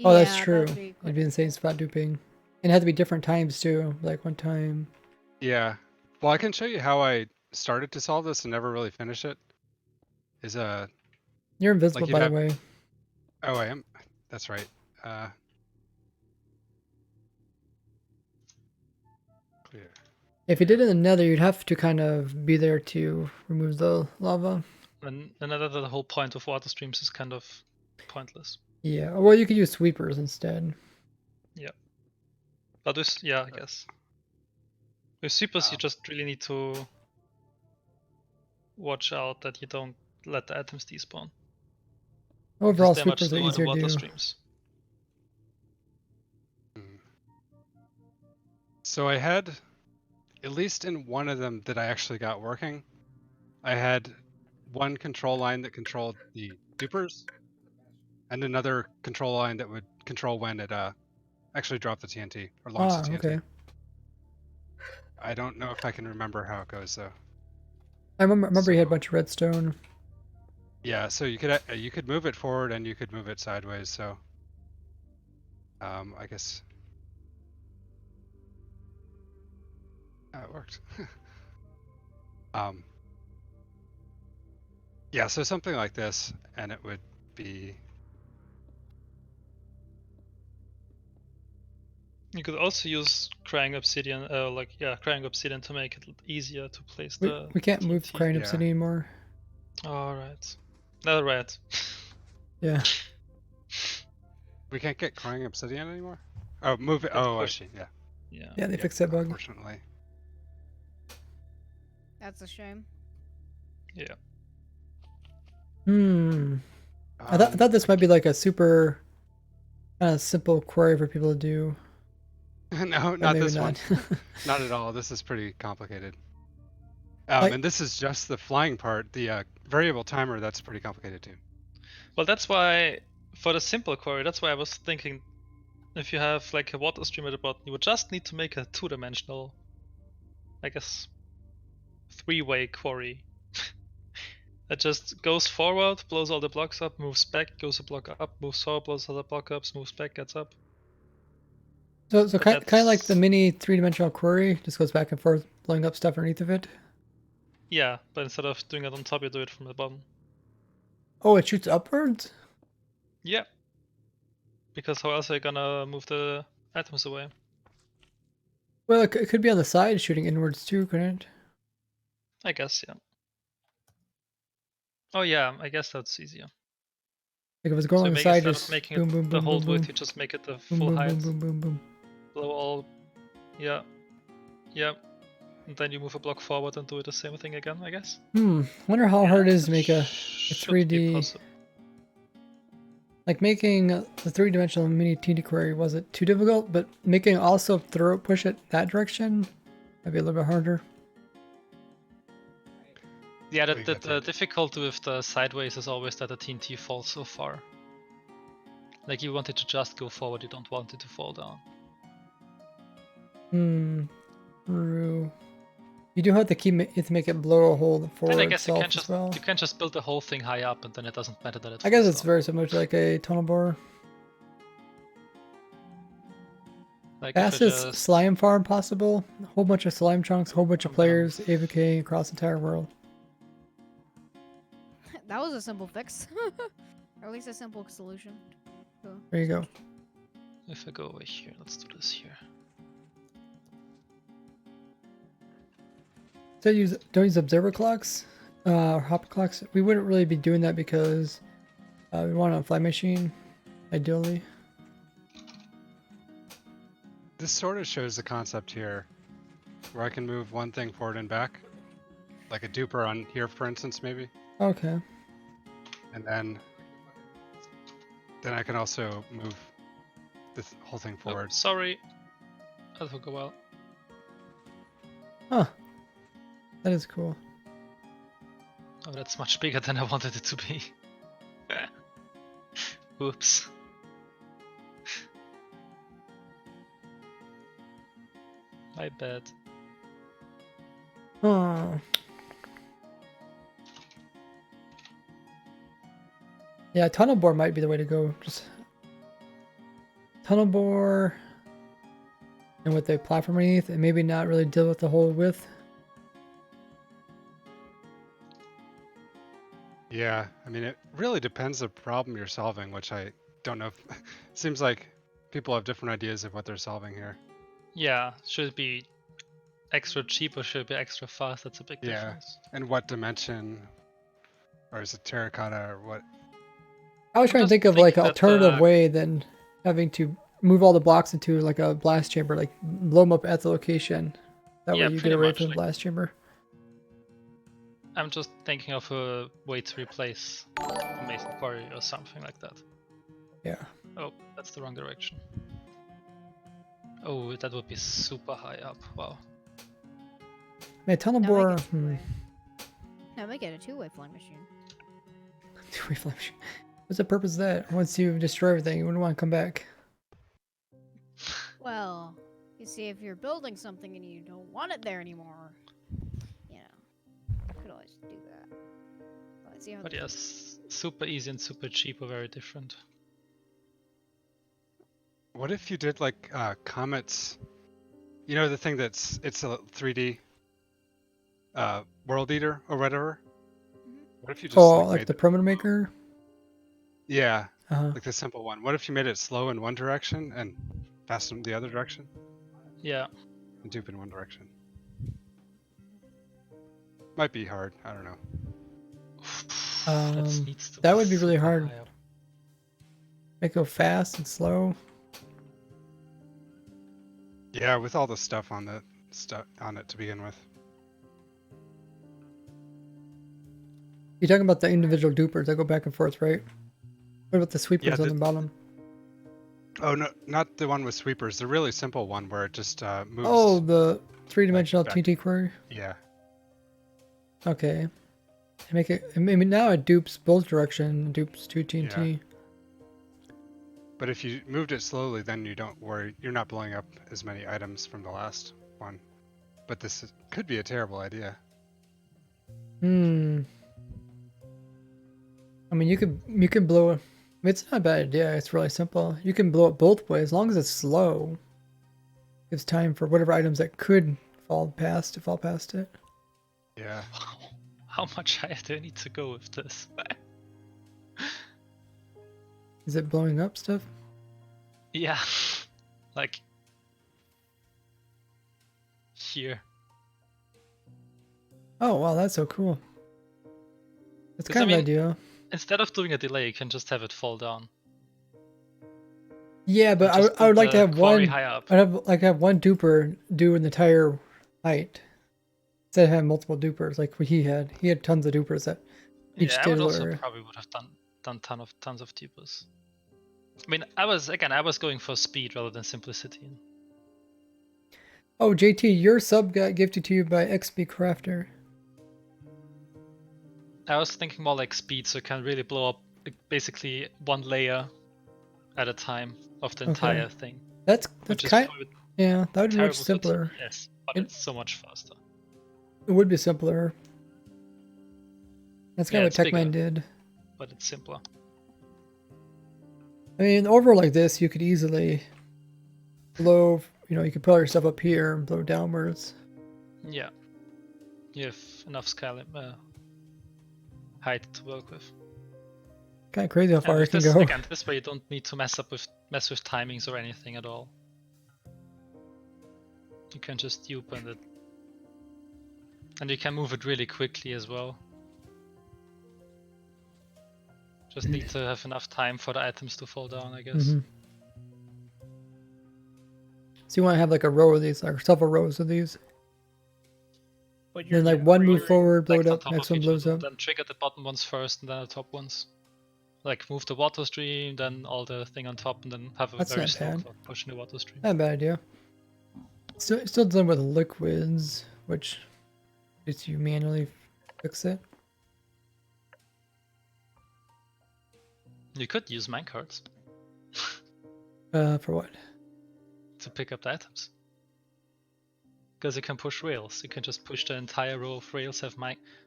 Oh, that's Yeah, true. that'd be It'd be insane spot duping. And it had to be different times too. Like one time. Yeah. Well, I can show you how I started to solve this and never really finish it. Is You're invisible, like you'd by the have. way. Oh, I am. That's right. Clear. If you did it in the Nether, you'd have to kind of be there to remove the lava. And another, the whole point of water streams is kind of pointless. Yeah. Well, you could use sweepers instead. Yeah. But with, yeah, I guess. With sweepers, you just really need to watch out that you don't let the items despawn. Overall, They're much sweepers are slower than easier to water do. streams. So I had, at least in one of them that I actually got working, I had one control line that controlled the dupers, and another control line that would control when it actually dropped the TNT or launched the TNT. Okay. I don't know if I can remember how it goes though. I remember you had a bunch of redstone. Yeah, so you could move it forward and you could move it sideways. So I guess it worked. Yeah, so something like this, and it would be. You could also use crying obsidian, crying obsidian to make it easier to place the. We can't move TNT. crying Yeah. obsidian anymore. Alright. No, right. Yeah. We can't get crying obsidian anymore? Oh, move it. It's Oh, I pushed. see. Yeah. Yeah. Yeah, they fixed that bug. Unfortunately. That's a shame. Yeah. I thought this might be like a super kind of simple query for people to do. No, But not maybe this not. one. Not at all. This is pretty complicated. Like- And this is just the flying part. The variable timer, that's pretty complicated too. Well, that's why, for the simple query, that's why I was thinking if you have like a water stream at the bottom, you would just need to make a two-dimensional, I guess, three-way query. That just goes forward, blows all the blocks up, moves back, goes a block up, moves forward, blows all the block up, moves back, gets up. So But kind of like the that's- mini three-dimensional query, just goes back and forth, blowing up stuff underneath of it. Yeah, but instead of doing it on top, you do it from the bottom. Oh, it shoots upwards? Yeah. Because how else are you gonna move the items away? Well, it could be on the side shooting inwards too, couldn't it? I guess, yeah. Oh yeah, I guess that's easier. Like if it was going So on the make, side, instead just of making boom, it boom, the boom, whole boom, width, boom. you just make it the Boom, full boom, height. boom, boom, boom, boom. Blow all. Yeah. Yeah. And then you move a block forward and do the same thing again, I guess. Wonder how hard it is to make a Should be 3D. possible. Like making the three-dimensional mini TD query wasn't too difficult, but making also push it that direction, that'd be a little bit harder. Yeah, We got the that. difficulty with the sideways is always that the TNT falls so far. Like you want it to just go forward, you don't want it to fall down. True. You do have to make it blow a hole for And I guess itself you as well. can't just build the whole thing high up and then it doesn't matter that it I guess falls it's down. very similar to like a tunnel bore. Like if you Fastest just- slime farm possible. A whole bunch of slime chunks, a whole bunch of players AFK across the entire world. That was a simple fix. Or at least a simple solution. So, There you go. If I go over here, let's do this here. So don't use observer clocks or hop clocks. We wouldn't really be doing that because we want a fly machine, ideally. This sort of shows the concept here, where I can move one thing forward and back, like a duper on here, for instance, maybe, Okay. and then I can also move this whole thing Oh, forward. sorry. That took a while. Huh. That is cool. Oh, that's much bigger than I wanted it to be. Whoops. My bad. Oh. Yeah, tunnel bore might be the way to go. Just tunnel bore, and with the platform underneath, and maybe not really deal with the whole width. Yeah, I mean, it really depends the problem you're solving, which I don't know. It seems like people have different ideas of what they're solving here. Yeah, should it be extra cheap or should it be extra fast? That's a big Yeah, difference. and what dimension, or is it terracotta, or what? I was I'm trying to just think of like thinking an that alternative way than having to move all the blocks into like a blast chamber, like blow them up at the location. That Yeah, way you get pretty away much, from the like- blast chamber. I'm just thinking of a way to replace a Mason Quarry or something like that. Yeah. Oh, that's the wrong direction. Oh, that would be super high up. Wow. Man, tunnel Now bore. make it Now make it a two-way flying machine. Two-way flash. What's the purpose of that? Once you destroy everything, you wouldn't want to come back. Well, you see, if you're building something and you don't want it there anymore, you could always do that. Let's see how. But yes, super easy and super cheap are very different. What if you did like comets? You know the thing it's a 3D world eater or whatever. What if you just Oh, like, like made the perimeter maker? Yeah, Uh-huh. like the simple one. What if you made it slow in one direction and fast in the other direction? Yeah. And deep in one direction. Might be hard. I don't know. That would be really super hard. high up. Make it go fast and slow. Yeah, with all the stuff on it to begin with. You're talking about the individual dupers that go back and forth, right? What about the sweepers on the bottom? Oh no, not the one with sweepers. The really simple one where it just moves. Oh, the three-dimensional back. TNT query. Yeah. Okay. Make it. I mean, now it dupes both direction. Dupes two TNT. Yeah. But if you moved it slowly, then you don't worry. You're not blowing up as many items from the last one. But this could be a terrible idea. Hmm. I mean, you can blow. I mean, it's not a bad idea. It's really simple. You can blow it both ways as long as it's slow. Gives time for whatever items that could fall past to fall past it. Yeah. How much higher do I need to go with this? Is it blowing up stuff? Yeah. Like here. Oh wow, that's so cool. That's 'Cause, kind I of mean, ideal. Instead of doing a delay, you can just have it fall down. Yeah, but just I would put like to the have quarry one. high up. I'd like to have one duper do an entire height instead of having multiple dupers like what he had. He had tons of dupers that each Yeah, I did would a also little area. probably would have done tons of dupers. I mean, I was going for speed rather than simplicity. Oh, JT, your sub got gifted to you by XP Crafter. I was thinking more like speed, so it can really blow up like, basically one layer at a time of the entire thing. That's which is kind. probably Yeah, that would be terrible much for simpler. TPS, but it's so much faster. It would be simpler. That's kind Yeah, of it's what Techman bigger. did. But it's simpler. I mean, over like this, you could easily blow. You know, you could put all your stuff up here and blow downwards. Yeah. You have enough scale height to work with. Kind of crazy how far with it can this, go. Again, this way you don't need to mess with timings or anything at all. You can just dupe and you can move it really quickly as well. Just need to have enough time for the items to fall down, I guess. Mm-hmm. So you want to have like a row of these, like several rows of these. But Then like one move forward, blow it on up, top next of one each blows other, up. then trigger the bottom ones first and then the top ones. Like move the water stream, then all the thing on top, and then have a That's very not slow bad. clock pushing the water stream. Not a bad idea. Still done with liquids, which lets you manually fix it. You could use minecarts For what? to pick up the items. Because you can push rails. You can just push the entire row of rails, have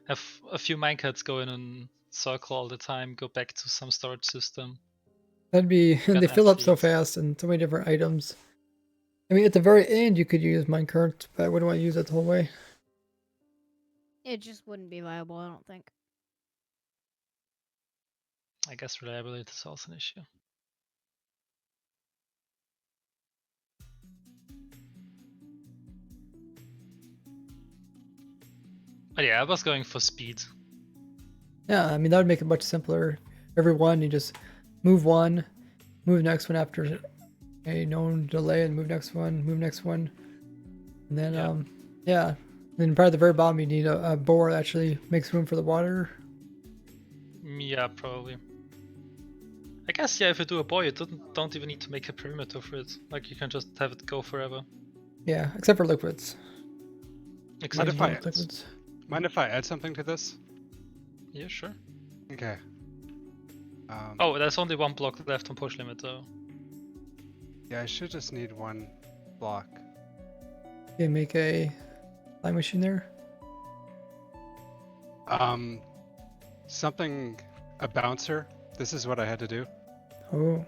a few minecarts go in a circle all the time, go back to some storage system. That'd be, they Get fill up so athletes. fast and so many different items. I mean, at the very end, you could use minecart, but I wouldn't want to use it the whole way. It just wouldn't be viable, I don't think. I guess reliability is also an issue. But yeah, I was going for speed. Yeah, I mean, that would make it much simpler. Every one, you just move one, move next one after a known delay, and move next one, and then Yeah. yeah. Then probably at the very bottom, you need a bore that actually makes room for the water. Yeah, probably. I guess yeah, if you do a boy, you don't even need to make a perimeter for it. Like you can just have it go forever. Yeah, except for liquids. Except if for I- liquids. Mind if I add something to this? Yeah, sure. Okay. Oh, there's only one block left on push limit though. Yeah, I should just need one block. Okay, make a flying machine there. A bouncer. This is what I had to do. Oh,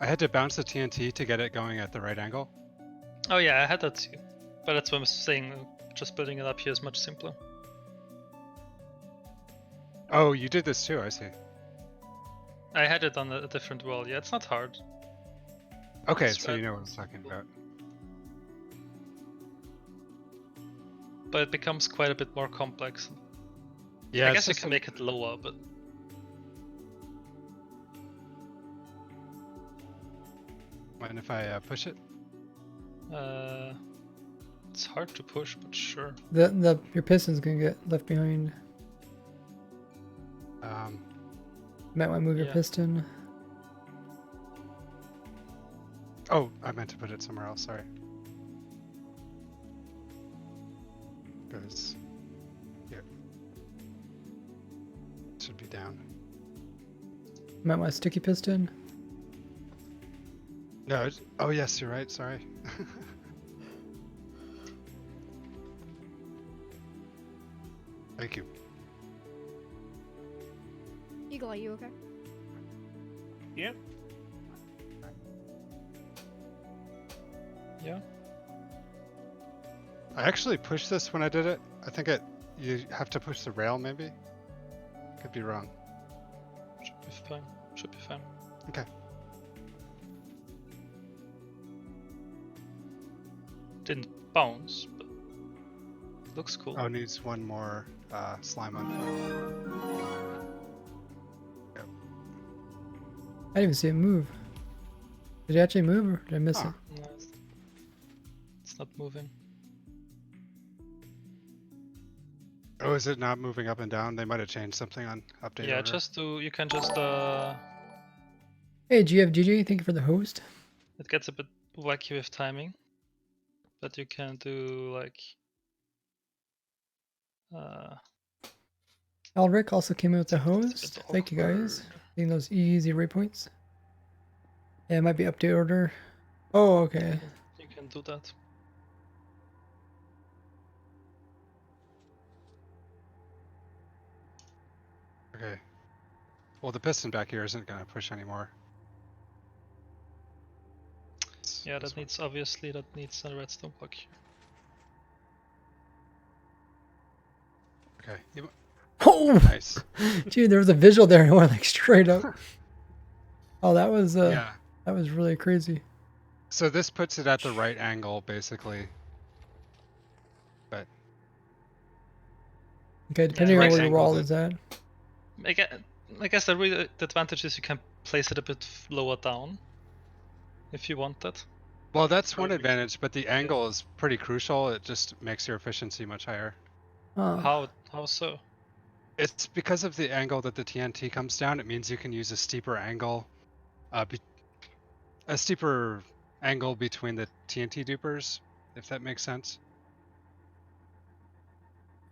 I had to bounce the TNT to get it going at the right angle. Oh yeah, I had that too. But that's what I'm saying, just building it up here is much simpler. Oh, you did this too, I see. I had it on a different wall, yeah, it's not hard. Okay, It's so you right. know what I'm talking about. But it becomes quite a bit more complex. Yeah, I it's guess you just can make it lower, but Mind if I push it? it's hard to push, but sure. your piston's gonna get left behind. Might want to move your Yeah. piston. Oh, I meant to put it somewhere else, sorry. Goes here. Should be down. Might want a sticky piston. No, oh yes, you're right, sorry. Thank you. Eagle, are you okay? Yeah. Yeah. I actually pushed this when I did it. I think you have to push the rail maybe? Could be wrong. Should be fine. Should be fine. Okay. Didn't bounce, but looks cool. Oh, needs one more slime on. I didn't even see it move. Did it actually move, or did I miss it? No, it's not moving. Oh, is it not moving up and down? They might have changed something on update. Yeah, order. you can just Hey, GFGG, thank you for the host. it gets a bit wacky with timing. But you can do like Alric also came in with the it's a bit host. Thank you guys. awkward. Getting those easy waypoints. Yeah, it might be update order. Oh, okay. You can do that. Okay. Well, the piston back here isn't going to push anymore. Yeah, that needs a redstone block here. Okay. Oh, Nice. Gee, there was a visual there and it went like straight up. Oh, that was Yeah. that was really crazy. So this puts it at the right angle, basically. But Okay, depending on right where your angle wall to- is at. I guess the advantage is you can place it a bit lower down if you want that. well, that's one advantage, but the angle is pretty crucial. It just makes your efficiency much higher. Oh. How so? It's because of the angle that the TNT comes down. It means you can use a steeper angle, between the TNT dupers, if that makes sense.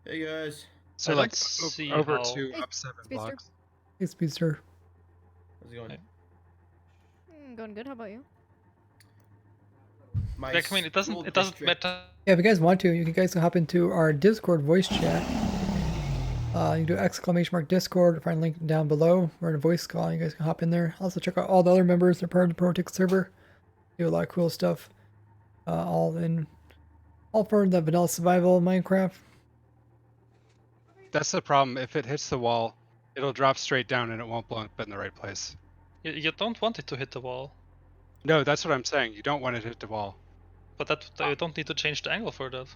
Hey guys. So I like don't see over how- 2 Hey, up 7 Speedster. blocks. Hey, Speedster. How's it going? Hey. Going good. How about you? My Like, I mean, it doesn't school doesn't district- matter. Yeah, if you guys want to, you guys can hop into our Discord voice chat. You can do !Discord, find a link down below. We're in a voice call. You guys can hop in there. Also check out all the other members. They're part of the Protix server. Do a lot of cool stuff. All for the vanilla survival Minecraft. That's the problem. If it hits the wall, it'll drop straight down and it won't blow up in the right place. You don't want it to hit the wall, No, that's what I'm saying. You don't want it to hit the wall. but that you don't need to change the angle for that.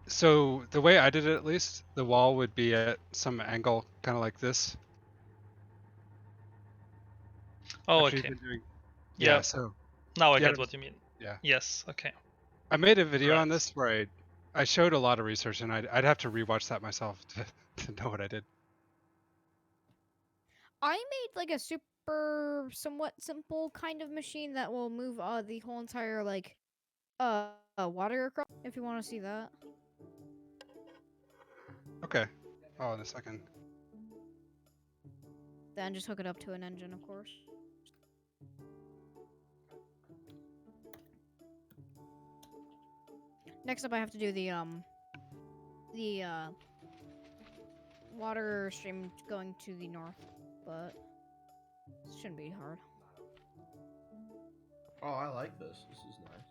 So the way I did it, at least, the wall would be at some angle, kind of like this. Oh, After you've okay. been doing- Yeah. So Now I yeah, get what you mean. yeah. Yes. Okay. I made a video on Right. this where I showed a lot of research, and I'd have to rewatch that myself to know what I did. I made like a super, somewhat simple kind of machine that will move the whole entire like water across. If you want to see that. Okay. Oh, in a second. Then just hook it up to an engine, of course. Next up, I have to do the water stream going to the north, but it shouldn't be hard. Oh, I like this. This is nice.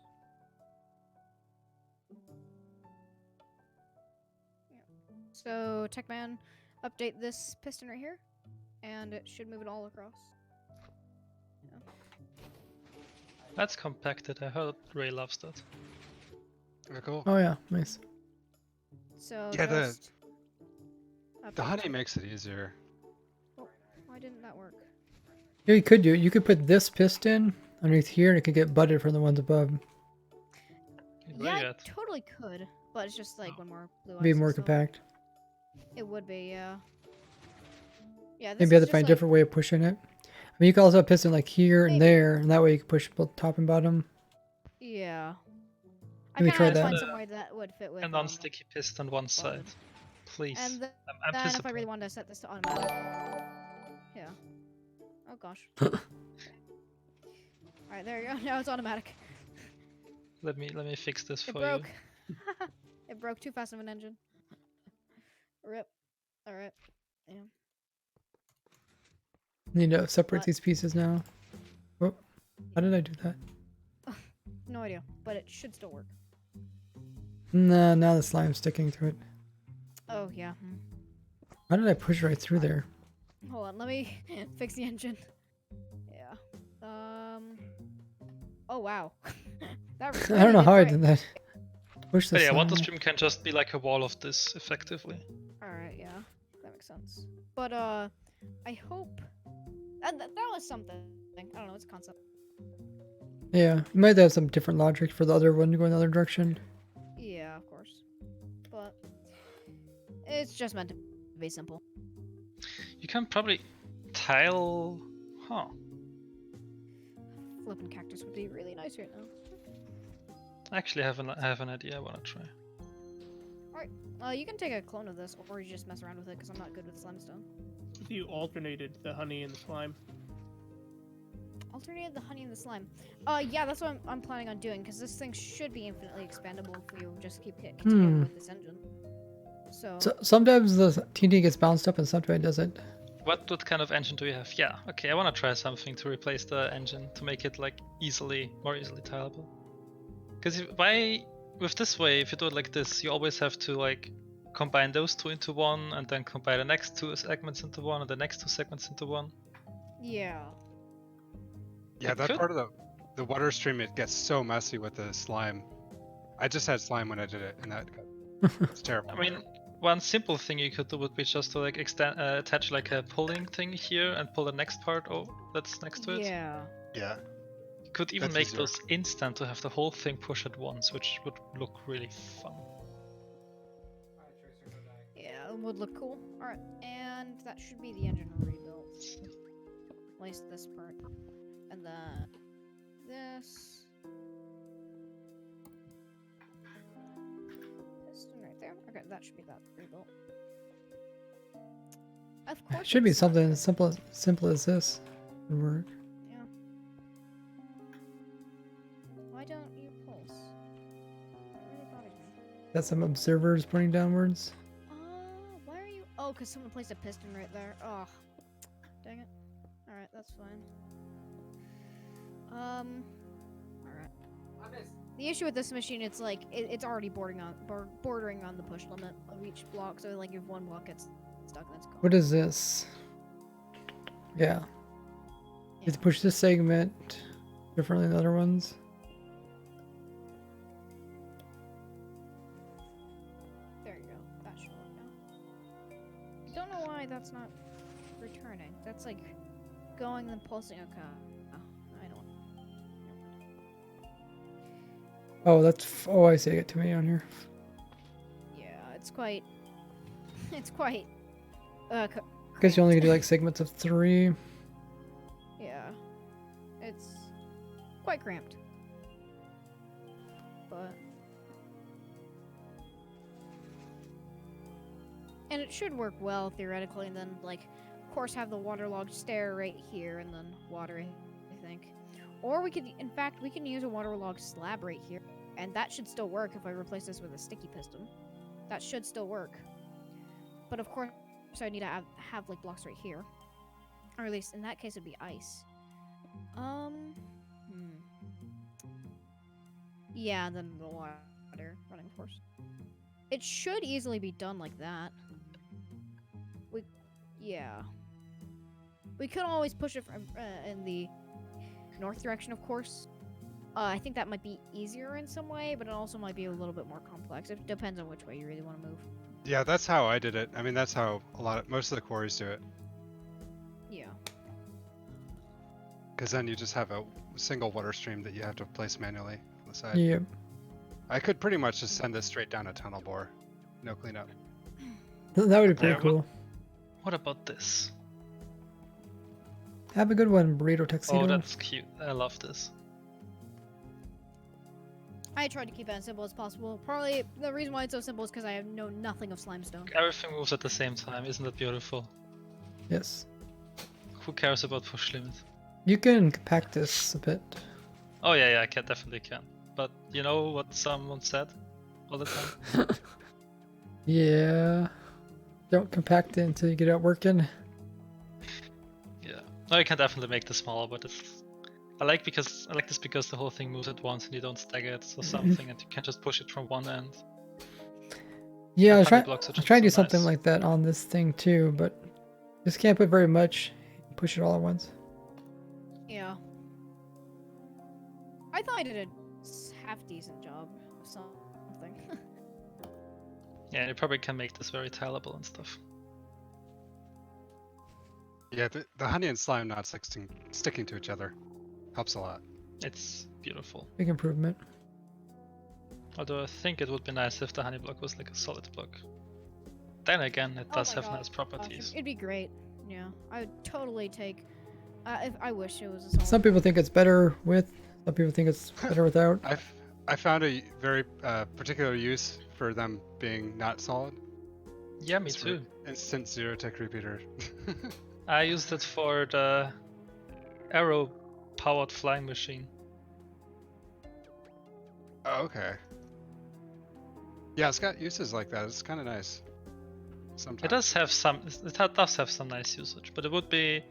So, TechMan, update this piston right here, and it should move it all across. Yeah. That's compacted. I heard Ray loves that. Very cool. Oh yeah, nice. So Yeah, just the honey makes it easier. Oh, why didn't that work? Yeah, you could do it. You could put this piston underneath here, and it could get butted from the ones above. Yeah, I totally could, but it's just like one more blue Be ice more and stuff. compact. It would be, yeah. Yeah, this Maybe you have is to find a just, different way of pushing it. I mean, you can also have piston like here and Maybe. there, and that way you can push both top and bottom. Yeah. I Maybe kind try of had to that. find some way that would fit with. A non-sticky piston one side, please. And then, I'm then if I disappointed. really wanted to set this to automatic. Yeah. Oh gosh. Alright, there you go. Now it's automatic. Let me fix this It for broke. you. It broke too fast of an engine. Rip. Alright. Yeah. Need to separate But- these pieces now. Oh, how did I do that? No idea, but it should still work. Nah, now the slime's sticking to it. Oh yeah. How did I push right through there? Hold on, let me fix the engine. Yeah. Oh wow. That I don't know really how I did did that. Push the But yeah, slime. water stream can just be like a wall of this, effectively. Alright, yeah. That makes sense. But I hope that was something. I don't know, it's a concept. Yeah, you might have some different logic for the other one to go in the other direction. Yeah, of course. But it's just meant to be simple. You can probably tile. Huh. Flipping cactus would be really nice right now. Actually, I have an idea I want to try. Alright, you can take a clone of this, or you just mess around with it, because I'm not good with slimestone. If you alternated the honey and the slime. Alternated the honey and the slime. Yeah, that's what I'm planning on doing, because this thing should be infinitely expandable if you just keep continuing with this engine. So Sometimes the TNT gets bounced up and sometimes it doesn't. What kind of engine do you have? Yeah, okay, I want to try something to replace the engine to make it like more easily tileable. Because with this way, if you do it like this, you always have to like combine those two into one, and then combine the next two segments into one, and the next two segments into one. yeah. Yeah, that part of the water stream, it gets so messy with the slime. I just had slime when I did it, and it's terrible. I mean, one simple thing you could do would be just to like attach like a pulling thing here and pull the next part that's next to it. Yeah. Yeah. You could even That's make easier. those instant to have the whole thing push at once, which would look really fun. Yeah, it would look cool. Alright, and that should be the engine rebuilt. At least this part. And then this. Piston right there. Okay, that should be that rebuilt. Of course. It should be it's not something good. as simple as this would work. Yeah. Why don't you pulse? That really bothers me. Got some observers pointing downwards. Why are you? Oh, because someone placed a piston right there. Oh, dang it. All right, that's fine. All right. The issue with this machine, it's like it's already bordering on the push limit of each block. So like if one block gets stuck, that's gone. What is this? Yeah. You have to push this segment differently than other ones. There you go. That should work now. Don't know why that's not returning. That's like going and pulsing. Okay. I don't. Oh, that's. Oh, I see. I got too many on here. Yeah, it's quite. It's quite. I guess you only can do like segments of 3. Yeah. It's quite cramped. But. And it should work well theoretically, and then like, of course, have the waterlogged stair right here, and then water it, I think. Or we could, in fact, we can use a waterlogged slab right here, and that should still work if I replace this with a sticky piston. That should still work. But of course, I need to have like blocks right here, or at least in that case, it'd be ice. Yeah, and then the water running, of course. It should easily be done like that. Yeah. We could always push it from in the north direction, of course. I think that might be easier in some way, but it also might be a little bit more complex. It depends on which way you really want to move. Yeah, that's how I did it. I mean, that's how most of the quarries do it. Yeah. Because then you just have a single water stream that you have to place manually on the side. Yep. I could pretty much just send this straight down a tunnel bore. No cleanup. That would be pretty Yeah, cool. What about this? Have a good one, Burrito Tuxedo. Oh, that's cute. I love this. I tried to keep it as simple as possible. Probably the reason why it's so simple is because I know nothing of slimestone. Everything moves at the same time. Isn't that beautiful? Yes. Who cares about push limit? You can compact this a bit. Oh yeah, I definitely can. But you know what someone said all the time? Yeah. Don't compact it until you get it working. Yeah. No, you can definitely make this smaller, but it's. I like this because the whole thing moves at once and you don't stagger it or something, and you can just push it from one end. Yeah, I try was trying to do something like that on this thing too, but just can't put very much. Push it all at once. Yeah. I thought I did a half decent job of something. Yeah, you probably can make this very tileable and stuff. Yeah, the honey and slime not sticking to each other helps a lot. It's beautiful. Big improvement. Although I think it would be nice if the honey block was like a solid block. Then again, it does have nice properties. It'd be great. Yeah, I would totally take. If I wish it was a solid. Some people think it's better with. Some people think it's better without. I found a very particular use for them being not solid. Yeah, me too. Instant zero tick repeater. I used it for the arrow powered flying machine. Oh, okay. Yeah, it's got uses like that. It's kind of nice. Sometimes. It does have some nice usage, but it would be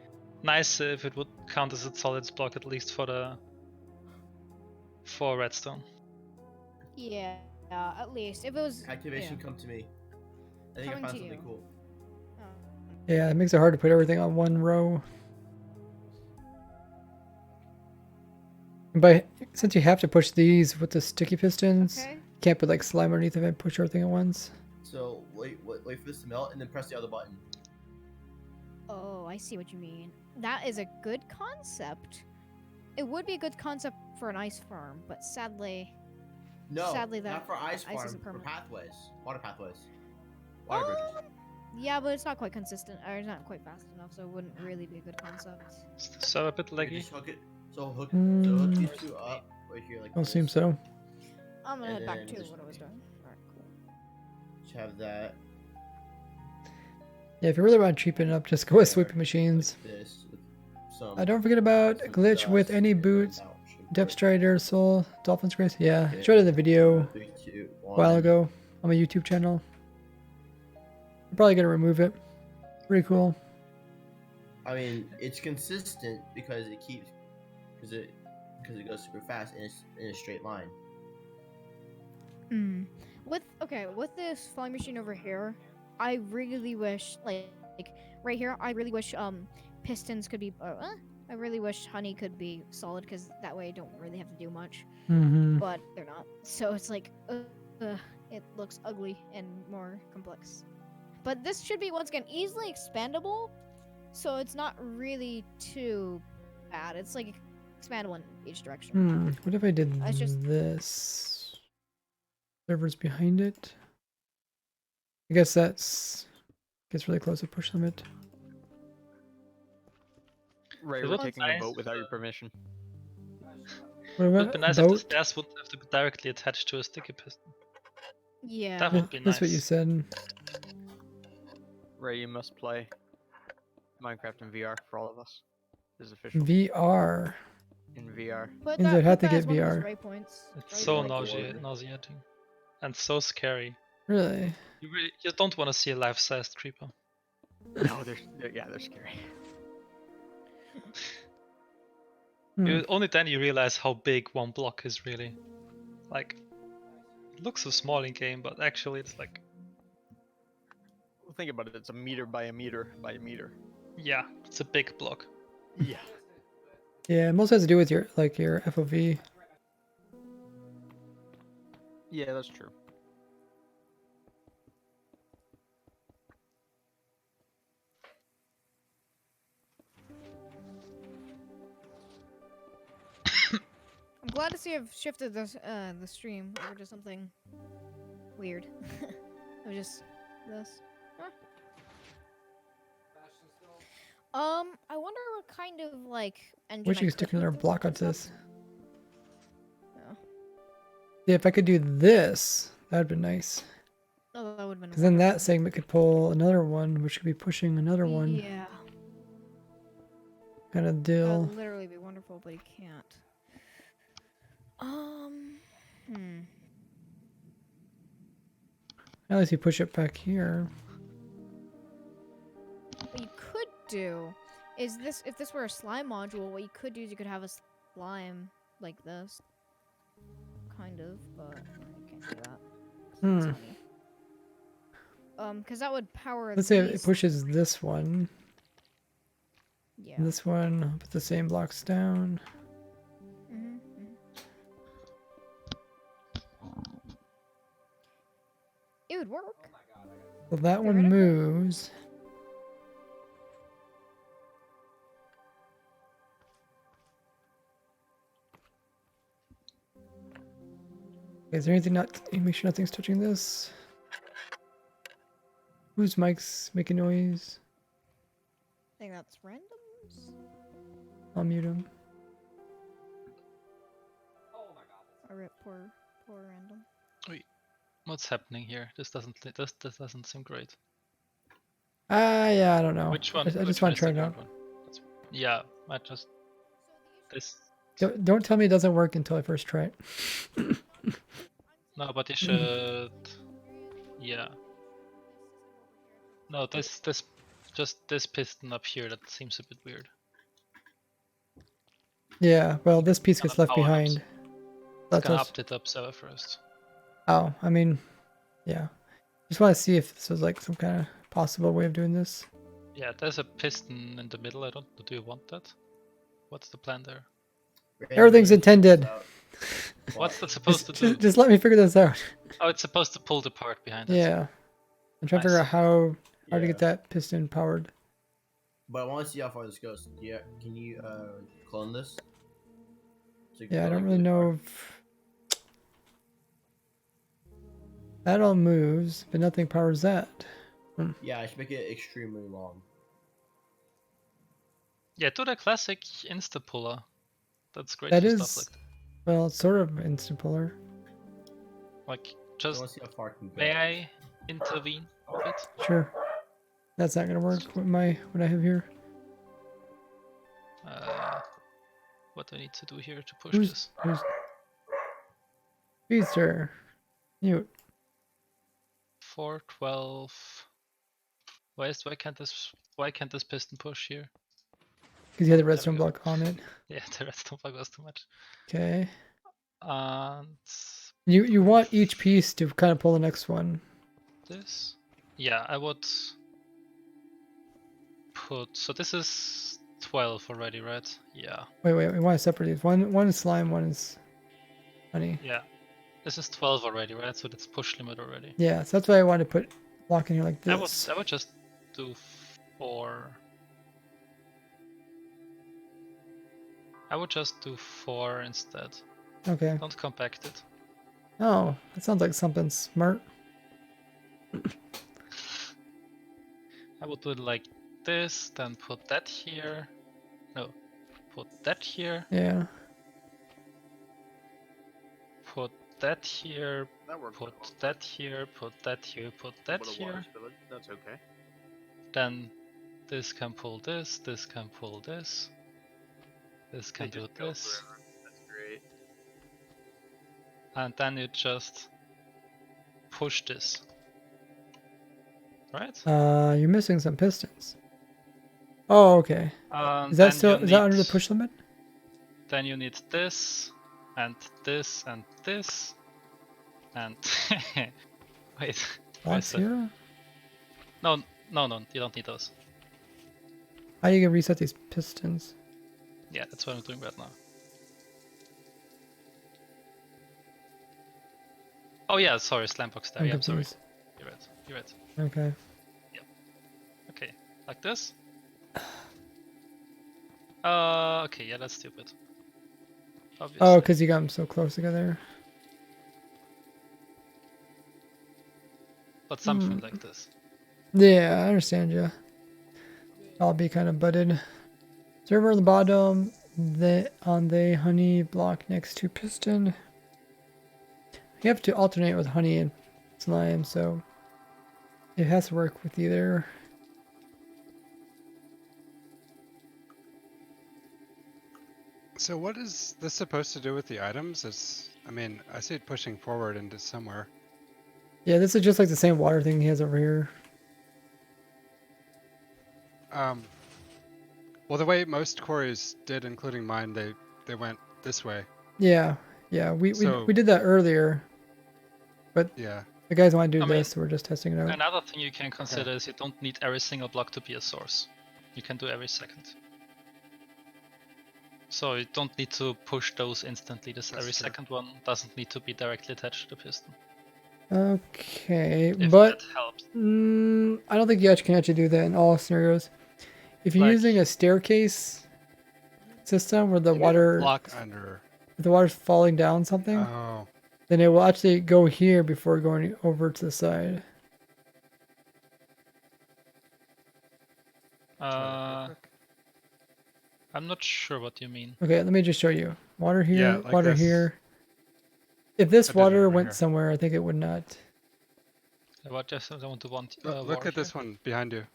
nice if it would count as a solid block at least for redstone. Yeah, at least if it was. Activation, come to me. I think Coming I found to something you. cool. Yeah, it makes it hard to put everything on one row. But since you have to push these with the sticky pistons, you can't put like slime underneath of it and push everything at once. So wait for this to melt and then press the other button. Oh, I see what you mean. That is a good concept. It would be a good concept for an ice farm, but sadly, Sadly, that not for ice farm, isn't for permanent. pathways, water pathways, water bridges. Yeah, but it's not quite consistent, or it's not quite fast enough, so it wouldn't really be a good concept. So a bit You laggy. just hook it. So hook these two up right here like Don't this. seem so. I'm gonna head And back then to just- what I was doing. Alright, cool. Just have that. Yeah, if you really want to cheapen it up, just go with sweeping machines. This with some, Don't forget about some glitch with dust, any and then boots. that should Depth work. Strider, Soul, Dolphin's Grace. Yeah, Okay. showed it in the video 3, 2, a 1. while ago on my YouTube channel. I'm probably gonna remove it. Pretty cool. I mean, it's consistent because it keeps because it goes super fast and it's in a straight line. With this flying machine over here, I really wish like right here, I really wish pistons could be I really wish honey could be solid because that way I don't really have to do much. Mm-hmm. But they're not. So it's like it looks ugly and more complex. But this should be once again easily expandable, so it's not really too bad. It's like expandable in each direction. What if I did It's just this? Servers behind it. I guess that's gets really close to push limit. Ray, It we're would be taking a nice, vote without your permission. What It would about be nice if the boat? stairs wouldn't have to be directly attached to a sticky piston. yeah. That would be That's what you nice. said. Ray, you must play Minecraft in VR for all of us. This is official. VR. In VR. Put Means that, I'd have put to that as get one of his VR. right points. It's Right so points. nauseating. And so scary. Really? You don't want to see a life-sized creeper. No, they're scary. Only then you realize how big one block is really. Like, it looks so small in game, but actually it's like, Well, think about it. It's a meter by a meter by a meter. yeah, it's a big block. Yeah. Yeah, it mostly has to do with your your FOV. Yeah, that's true. I'm glad to see I've shifted this the stream over to something weird. Of just this. Huh. I wonder what kind of like engine Wish I you could could stick another hook block this onto up. this. Oh. Yeah, if I could do this, that'd be nice. Oh, that would have been. Because then that segment could pull another one, which could be pushing another one. Yeah. Kind of deal. That'd literally be wonderful, but he can't. At least you push it back here. What you could do is this: if this were a slime module, what you could do is you could have a slime like this, kind of, but I can't do that. 'Cause it's honey. Because that would power. Let's say it these. pushes this one. Yeah. This one, put the same blocks down. It would work. Well, that one moves. Is there anything not? Make sure nothing's touching this. Whose mic's making noise? I think that's randoms. I'll mute him. I rip poor random. Wait, what's happening here? This doesn't seem great. Yeah, I don't know. Which one? I just which want to one try is it the out. current one? Yeah, I just this. Don't tell me it doesn't work until I first try it. No, but you should. Yeah. No, just this piston up here that seems a bit weird. Yeah, well, this piece gets left Power ups. behind. Let's That's gonna us. update the observer first. Oh, I mean, yeah. Just want to see if this was like some kind of possible way of doing this. Yeah, there's a piston in the middle. Do you want that? What's the plan there? Everything's intended. What's that supposed to do? Just let me figure this out. Oh, it's supposed to pull the part behind it. Yeah. I'm trying to figure out how to Yeah. get that piston powered. But I want to see how far this goes. Yeah, can you clone this? So you can Yeah, I put, don't like, really know if that all moves, but nothing powers that. Yeah, I should make it extremely long. Yeah, do the classic insta puller. That's great That for is, stuff like that. well, it's sort of instant puller. Like, I just want to see how far it can go. may I intervene a bit? Sure. That's not gonna work with what I have here. What do I need to do here to push Who's this? Beaster? Mute. 412. Why can't this piston push here? Because you had the There we redstone go. block on it. Yeah, the redstone block was too much. Okay. And You want each piece to kind of pull the next one. this? Yeah, I would put. So this is 12 already, right? Yeah. Wait, we want to separate these. One is slime, one is honey. Yeah. This is 12 already, right? So that's push limit already. Yeah, so that's why I wanted to put block in here like this. I would just do 4. I would just do 4 instead. Okay. Don't compact it. Oh, that sounds like something smart. I would do it like this, then put that here. No, put that here. Yeah. Put that here. That worked Put well. that here. Put that here. Put that What a here. water spillage, that's okay. Then this can pull this. This can pull this. This can They do just go this. forever. That's great. And then you just push this. Right? You're missing some pistons. Oh, okay. Is that under the push limit? Then you need this, and this, and this, and wait. Blocks here? No, you don't need those. How are you gonna reset these pistons? Yeah, that's what I'm doing right now. Oh yeah, sorry, slime box there. I'm Yeah, sorry. confused. You're right. You're right. Okay. Yep. Okay, like this. Okay, yeah, that's stupid. Obviously. Oh, because you got them so close together. But something like this. Yeah, I understand you. I'll be kind of butted. Server on the bottom, on the honey block next to piston. You have to alternate with honey and slime, so it has to work with either. So what is this supposed to do with the items? I mean, I see it pushing forward into somewhere. Yeah, this is just like the same water thing he has over here. Well, the way most quarries did, including mine, they went this way. Yeah, we did that earlier, but yeah, the guys want to do this, so we're just testing it out. Another thing you can consider is you don't need every single block to be a source. You can do every second. So you don't need to push those instantly. Every second one doesn't need to be directly attached to the piston. Okay, If but that helps. I don't think you can actually do that in all scenarios. If you're using a staircase system where the water if the water's falling down something, then it will actually go here before going over to the side. I'm not sure what you mean. Okay, let me just show you. Water here, Yeah, like water this. here. If this I did it water over went here. somewhere, I think it would not. What just I want to want. Look at this one behind you.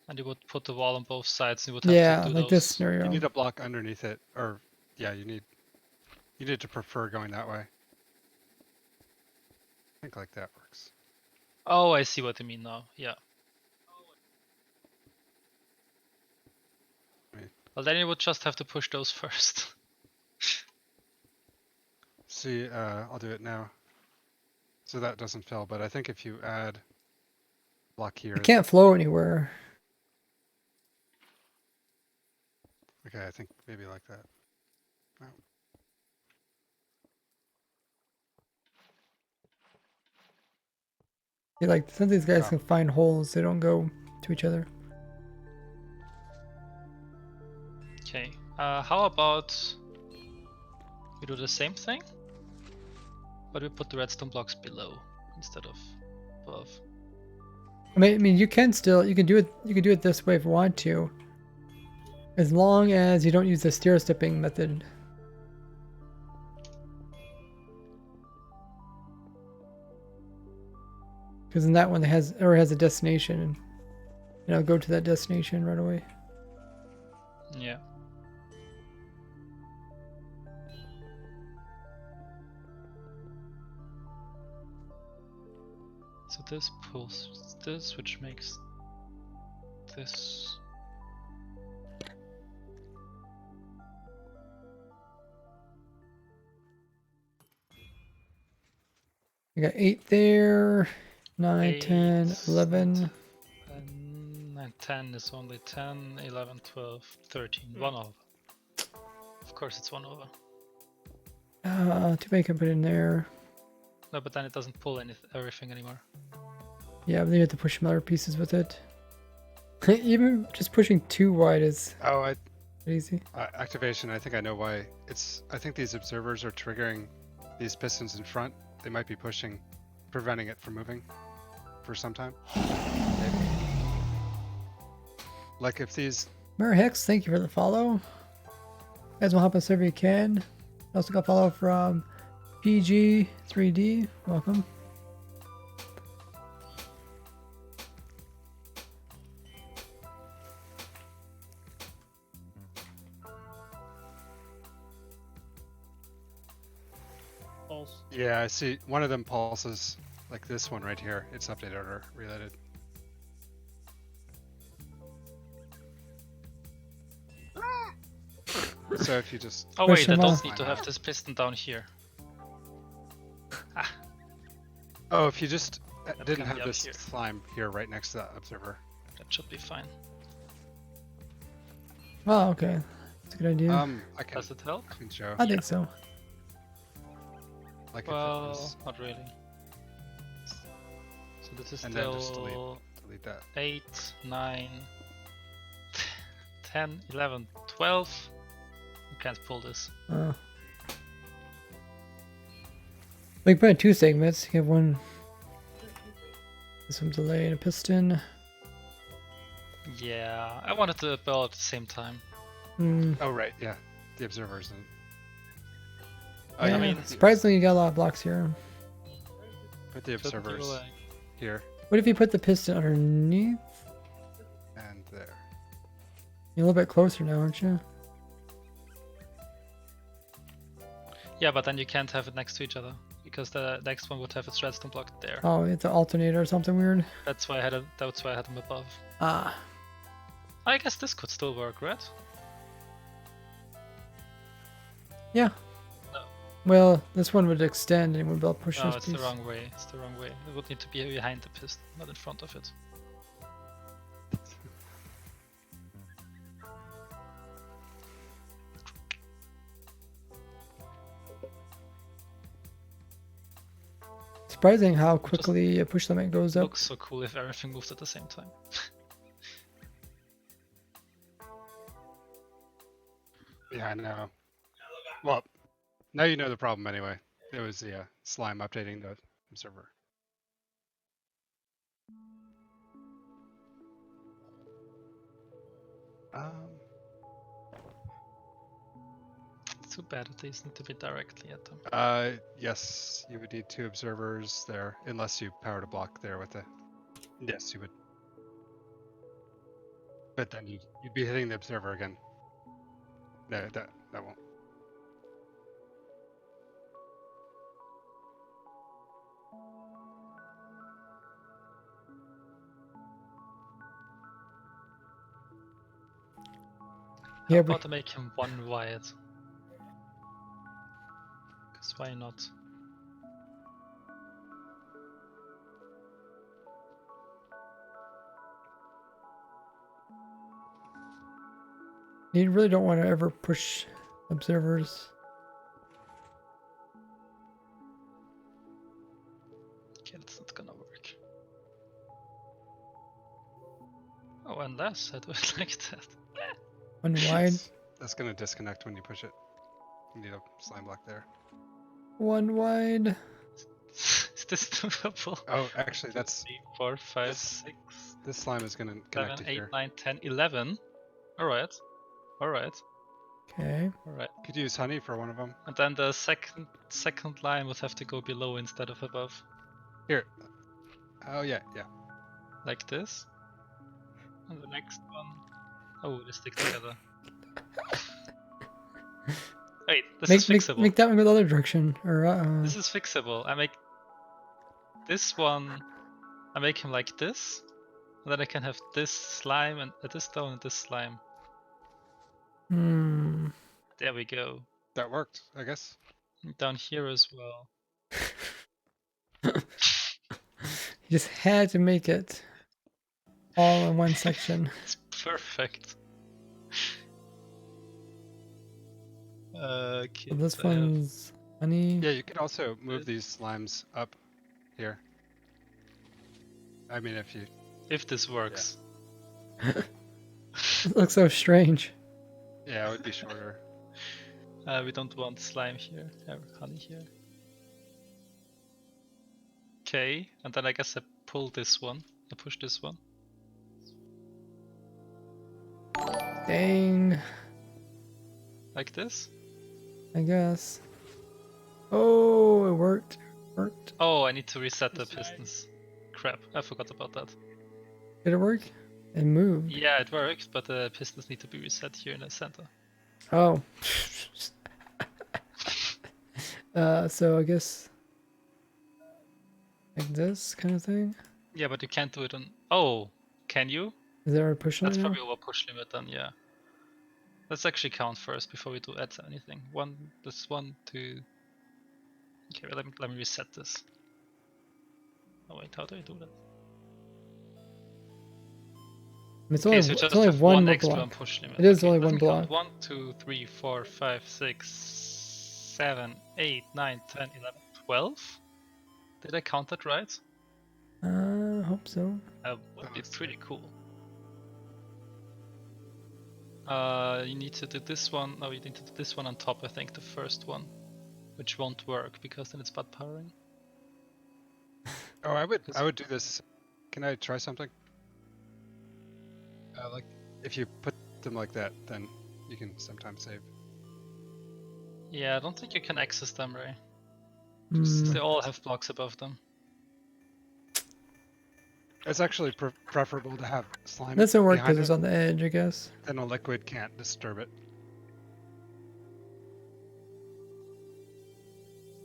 And you would put the wall on both sides. And you would have Yeah, to do like those. this scenario. You need a block underneath it, or yeah, you need to prefer going that way. I think like that works. Oh, I see what you mean now. Yeah. Well, then you would just have to push those first. See, I'll do it now. So that doesn't fill, but I think if you add block here. It can't flow anywhere. Okay, I think maybe like that. No. See, like some of these guys can find holes, they don't go to each other. Okay. How about we do the same thing, but we put the redstone blocks below instead of above. I mean, you can do it this way if you want to, as long as you don't use the stair stepping method. Because in that one it has a destination. and I'll go to that destination right away. Yeah. So this pulls this, which makes this. I got 8 there, 9, 10, 11. 9, 10 is only 10, 11, 12, 13. 1 over. Of course it's 1 over. Too bad I can put in there. No, but then it doesn't pull everything anymore. Yeah, but then you have to push some other pieces with it. Even just pushing too wide is easy. Activation. I think I know why. I think these observers are triggering these pistons in front. They might be pushing, preventing it from moving for some time. Maybe. Like if these. Mary Hex, thank you for the follow. You guys will hop on server you can. Also got a follow from PG3D. Welcome. Pulse. Yeah, I see. One of them pulses, like this one right here. It's update order related. So if you just. Oh wait, I don't need to have this piston down here. Oh, if you just didn't can have be up this here. slime here right next to that observer. That should be fine. Oh, okay. That's a good idea. I can. Does it help? I can show. I think so. Like Well, if it was, not really. So this is and then just still delete that. 8, 9, 10, 11, 12. You can't pull this. We can put in 2 segments. You have one. Some delay and a piston. Yeah, I wanted to build at the same time. Oh right, yeah, the observers. And... Yeah, I mean, surprisingly, you got a lot of blocks here. Put the observers here What if you put the piston underneath? and there. You're a little bit closer now, aren't you? Yeah, but then you can't have it next to each other because the next one would have its redstone block there. Oh, it's an alternator or something weird. That's why I had them above. Ah. I guess this could still work, right? Yeah. No. Well, this one would extend and it would be able to push No, this it's piece. the wrong way. It's the wrong way. It would need to be behind the piston, not in front of it. Surprising how quickly a push limit goes up. Looks so cool if everything moves at the same time. Yeah, I know. Well, now you know the problem anyway. It was the slime updating the observer. It's too bad that these need to be directly at them. Yes, you would need 2 observers there, unless you powered a block there with the. Yes, you would. But then you'd be hitting the observer again. No, that won't. How about to make him 1 wide? Because why not? You really don't want to ever push observers. Okay, that's not gonna work. Oh, unless I do it like that. 1 wide. That's gonna disconnect when you push it. You need a slime block there. 1 wide. Is this doable? Oh, actually, that's 3, 4, 5, 6. This slime is gonna connect 7, to 8, here. 9, 10, 11. Alright. Alright. Okay. Alright. Could use honey for one of them. And then the second line would have to go below instead of above. Here. Oh yeah, yeah. Like this. And the next one. Oh, they stick together. Wait, this is fixable. Make that one go the other direction, or This is fixable. I make this one. I make him like this, and then I can have this slime and this stone and this slime. Hmm. There we go. That worked, I guess. And down here as well. You just had to make it all in one section. It's perfect. Okay. So this so I have- one's honey. Yeah, you could also move these slimes up here. I mean, if this works. It looks so strange. Yeah, it would be shorter. We don't want slime here, honey here. Okay, and then I guess I pull this one. I push this one. Dang. Like this. I guess. Oh, it worked. Worked. Oh, I need to reset the pistons. Crap, I forgot about that. Did it work? It moved. Yeah, it worked, but the pistons need to be reset here in the center. Oh. So I guess like this kind of thing. Yeah, but you can't do it on. Oh, can you? Is there a push limit That's now? probably over push limit then. Yeah. Let's actually count first before we do add anything. This 1, 2. Okay, well, let me reset this. Oh wait, how do I do that? It's Okay, only, so it's just only have one extra block. on push limit. It is Okay, only let one me count. block. 1, 2, 3, 4, 5, 6, 7, 8, 9, 10, 11, 12? Did I count that right? Hope so. That would be pretty cool. You need to do this one. No, you need to do this one on top, I think, the first one. Which won't work because then it's bad powering. Oh, I would do this. Can I try something? Like, if you put them like that, then you can sometimes save. Yeah, I don't think you can access them, Ray. Because they all have blocks above them. It's actually preferable to have slime That doesn't work behind because it's it, on the edge, I guess. then a liquid can't disturb it.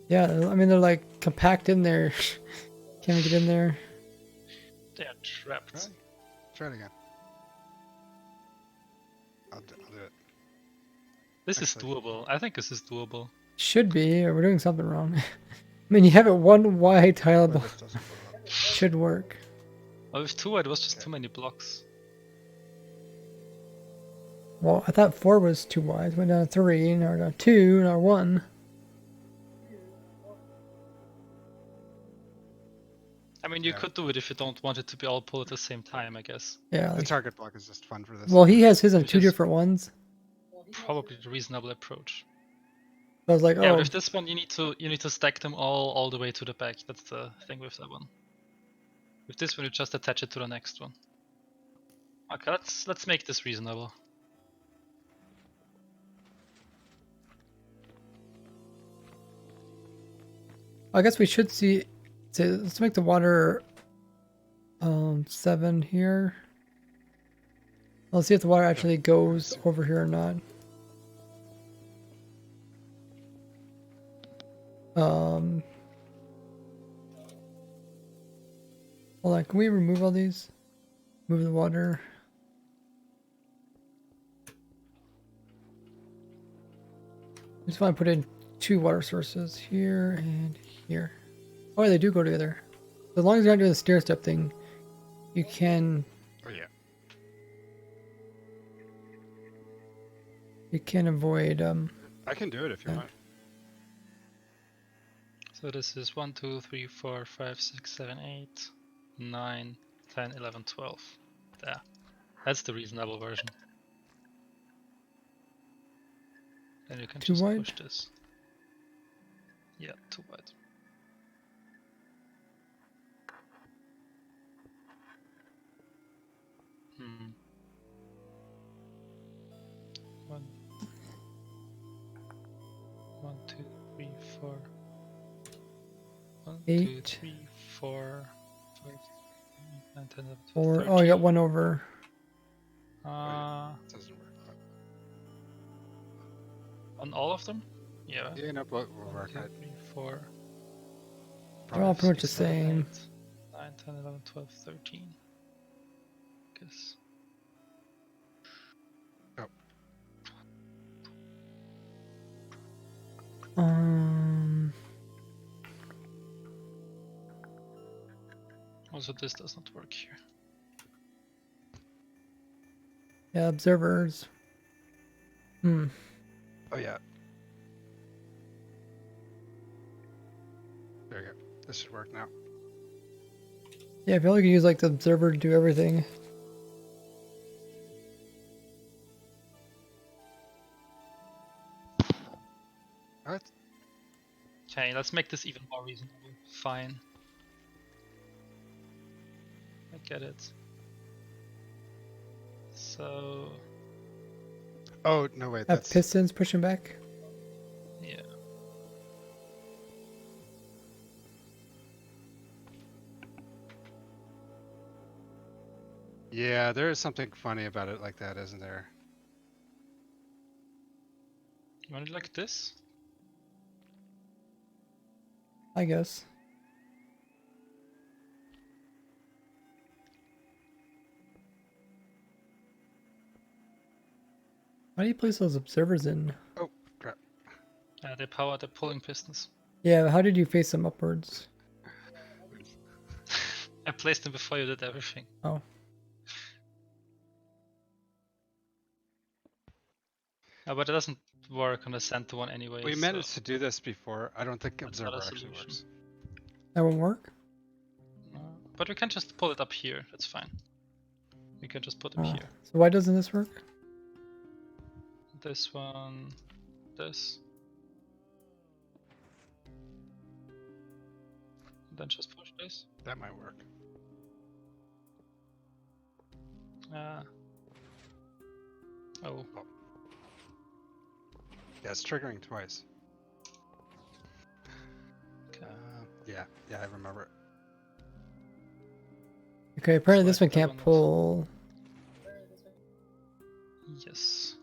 Yeah, I mean they're like compact in there. Can't we get in there? They are trapped. Try it again. I'll do it. This is doable. I think this is doable. Should be, or we're doing something wrong. I mean, you have it one wide tile block. Should work. Oh, with 2 it was just too many blocks. Well, I thought 4 was too wide. Went down to 3, now we're down 2, now 1. I mean, you could do it if you don't want it to be all pulled at the same time, I guess. Yeah. The Like, target block is just fun for this. well, he has his on Which 2 is different ones. Probably the reasonable approach. So I was like, Yeah, oh, with this one you need to stack them all the way to the back. That's the thing with that one. With this one you just attach it to the next one. Okay, let's make this reasonable. I guess we should see. So let's make the water 7 here. Let's see if the water actually goes over here or not. Hold on, can we remove all these? Move the water. I just want to put in 2 water sources here and here. Oh, they do go together. As long as you're not doing the stair step thing, you can. Oh yeah. You can avoid. I can do it if you want. So this is 1, 2, 3, 4, 5, 6, 7, 8, 9, 10, 11, 12. There. That's the reasonable version. Then you can Too just wide? push this. Yeah, too wide. Hmm. 1, 2, 3, 4. 1, 2, 8. 3, 4, 5, 9, 10, 11, 12, Or 13. oh, you got 1 over. It doesn't work. On all of them? Yeah. Yeah, no, but will 1, work. 2, 3, 4. They're all 5, pretty much the 6, 7, same. 8, 9, 10, 11, 12, 13. Guess. Also, this does not work here. Yeah, observers. Oh yeah. There you go. This should work now. Yeah, I feel like you use like the observer to do everything. What? Okay, let's make this even more reasonable. Fine. I get it. So... Oh, no, wait, Have that's... pistons pushing back. yeah. Yeah, there is something funny about it like that, isn't there? You want it like this? I guess. Why do you place those observers in? Oh, crap. They power the pulling pistons. Yeah, how did you face them upwards? I placed them before you did everything. Oh. But it doesn't work on the center one anyway. We so managed to do this before. I don't think that's not a Observer actually solution. works. That won't work? But we can just pull it up here. That's fine. We can just put them here. So why doesn't this work? This one, this. Then just push this. That might work. Oh. Yeah, it's triggering twice. Yeah, I remember it. Okay, apparently this Select one that can't pull. Yes.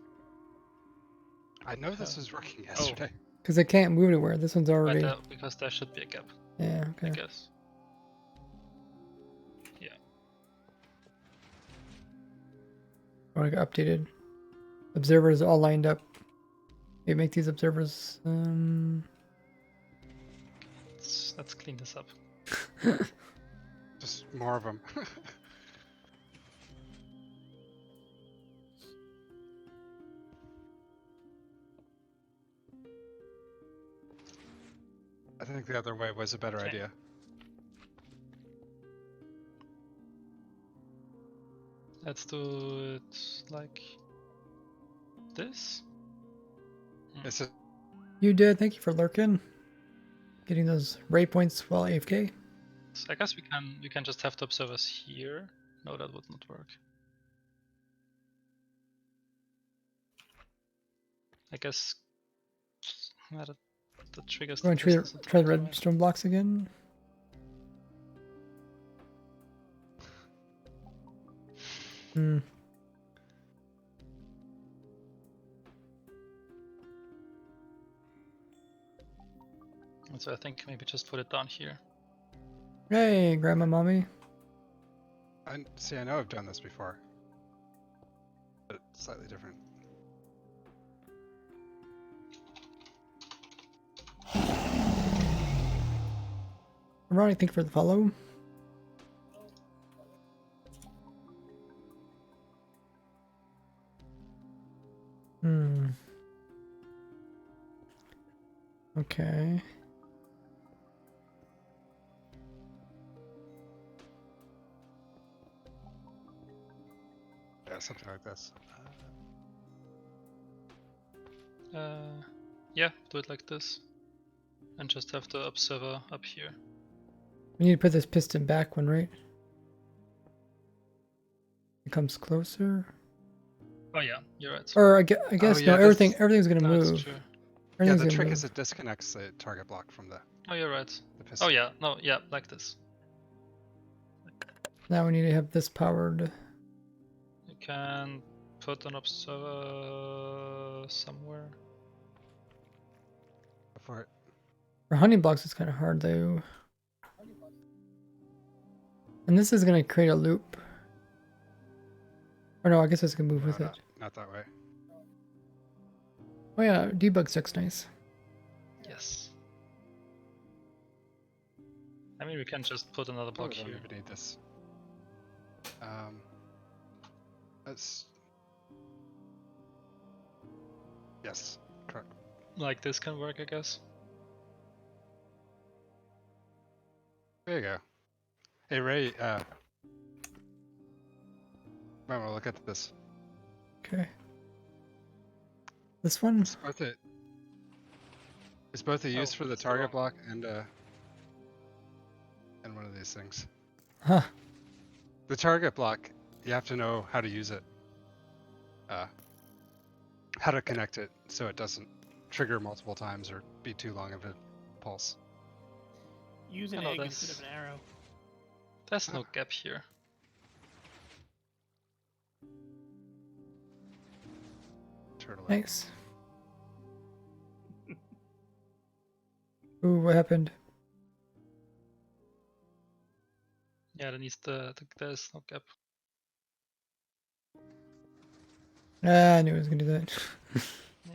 I know this was working yesterday. Because it can't move anywhere. This one's already. Because there should be a gap. Yeah, okay. I guess. Yeah. Oh, I got updated. Observers all lined up. Okay, make these observers. Let's clean this up. Just more of them. I think the other way was a better idea. Let's do it like this. You did. Thank you for lurking. Getting those raid points while AFK. So I guess we can just have the observers here. No, that would not work. I guess that triggers. Going to try the redstone blocks again. So I think maybe just put it down here. Hey, Grandma Mommy. I know I've done this before. But slightly different. Ronnie, thank you for the follow. Okay. Yeah, something like this. Yeah, do it like this. And just have the observer up here. We need to put this piston back one, right? It comes closer. Oh yeah, you're right. Or I guess yeah, no, everything's gonna move. True. Yeah, the trick is it disconnects the target block from the. Oh, you're right. The piston. Oh yeah, no, yeah, like this. Now we need to have this powered. You can put an observer somewhere. Go for it. For hunting blocks, it's kind of hard though. And this is gonna create a loop. Or no, I guess it's gonna move No, with it. not that way. Oh yeah, debug sticks nice. Yes. I mean, we can just put another block Probably don't here. even need this. Let's. Yes, correct. Like this can work, I guess. There you go. Hey Ray, might want to look at this. Okay. This one? It's both a use for the it's target wrong. block and one of these things. Huh. The target block, you have to know how to use it. How to connect it so it doesn't trigger multiple times or be too long of a pulse. Use an Oh, no, egg that's- instead of an arrow. There's no gap here. Turtle. Nice. Ooh, what happened? Yeah, there's no gap. Ah, I knew I was gonna do that. Yeah.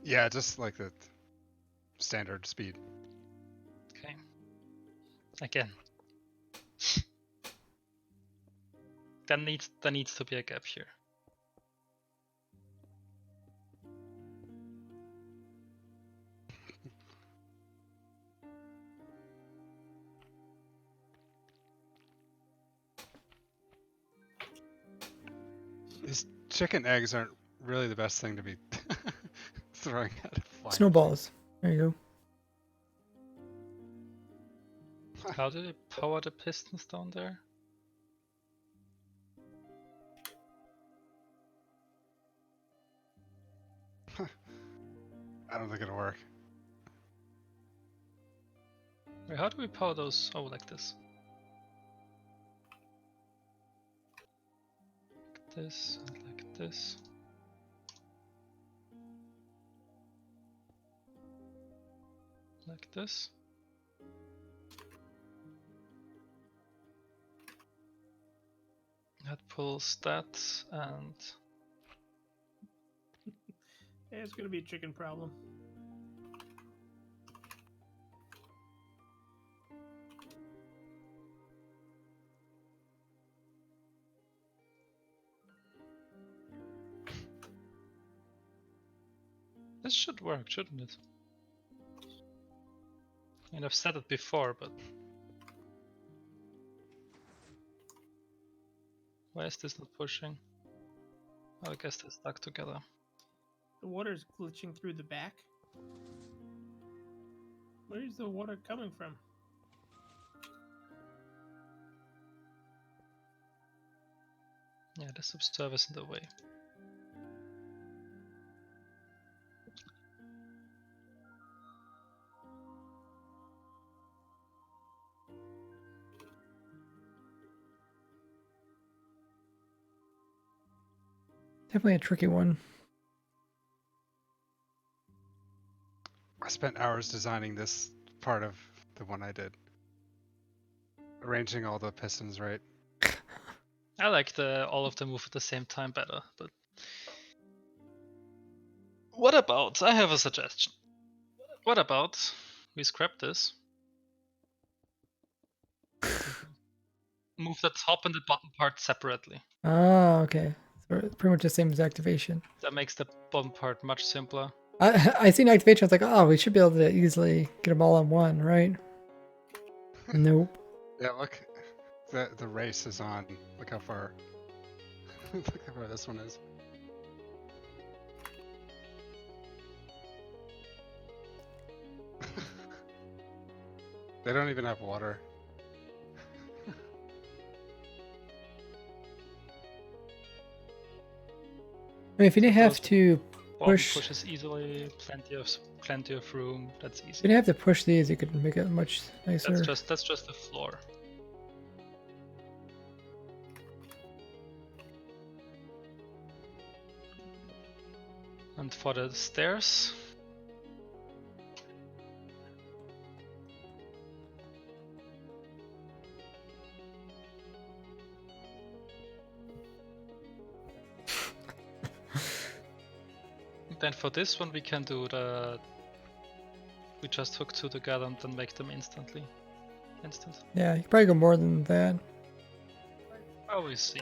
Yeah, just like the standard speed. Okay. Again. There needs to be a gap here. These chicken eggs aren't really the best thing to be throwing at a flying Snowballs. There you How did it power the pistons down there? I don't think it'll work. Wait, how do we power those? Oh, like this. Like this, and like this. Like this. That pulls that, and Yeah, it's gonna be a chicken problem. this should work, shouldn't it? I mean, I've said it before, but why is this not pushing? Oh, I guess they're stuck together. The water's glitching through the back. Where is the water coming from? Yeah, the subserver's in the way. Definitely a tricky one. I spent hours designing this part of the one I did. Arranging all the pistons right. I like all of them move at the same time better, but what about? I have a suggestion. What about we scrap this? Move the top and the bottom part separately. Ah, okay. So it's pretty much the same as activation. That makes the bottom part much simpler. I seen activation. I was like, oh, we should be able to easily get them all on one, right? Nope. Yeah, look, the race is on. Look how far. Look how far this one is. They don't even have water. I mean, if you didn't have Those to Bomb push, pushes easily, plenty of room. That's if you easy. didn't have to push these, you could make it much nicer. That's just the floor. And for the stairs, then for this one we can do the. We just hook two together and then make them instant. Yeah, you could probably go more than that. Oh, we see.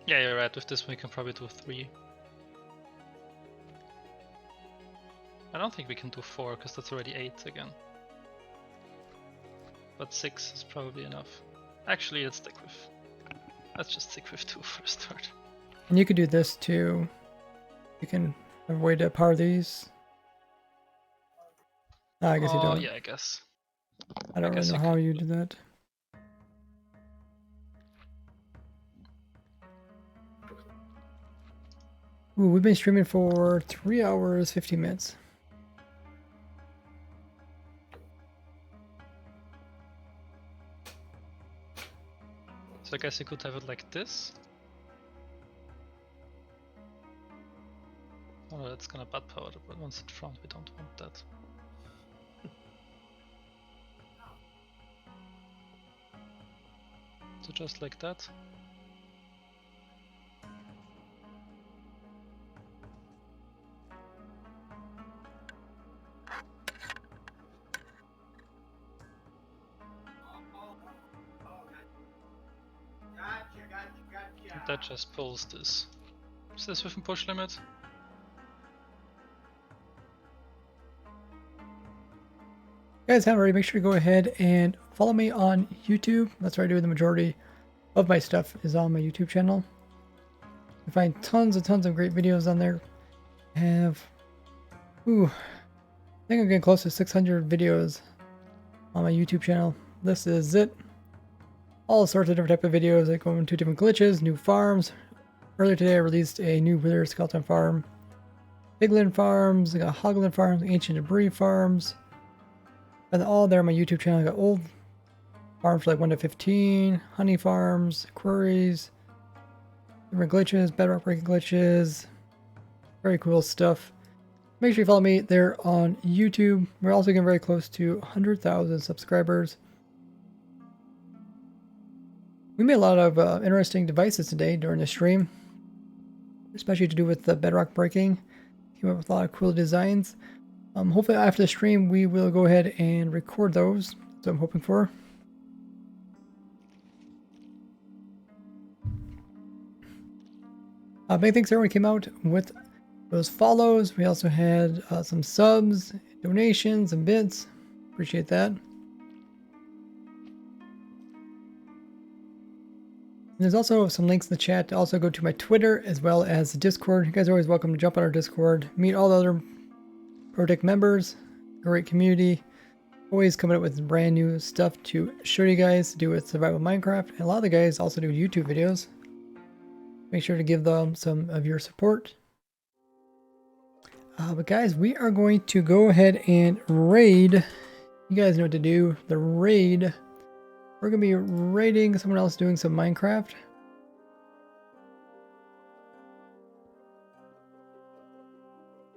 Yeah, you're right. With this one, we can probably do 3. I don't think we can do 4 because that's already 8 again. But 6 is probably enough. Actually, let's just stick with 2 for a start. And you could do this too. You can have a way to power these. I guess you don't. Yeah, I guess. I don't really know how you do that. Ooh, we've been streaming for 3 hours, 15 minutes. So I guess you could have it like this. Oh, that's gonna bad power, but once it's front, we don't want that. So just like that. And that just pulls this. Is this within push limit? Guys, haven't already, make sure to go ahead and follow me on YouTube. That's where I do the majority of my stuff is on my YouTube channel. You find tons of great videos on there. I have, I think I'm getting close to 600 videos on my YouTube channel. This is it. All sorts of different type of videos that go into different glitches, new farms. Earlier today I released a new Wither Skeleton farm, Piglin farms, I got Hoglin farms, Ancient Debris farms. And all there on my YouTube channel. I got old farms like 1 to 15, honey farms, queries, different glitches, bedrock breaking glitches, very cool stuff. Make sure you follow me there on YouTube. We're also getting very close to 100,000 subscribers. We made a lot of interesting devices today during the stream, especially to do with the bedrock breaking. Came up with a lot of cool designs. Hopefully after the stream we will go ahead and record those. That's what I'm hoping for. Big thanks to everyone who came out with those follows. We also had some subs, donations, and bits. Appreciate that. And there's also some links in the chat to also go to my Twitter as well as Discord. You guys are always welcome to jump on our Discord, meet all the other Project members, great community, always coming up with brand new stuff to show you guys to do with survival Minecraft, and a lot of the guys also do YouTube videos. Make sure to give them some of your support. But guys, we are going to go ahead and raid. You guys know what to do. The raid. We're going to be raiding someone else doing some Minecraft.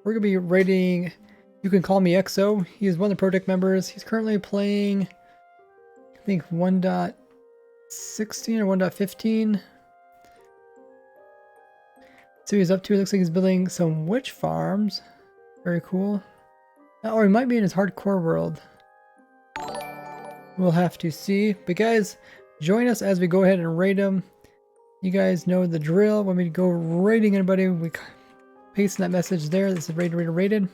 We're going to be raiding, you can call me EXO. He is one of the project members. He's currently playing, I think 1.16 or 1.15. So he's up to, it looks like he's building some witch farms. Very cool. Or he might be in his hardcore world. We'll have to see. But guys, join us as we go ahead and raid him. You guys know the drill. When we go raiding anybody, we paste that message there. This is rated.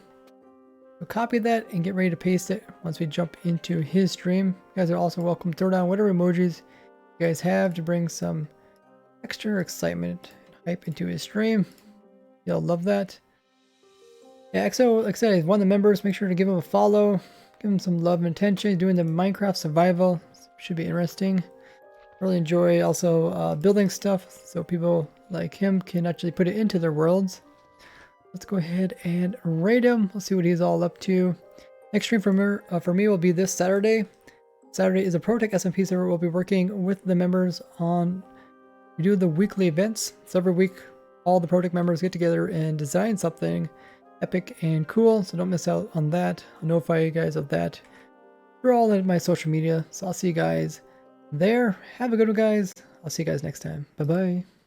So copy that and get ready to paste it once we jump into his stream. You guys are also welcome to throw down whatever emojis you guys have to bring some extra excitement and hype into his stream. You'll love that. Yeah, EXO, like I said, he's one of the members. Make sure to give him a follow. Give him some love and attention. He's doing the Minecraft survival. Should be interesting. Really enjoy also building stuff so people like him can actually put it into their worlds. Let's go ahead and raid him. Let's see what he's all up to. Next stream for me will be this Saturday. Saturday is a ProTech SMP server. We'll be working with the members on, we do the weekly events. So every week, all the ProTech members get together and design something epic and cool. So don't miss out on that. I'll notify you guys of that. They're all in my social media. So I'll see you guys there. Have a good one, guys. I'll see you guys next time. Bye-bye.